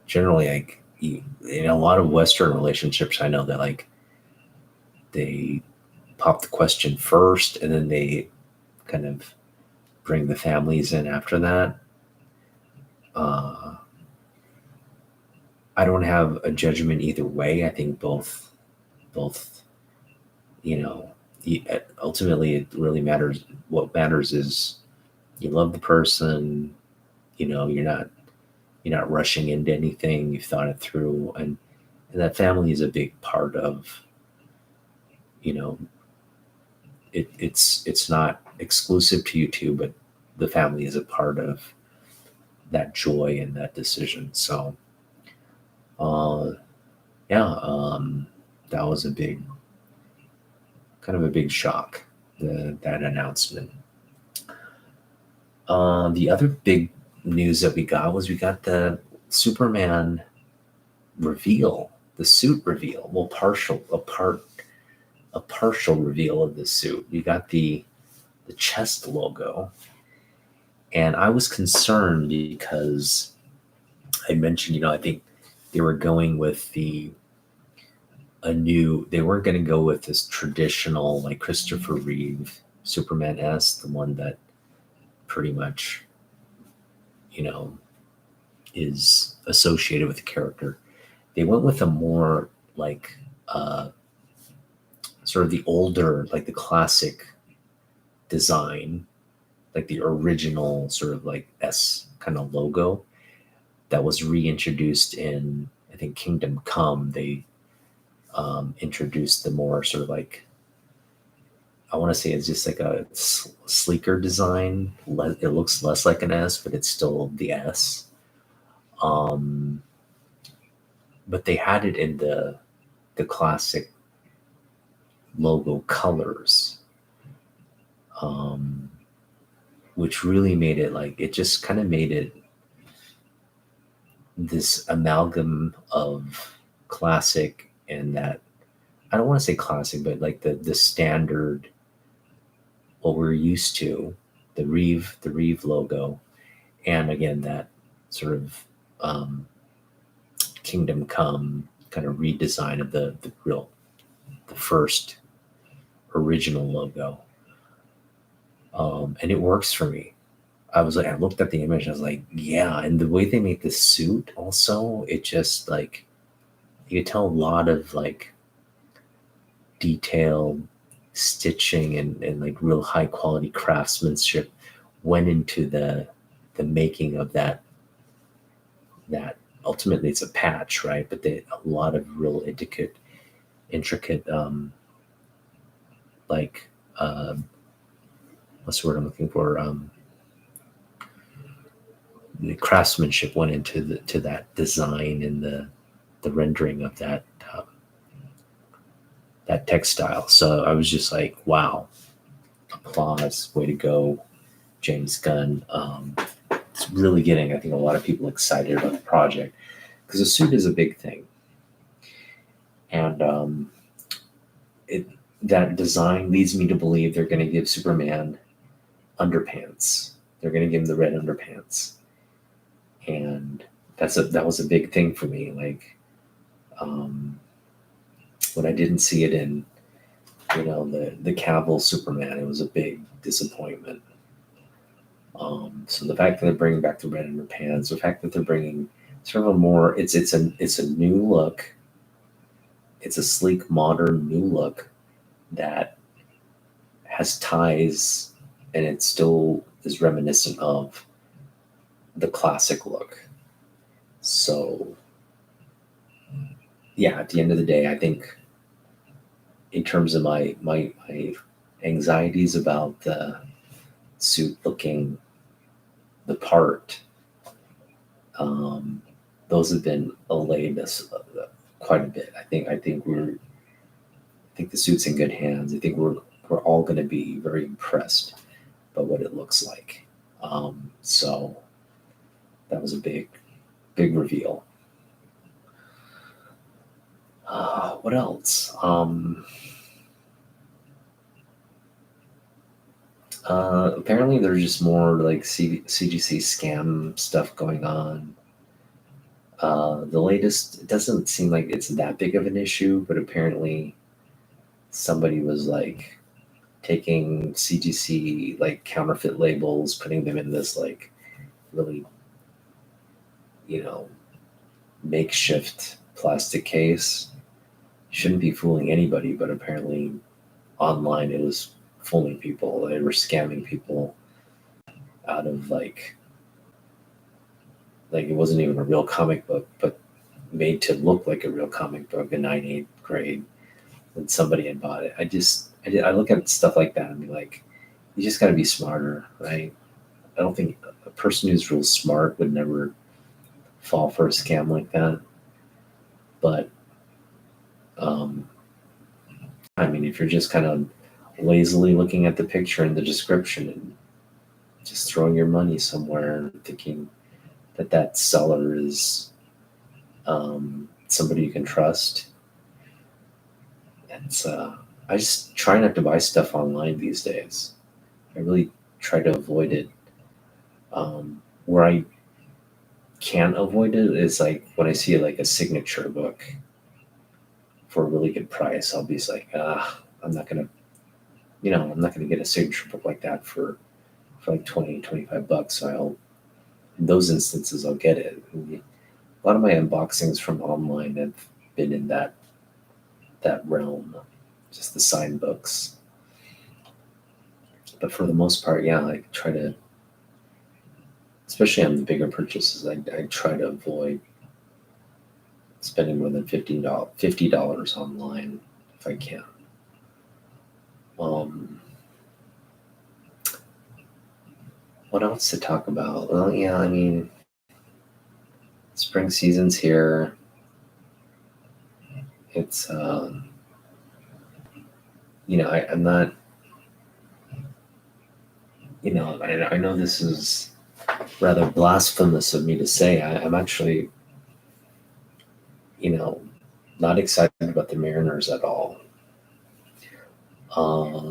generally, like in a lot of Western relationships, I know that like they pop the question first, and then they kind of bring the families in after that. I don't have a judgment either way. I think both, ultimately it really matters. What matters is you love the person, you're not rushing into anything. You've thought it through, and that family is a big part of, it's not exclusive to you two, but the family is a part of that joy and that decision. So, that was kind of a big shock, that announcement. The other big news that we got the Superman reveal, the suit reveal. Well, a partial reveal of the suit. We got the chest logo, and I was concerned because I mentioned, I think they were going with they weren't going to go with this traditional like Christopher Reeve Superman-esque, the one that pretty much, is associated with the character. They went with a more like sort of the older, like the classic design, like the original sort of like S kind of logo that was reintroduced in, I think, Kingdom Come. They introduced the more sort of like, I want to say it's just like a sleeker design. It looks less like an S, but it's still the S. But they had it in the classic logo colors, which really made it like, it just kind of made it this amalgam of classic and that, I don't want to say classic, but like the standard, what we're used to, the Reeve logo, and again that sort of Kingdom Come kind of redesign of the first original logo, and it works for me. I looked at the image, I was like, yeah, and the way they make the suit also, it just like, you could tell a lot of like detailed stitching and like real high quality craftsmanship went into the making of that ultimately it's a patch, right? But a lot of real intricate like what's the word I'm looking for? The craftsmanship went into that design and the rendering of that textile. So I was just like, wow. applause, way to go, James Gunn. It's really getting, I think, a lot of people excited about the project because the suit is a big thing, and that design leads me to believe they're going to give Superman underpants. They're going to give him the red underpants, and that was a big thing for me. Like when I didn't see it in the Cavill Superman, it was a big disappointment. So the fact that they're bringing back the red underpants, the fact that they're bringing sort of a more it's a new look. It's a sleek, modern new look that has ties, and it still is reminiscent of the classic look. So yeah, at the end of the day, I think in terms of my anxieties about the suit looking the part, those have been allayed us quite a bit. I think the suit's in good hands. I think we're all going to be very impressed by what it looks like. So that was a big reveal. What else? Apparently there's just more like CGC scam stuff going on. The latest, it doesn't seem like it's that big of an issue, but apparently somebody was like taking CGC like counterfeit labels, putting them in this like really, makeshift plastic case. Shouldn't be fooling anybody, but apparently online it was fooling people. They were scamming people out of like it wasn't even a real comic book, but made to look like a real comic book in 9th, 8th grade when somebody had bought it. I look at stuff like that and be like, you just got to be smarter, right? I don't think a person who's real smart would never fall for a scam like that. But I mean, if you're just kind of lazily looking at the picture and the description and just throwing your money somewhere and thinking that seller is somebody you can trust, it's I just try not to buy stuff online these days. I really try to avoid it. Where I can't avoid it is like when I see like a signature book for a really good price, I'll be like, I'm not gonna get a signature book like that for like 20, 25 bucks. So in those instances I'll get it. And a lot of my unboxings from online have been in that realm, just the signed books. But for the most part, yeah, I try to, especially on the bigger purchases, I try to avoid spending more than $50 online if I can. What else to talk about? Well, yeah, I mean, spring season's here. It's I'm not, I know this is rather blasphemous of me to say. I'm actually, not excited about the Mariners at all. I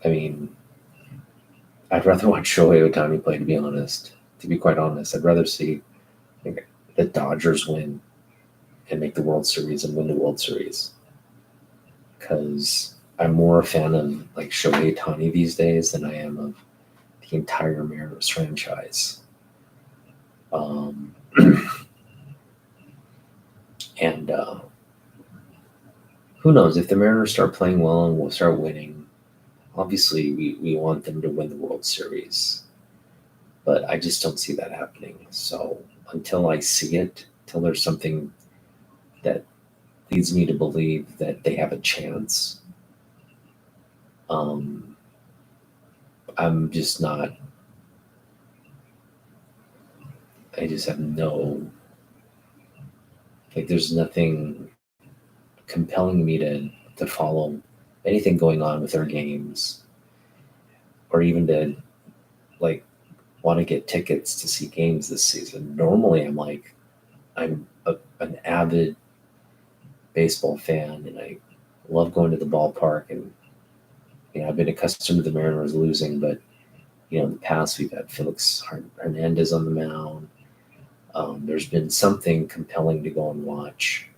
mean, I'd rather watch Shohei Ohtani play, to be honest. To be quite honest, I'd rather see the Dodgers win and make the World Series and win the World Series. Because I'm more a fan of like Shohei Ohtani these days than I am of the entire Mariners franchise. And who knows, if the Mariners start playing well and we'll start winning, obviously we want them to win the World Series. But I just don't see that happening. So until I see it, till there's something that leads me to believe that they have a chance, I'm just not, I just have no, like there's nothing compelling me to follow anything going on with our games, or even to like want to get tickets to see games this season. Normally, I'm an avid baseball fan, and I love going to the ballpark. And I've been accustomed to the Mariners losing, but in the past we've had Felix Hernandez on the mound. There's been something compelling to go and watch,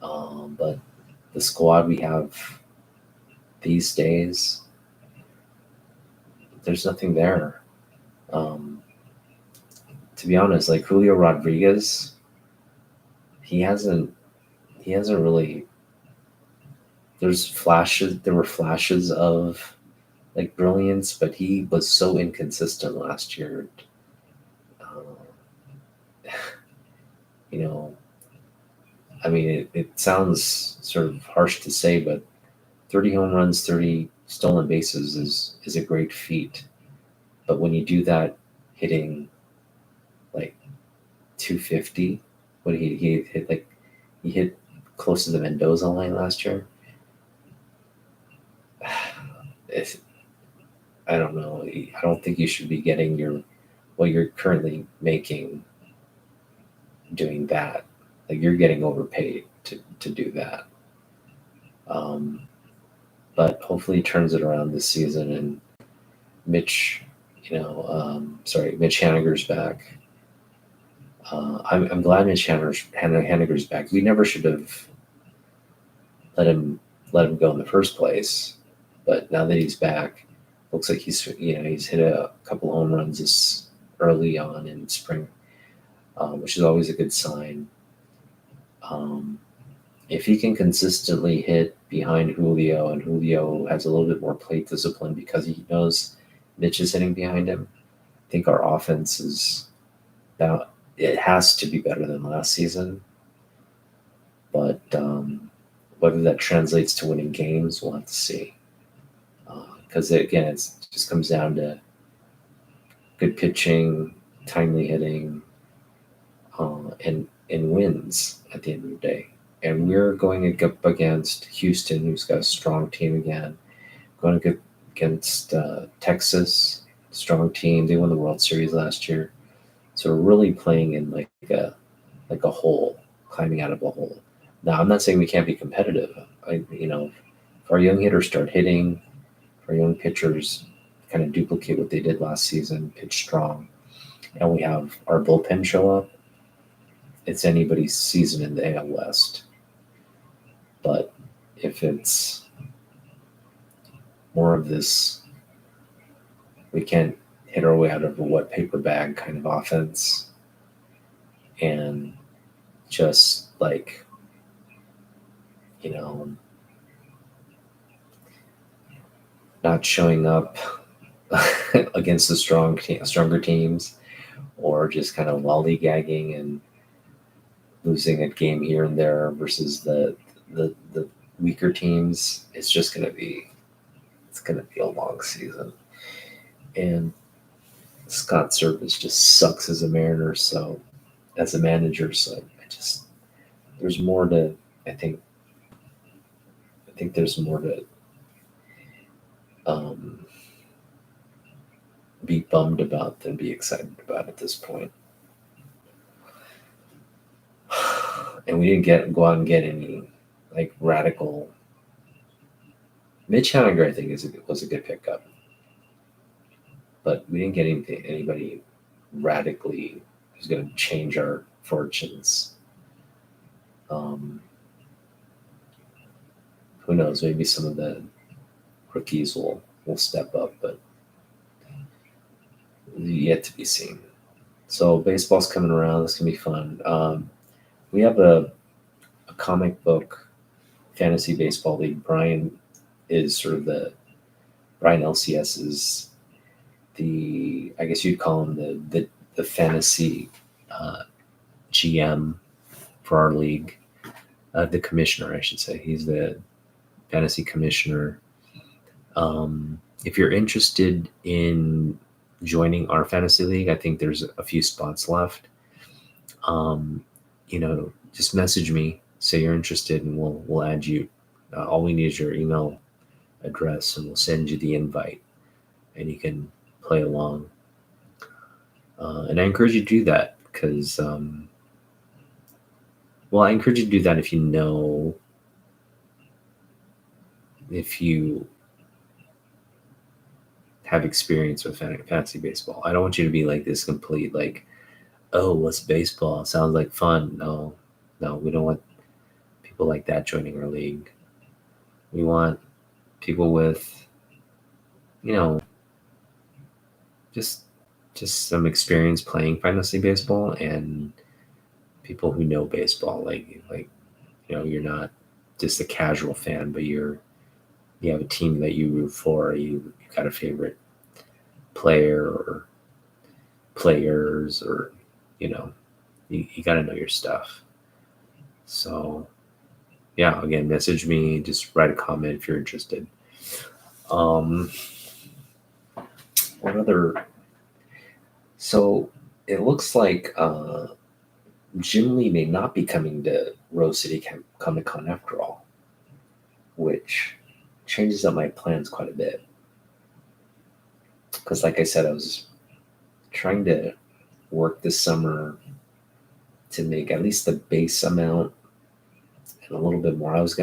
but the squad we have these days, there's nothing there. To be honest, like Julio Rodriguez, he hasn't really. There were flashes of like brilliance, but he was so inconsistent last year. You know, I mean, it sounds sort of harsh to say, but 30 home runs, 30 stolen bases is a great feat. But when you do that hitting like 250, what he hit like he hit close to the Mendoza line last year. I don't know. I don't think you should be getting what you're currently making doing that. Like you're getting overpaid to do that. But hopefully he turns it around this season, and Mitch, Mitch Haniger's back. I'm glad Mitch Haniger's back. We never should have let him go in the first place, but now that he's back, looks like he's hit a couple home runs this early on in spring, which is always a good sign. If he can consistently hit behind Julio, and Julio has a little bit more plate discipline because he knows Mitch is hitting behind him, I think our offense it has to be better than last season. But whether that translates to winning games, we'll have to see. Because again, it just comes down to good pitching, timely hitting, and wins at the end of the day. And we're going up against Houston, who's got a strong team again. Going against Texas, strong team. They won the World Series last year. So we're really playing in like a hole, climbing out of a hole. Now, I'm not saying we can't be competitive. If our young hitters start hitting, if our young pitchers kind of duplicate what they did last season, pitch strong, and we have our bullpen show up, it's anybody's season in the AL West. But if it's more of this, we can't hit our way out of a wet paper bag kind of offense, and just like, not showing up against the stronger teams, or just kind of lollygagging and losing a game here and there versus the weaker teams, it's gonna be a long season. And Scott Servais just sucks as a Mariner, so as a manager, so there's more to I think there's more to be bummed about than be excited about at this point. And we didn't go out and get any like radical. Mitch Haniger, I think, was a good pickup, but we didn't get anybody radically who's going to change our fortunes. Who knows? Maybe some of the rookies will step up, but yet to be seen. So baseball's coming around. It's gonna be fun. We have a comic book fantasy baseball league. Brian is sort of Brian LCS is I guess you'd call him the fantasy GM for our league, the commissioner, I should say. He's the fantasy commissioner. If you're interested in joining our fantasy league, I think there's a few spots left. Just message me, say you're interested, and we'll add you All we need is your email address, and we'll send you the invite, and you can play along. And I encourage you to do that because, I encourage you to do that if you have experience with fantasy baseball. I don't want you to be like this complete, like, oh, what's baseball? Sounds like fun. No, we don't want people like that joining our league. We want people with, just some experience playing fantasy baseball, and people who know baseball. Like you're not just a casual fan, but you have a team that you root for. You got a favorite player or players, or you got to know your stuff. So yeah, again, message me, just write a comment if you're interested. What other? So it looks like Jim Lee may not be coming to Rose City Comic Con after all, which changes up my plans quite a bit. Because, like I said, I was trying to work this summer to make at least the base amount and a little bit more. I was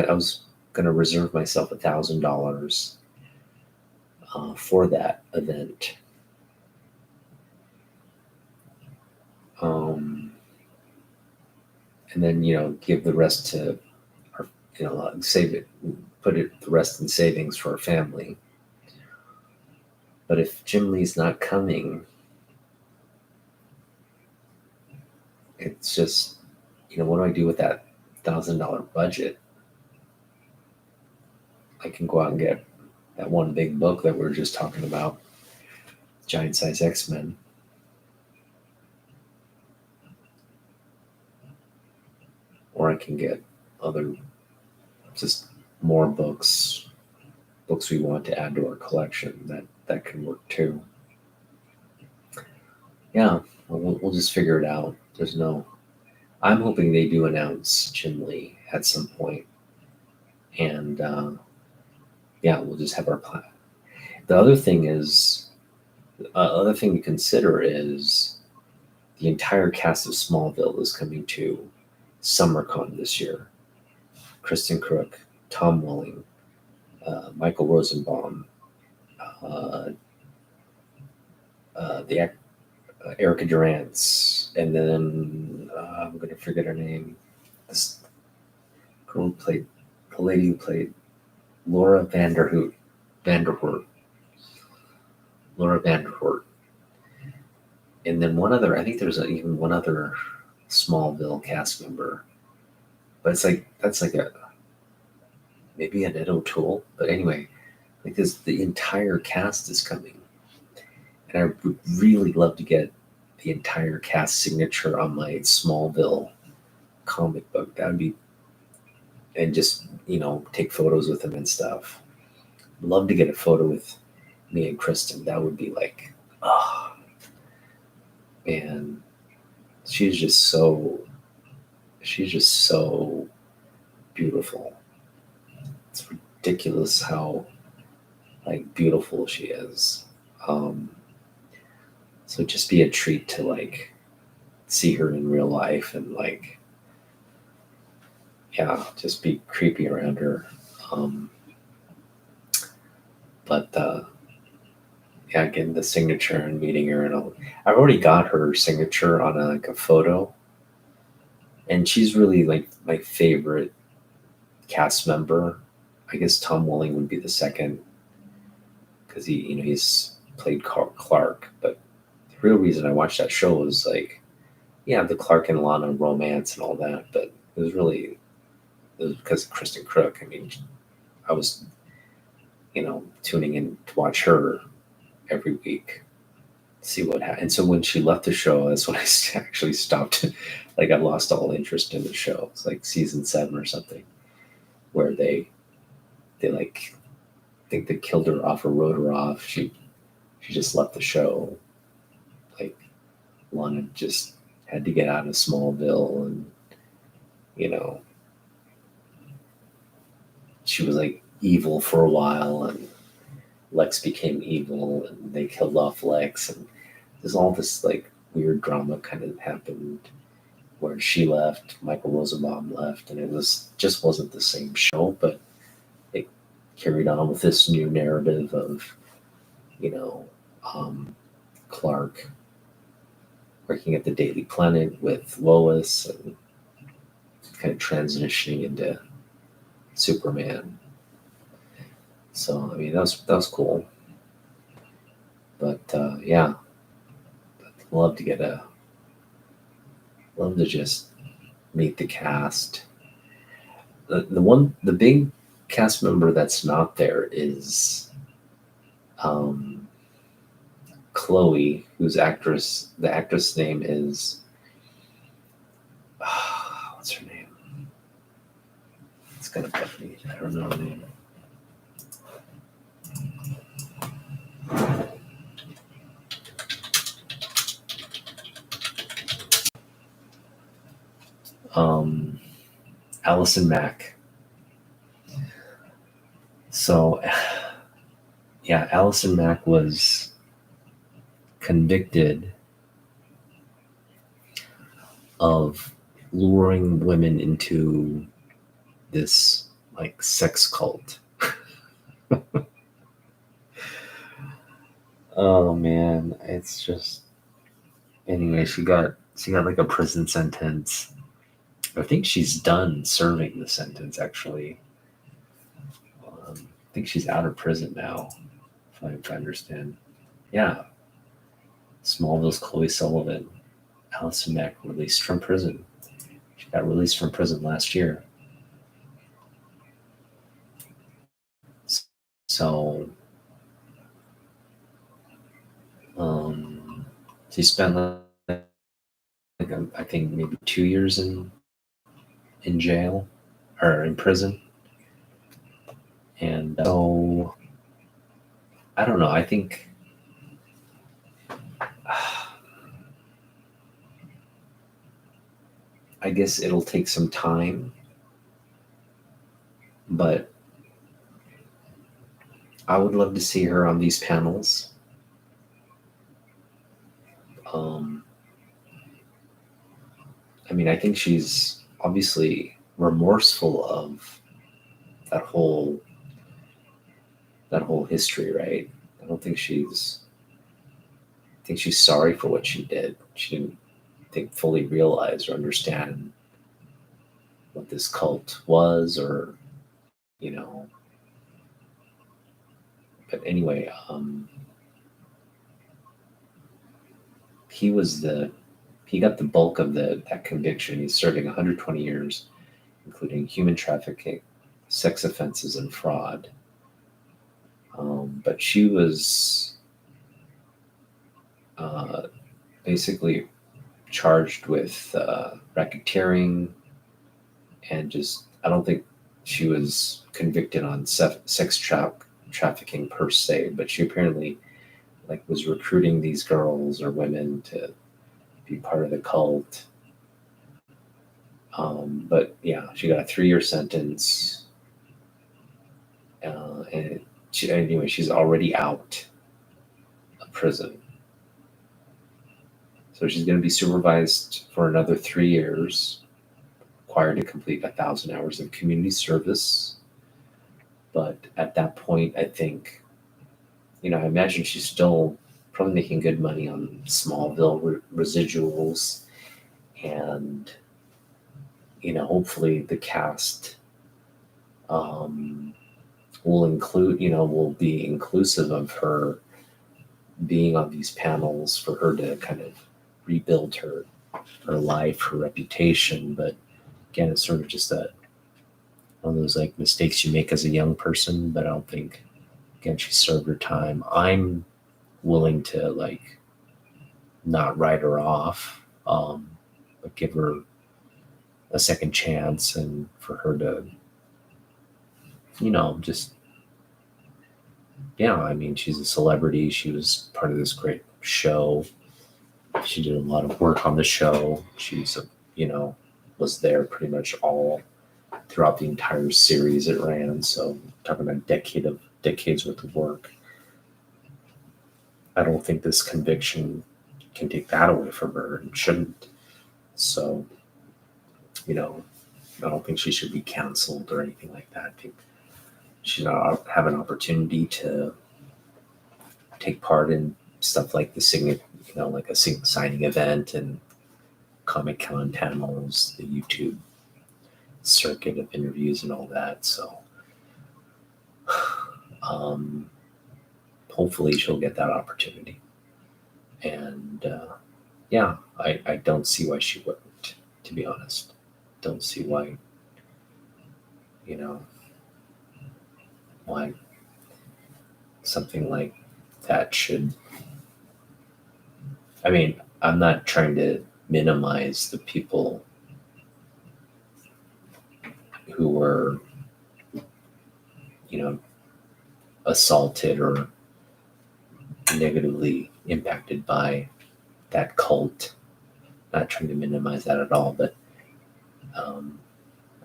gonna reserve myself $1,000 for that event. And then give the rest to our, save it, put the rest in savings for our family. But if Jim Lee's not coming, it's just, what do I do with that $1,000 budget? I can go out and get that one big book that we were just talking about, Giant Size X-Men. Or I can get other, just more books we want to add to our collection. That can work too. Yeah, we'll just figure it out. I'm hoping they do announce Jim Lee at some point. And we'll just have our plan. The other thing to consider is the entire cast of Smallville is coming to SummerCon this year. Kristen Crook, Tom Welling, Michael Rosenbaum, the Erica Durance, and then I'm going to forget her name. This girl the lady who played Laura Vanderhoort. Laura Vanderhoort. And then I think there's even one other Smallville cast member. But that's like maybe an Ed O'Toole. But anyway, the entire cast is coming. And I would really love to get the entire cast signature on my Smallville comic book. That would be, and just, take photos with them and stuff. Love to get a photo with me and Kristen. That would be like, oh, man, she's just so beautiful. It's ridiculous how beautiful she is. So it'd just be a treat to see her in real life and just be creepy around her. But getting the signature and meeting her, and I've already got her signature on a photo, and she's really my favorite cast member. I guess Tom Welling would be the second, because he's played Clark. But the real reason I watched that show was the Clark and Lana romance and all that, but it was because of Kristen Crook. I mean, I was tuning in to watch her every week, see what happened. And so when she left the show, that's when I actually stopped. I lost all interest in the show. It's season 7 or something, where they think they killed her off or wrote her off. She just left the show. Lana just had to get out of Smallville, and she was like evil for a while, and Lex became evil, and they killed off Lex, and there's all this like weird drama kind of happened where she left, Michael Rosenbaum left, and it wasn't the same show, but it carried on with this new narrative of, you know, Clark working at the Daily Planet with Lois and kind of transitioning into Superman. So I mean that was cool. But yeah, love to just meet the cast. The big cast member that's not there is Chloe, the actress name is what's her name? It's gonna bug me. I don't know her name. Allison Mack. So yeah, Allison Mack was convicted of luring women into this like sex cult. Oh man, it's just anyway, she got like a prison sentence. I think she's done serving the sentence actually. I think she's out of prison now, if I understand. Yeah. Smallville's Chloe Sullivan. Allison Mack released from prison. She got released from prison last year. So she spent like I think maybe 2 years in jail or in prison. And so I don't know. I think I guess it'll take some time, but I would love to see her on these panels. I mean, I think she's obviously remorseful of that whole history, right? I think she's sorry for what she did. She didn't fully realize or understand what this cult was, or you know. But anyway, he got the bulk of that conviction. He's serving 120 years, including human trafficking, sex offenses, and fraud. But she was basically charged with racketeering, and just I don't think she was convicted on sex trafficking per se, but she apparently was recruiting these girls or women to be part of the cult. But yeah, she got a 3-year sentence, and she's already out of prison. So she's going to be supervised for another 3 years, required to complete 1,000 hours of community service. But at that point, I think, I imagine she's still probably making good money on Smallville residuals, and hopefully the cast will be inclusive of her being on these panels for her to kind of rebuild her life, her reputation. But again, it's sort of just one of those mistakes you make as a young person. But I don't think, again, she served her time. I'm willing to not write her off, but give her a second chance, and for her to I mean, she's a celebrity. She was part of this great show. She did a lot of work on the show. She's was there pretty much all throughout the entire series it ran. So talking about decades worth of work. I don't think this conviction can take that away from her, and shouldn't. So, I don't think she should be canceled or anything like that. I think she should have an opportunity to take part in stuff like the like a signing event and Comic-Con panels, the YouTube circuit of interviews and all that. So hopefully she'll get that opportunity. And I don't see why she wouldn't, to be honest. Don't see why, why something like that should. I mean, I'm not trying to minimize the people who were, assaulted or negatively impacted by that cult. Not trying to minimize that at all, but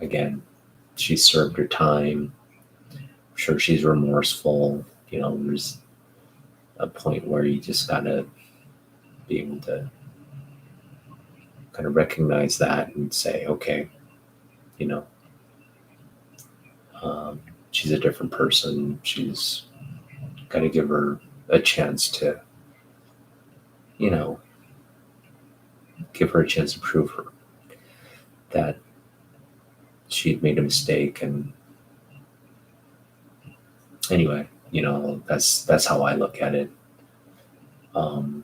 again, she served her time. I'm sure she's remorseful. There's a point where you just gotta be able to kind of recognize that and say, okay, she's a different person. She's got to give her a chance to, give her a chance to prove her that she'd made a mistake. And anyway, that's how I look at it. And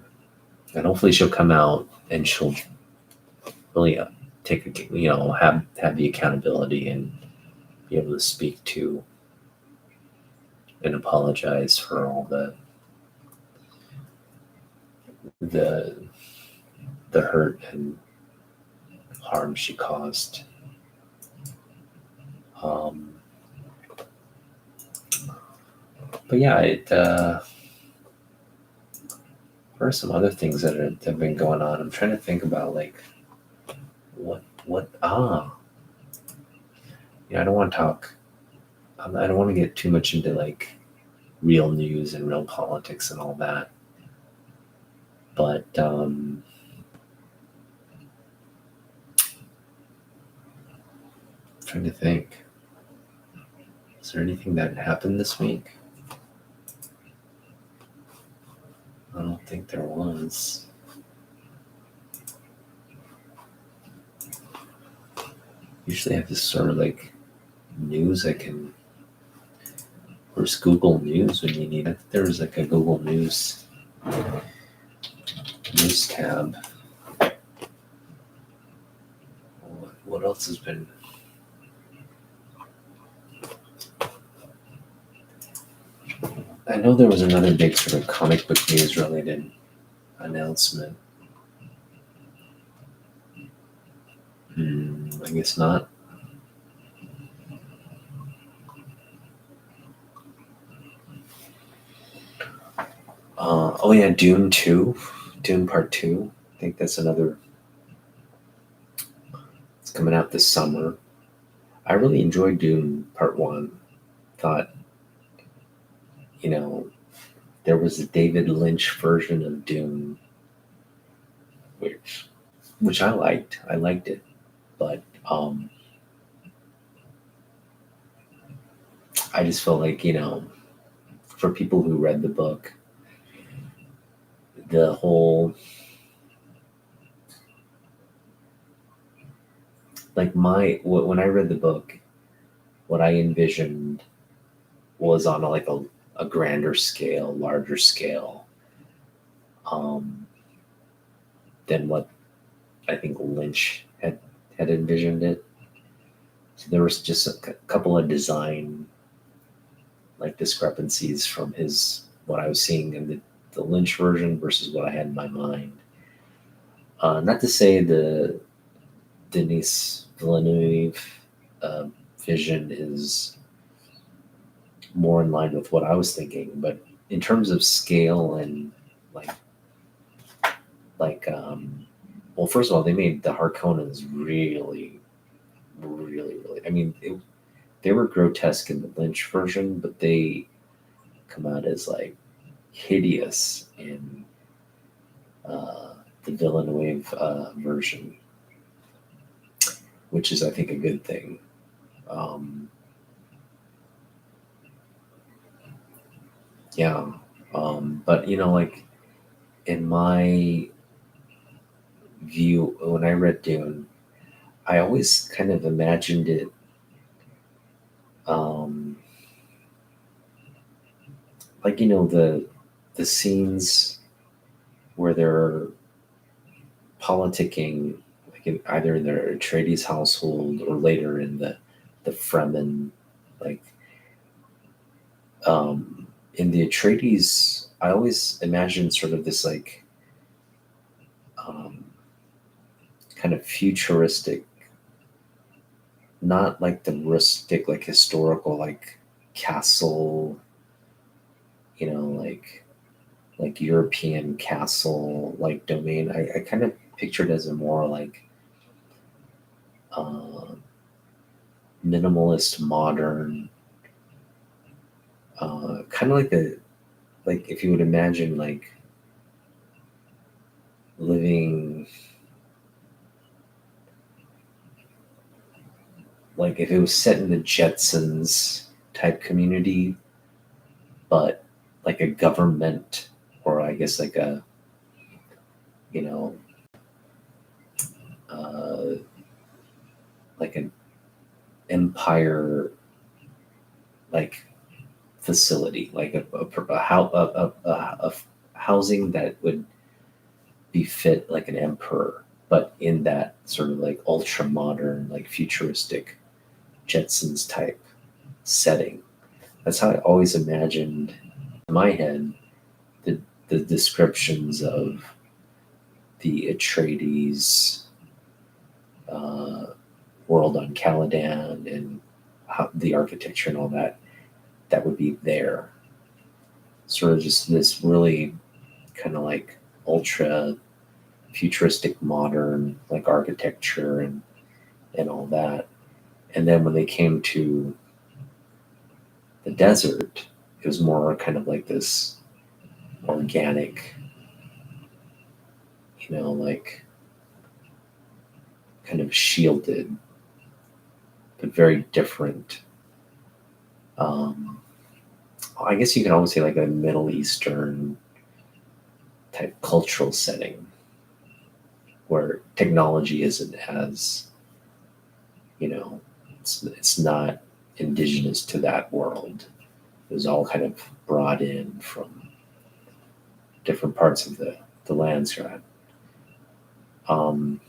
hopefully she'll come out and she'll really take have the accountability and be able to speak to and apologize for all the hurt and harm she caused. But yeah, what are some other things that have been going on? I'm trying to think about like I don't want to talk. I don't want to get too much into like real news and real politics and all that. But trying to think. Is there anything that happened this week? I don't think there was. Usually I have this sort of like news I can. Where's Google News when you need it? There was like a Google News tab. What else has been? I know there was another big sort of comic book news related announcement. I guess not. Dune 2, Dune Part 2. I think that's another. It's coming out this summer. I really enjoyed Dune Part 1. Thought, there was a David Lynch version of Dune, which I liked. I liked it, but I just felt like, for people who read the book, the whole when I read the book, what I envisioned was on a grander scale, larger scale, than what I think Lynch had envisioned it. So there was just a couple of design discrepancies from what I was seeing in the Lynch version versus what I had in my mind. Not to say the Denis Villeneuve vision is more in line with what I was thinking, but in terms of scale and well, first of all, they made the Harkonnens really, really, really. I mean, they were grotesque in the Lynch version, but they come out as like hideous in the Villeneuve version, which is, I think, a good thing. Yeah, but like in my view, when I read Dune, I always kind of imagined it like the scenes where they're politicking, like either in their Atreides household or later in the Fremen, like in the Atreides, I always imagined sort of this like um, kind of futuristic, not like the rustic, like historical, like castle, like European castle, like domain. I kind of pictured as a more like uh, minimalist, modern, kind of like if you would imagine like living, like if it was set in the Jetsons type community, but like a government, or I guess like a, you know, uh, like an empire, like facility, like a housing that would befit like an emperor, but in that sort of like ultra modern, like futuristic Jetsons type setting. That's how I always imagined in my head the descriptions of the Atreides uh, world on Caladan and how the architecture and all that would be there. Sort of just this really kind of like ultra futuristic modern like architecture and all that. And then when they came to the desert, it was more kind of like this organic, like kind of shielded, but very different. I guess you can almost say like a Middle Eastern type cultural setting where technology isn't as, it's not indigenous to that world. It was all kind of brought in from different parts of the landscape. And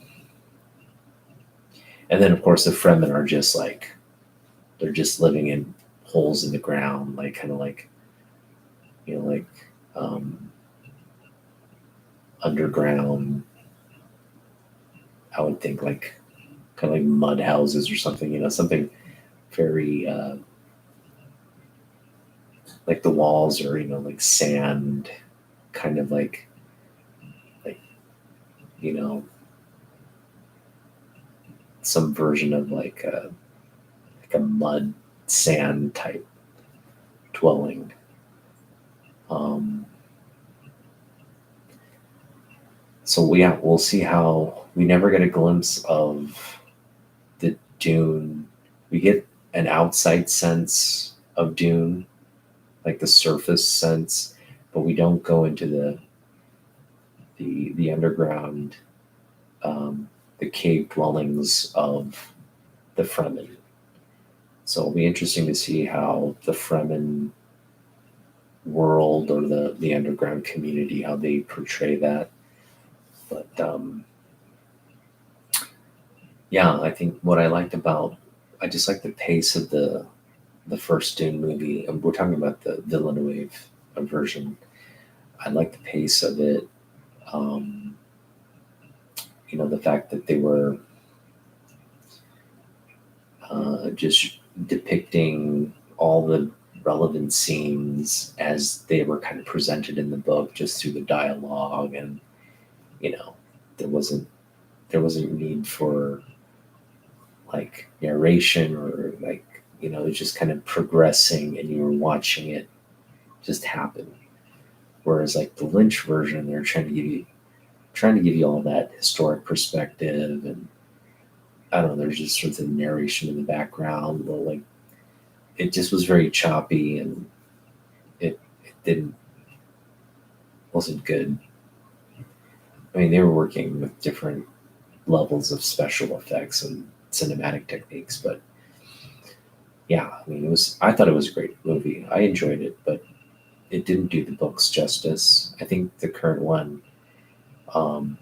then, of course, the Fremen are just like, they're just living in holes in the ground, like kind of like, like underground, I would think like kind of like mud houses or something, something very like the walls are, like sand, kind of like, you know, some version of like a mud sand type dwelling. So yeah, we'll see how we never get a glimpse of the Dune. We get an outside sense of Dune, like the surface sense, but we don't go into the underground, the cave dwellings of the Fremen. So it'll be interesting to see how the Fremen world or the underground community, how they portray that. But yeah, I think what I just like the pace of the first Dune movie, and we're talking about the Villeneuve version. I like the pace of it. The fact that they were just depicting all the relevant scenes as they were kind of presented in the book, just through the dialogue, and there wasn't need for like narration or like, you know, it's just kind of progressing and you were watching it just happen. Whereas like the Lynch version, they're trying to give you all that historic perspective, and I don't know, there's just sort of narration in the background. Well, like it just was very choppy, and it didn't wasn't good. I mean, they were working with different levels of special effects and cinematic techniques, but yeah, I mean, I thought it was a great movie. I enjoyed it, but it didn't do the books justice. I think the current one um,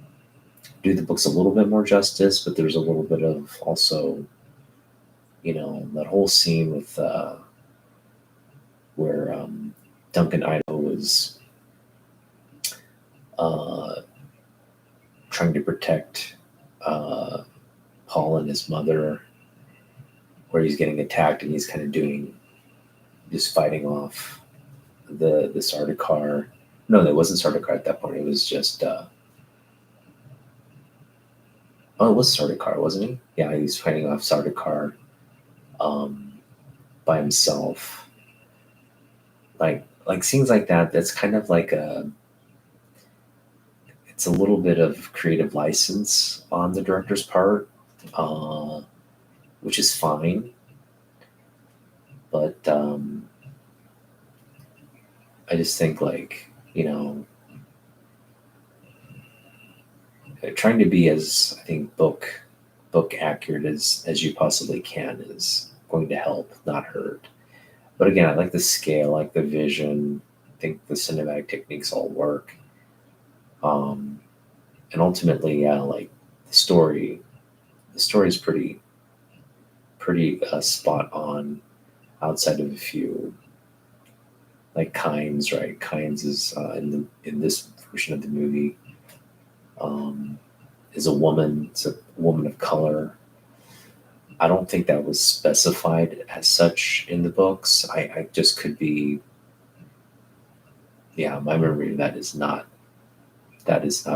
do the books a little bit more justice, but there's a little bit of also, you know, that whole scene with where Duncan Idaho was uh, trying to protect uh, Paul and his mother, where he's getting attacked and he's kind of just fighting off the Sardaukar. No, that wasn't Sardaukar at that point. It was just oh, it was Sardaukar, wasn't he? Yeah, he was fighting off Sardaukar um, by himself. Like scenes like that. That's kind of like it's a little bit of creative license on the director's part, uh, which is fine. But I just think like, you know, trying to be as, I think, book accurate as you possibly can is going to help, not hurt. But again, I like the scale, I like the vision. I think the cinematic techniques all work. Um, and ultimately, yeah, like the story. The story is pretty spot on. Outside of a few, like Kynes, right? Kynes is in this version of the movie is a woman. It's a woman of color. I don't think that was specified as such in the books. I just could be, yeah, my memory of that is not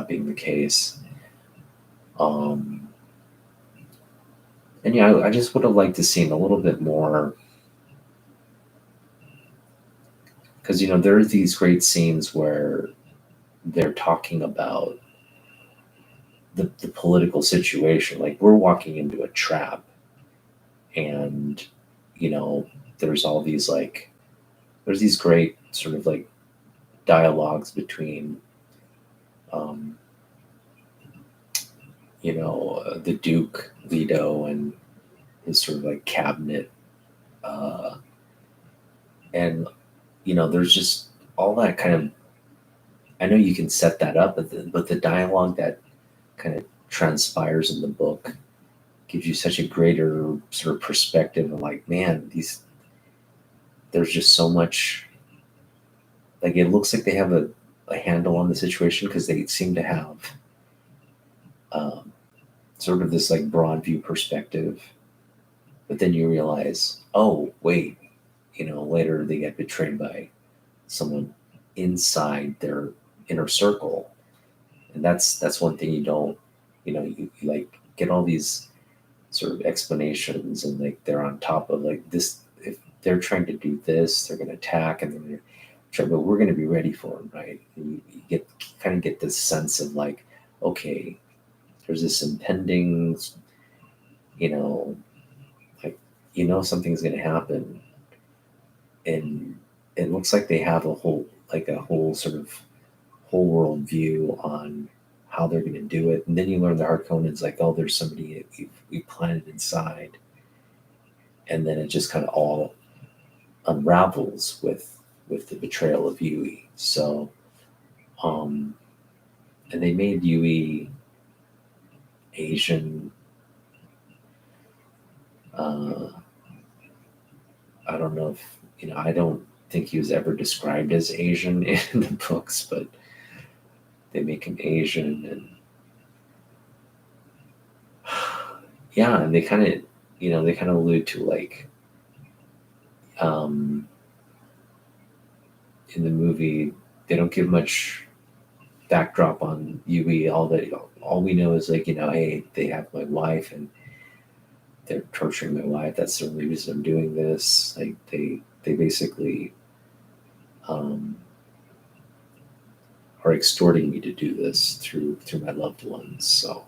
being the case. Um, and yeah, I just would have liked to seen a little bit more because, you know, there are these great scenes where they're talking about the political situation. Like we're walking into a trap, and you know, there's all these like there's these great sort of like dialogues between um, you know, the Duke Leto and his sort of like cabinet, uh, and you know, there's just all that kind of. I know you can set that up, but the dialogue that kind of transpires in the book gives you such a greater sort of perspective of like, man, these there's just so much. Like it looks like they have a handle on the situation because they seem to have um, sort of this like broad view perspective. But then you realize, oh wait, you know, later they get betrayed by someone inside their inner circle, and that's one thing you don't, you know, you like get all these sort of explanations, and like they're on top of like this. If they're trying to do this, they're going to attack, and then they're trying, but we're going to be ready for them, right? And you get kind of get this sense of like, okay, there's this impending, you know, like you know something's going to happen, and it looks like they have a whole sort of whole world view on how they're going to do it. And then you learn the Harkonnens like, oh, there's somebody we planted inside, and then it just kind of all unravels with the betrayal of Yui. So, um, and they made Yui Asian. Uh, I don't know if you know. I don't think he was ever described as Asian in the books, but they make him Asian, and yeah, and they kind of, you know, they kind of allude to like um, in the movie they don't give much backdrop on Yui. All we know is like, you know, hey, they have my wife, and they're torturing my wife. That's the only reason I'm doing this. Like they basically are extorting me to do this through my loved ones. So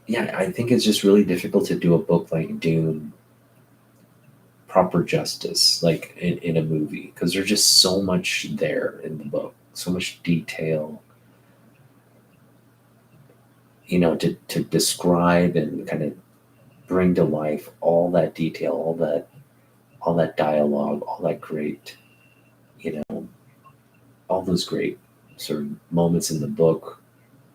yeah, I think it's just really difficult to do a book like Dune proper justice, like in a movie, because there's just so much there in the book, so much detail, to describe and kind of bring to life all that detail, all that dialogue, all that great, all those great sort of moments in the book,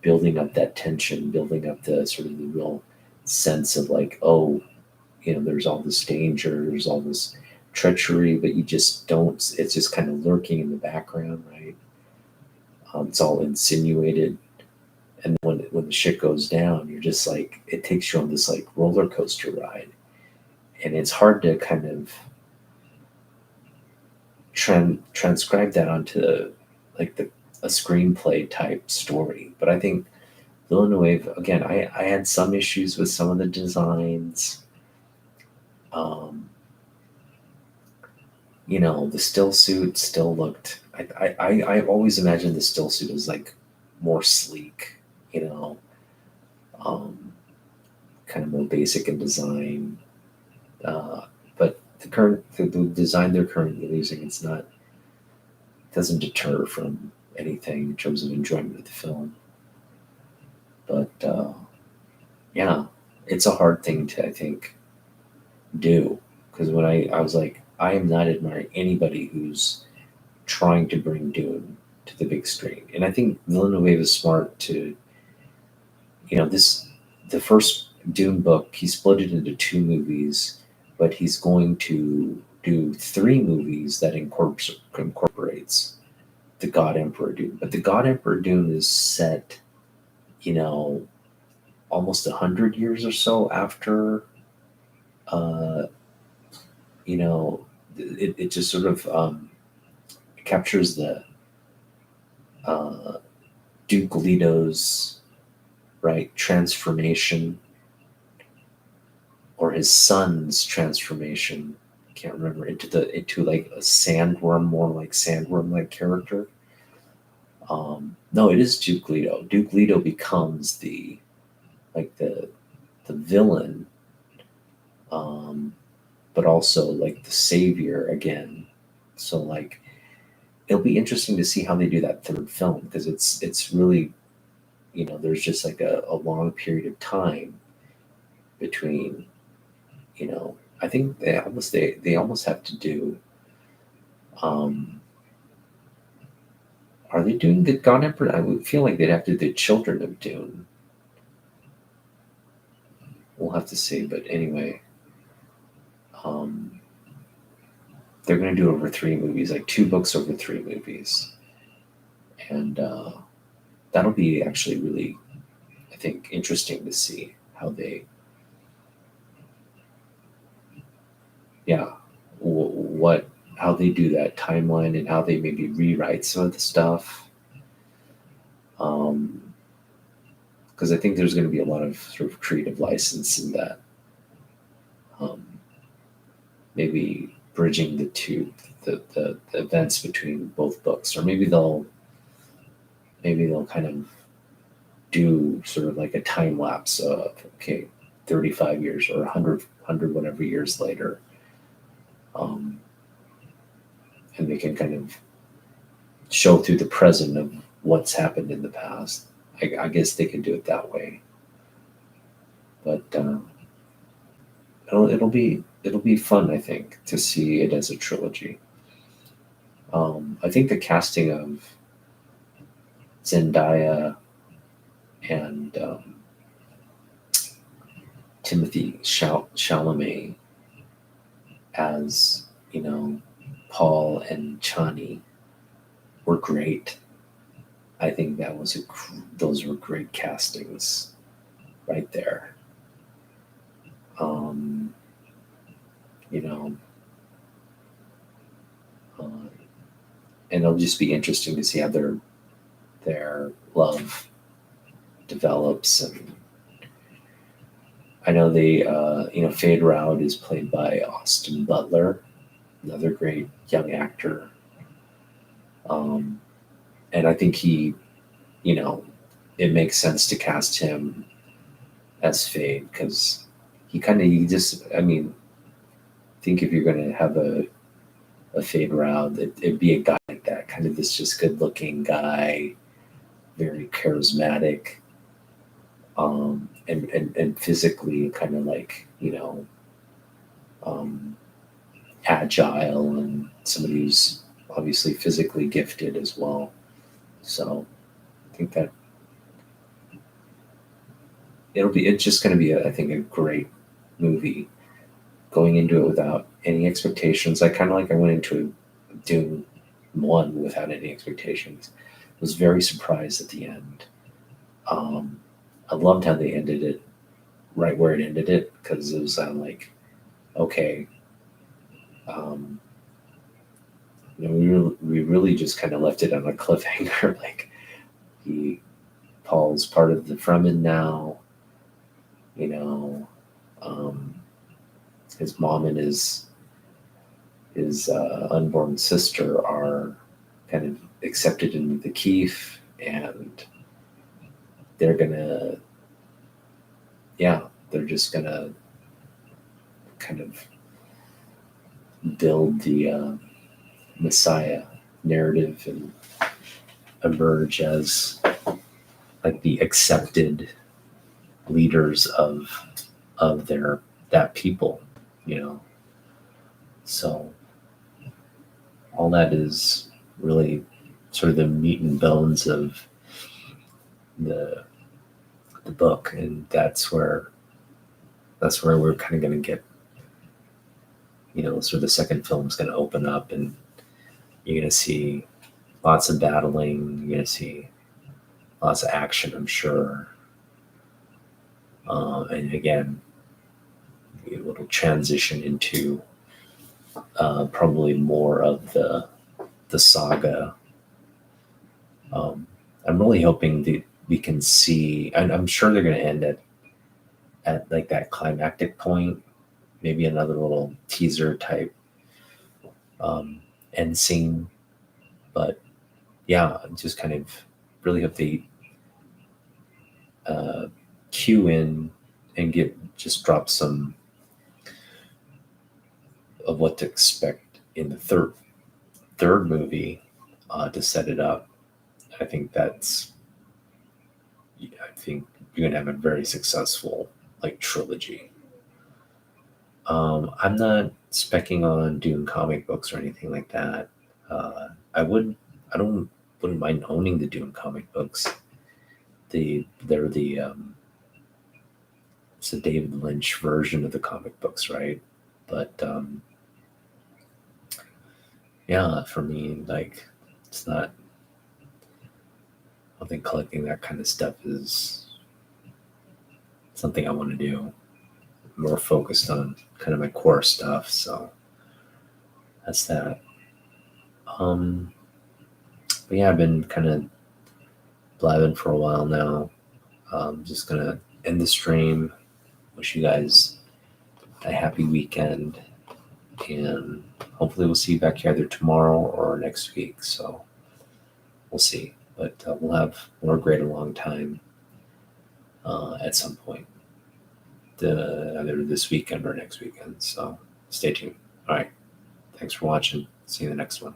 building up that tension, building up the sort of the real sense of like, oh, there's all this danger, there's all this treachery, but you just don't, it's just kind of lurking in the background, right? It's all insinuated. And when the shit goes down, you're just like, it takes you on this like roller coaster ride. And it's hard to kind of transcribe that onto like a screenplay type story. But I think Villeneuve, again, I had some issues with some of the designs. The still suit still looked. I've always imagined the still suit as like more sleek, um, kind of more basic in design. But the design they're currently using, doesn't deter from anything in terms of enjoyment of the film. But yeah, it's a hard thing to, I think, do, because when I was like, I am not admiring anybody who's trying to bring Dune to the big screen, and I think Villeneuve is smart to, the first Dune book, he split it into two movies, but he's going to do three movies that incorporates the God Emperor Dune. But the God Emperor Dune is set, almost 100 years or so after, uh, it just sort of captures the uh, Duke Leto's right transformation, or his son's transformation. I can't remember, into like a sandworm, more like sandworm like character. No, it is Duke Leto. Duke Leto becomes the villain, but also like the savior again. So like it'll be interesting to see how they do that third film, because it's really, there's just like a long period of time between, I think they almost have to do, are they doing the God Emperor? I would feel like they'd have to do the Children of Dune. We'll have to see, but anyway, um, they're going to do over three movies, like two books over three movies, and that'll be actually really, I think, interesting to see how they, yeah, how they do that timeline, and how they maybe rewrite some of the stuff. Because I think there's going to be a lot of sort of creative license in that. Maybe bridging the two, the events between both books, or maybe they'll kind of do sort of like a time lapse of, okay, 35 years or 100 whatever years later, and they can kind of show through the present of what's happened in the past. I guess they can do it that way, but it'll be fun, I think, to see it as a trilogy. I think the casting of Zendaya and Timothy Chalamet as, Paul and Chani were great. I think those were great castings right there. Um, you know, uh, and it'll just be interesting to see how their love develops. And I know they, Fade Round is played by Austin Butler, another great young actor. And I think he, it makes sense to cast him as Fade because I think if you're going to have a Fade Round, it'd be a guy like that, kind of this just good looking guy, very charismatic, and physically kind of like, um, agile, and somebody who's obviously physically gifted as well. So I think that it's just going to be, I think, a great movie. Going into it without any expectations, I went into Dune 1 without any expectations. Was very surprised at the end. I loved how they ended it right where it ended it, because it was like, okay, we really just kind of left it on a cliffhanger. Like, Paul's part of the Fremen now. His mom and his unborn sister are kind of accepted into the Keef, and they're just gonna kind of build the Messiah narrative and emerge as like the accepted leaders of that people, So all that is really sort of the meat and bones of the book, and that's where we're kind of going to get, sort of the second film is going to open up, and you're going to see lots of battling. You're going to see lots of action, I'm sure. And again, it'll transition into probably more of the saga. I'm really hoping that we can see, and I'm sure they're going to end at like that climactic point, maybe another little teaser type end scene. But yeah, just kind of really hope they cue in and just drop some of what to expect in the third movie to set it up. I think you're gonna have a very successful like trilogy. I'm not specking on Dune comic books or anything like that. Wouldn't mind owning the Dune comic books. They're it's a David Lynch version of the comic books, right? But yeah, for me, like, it's not. I think collecting that kind of stuff is something I want to do. I'm more focused on kind of my core stuff, so that's that. But yeah, I've been kind of blabbing for a while now. I'm just gonna end the stream. Wish you guys a happy weekend, and hopefully we'll see you back here either tomorrow or next week. So we'll see, but we'll have more Great Along Time at some point, either this weekend or next weekend. So stay tuned. All right, thanks for watching. See you in the next one.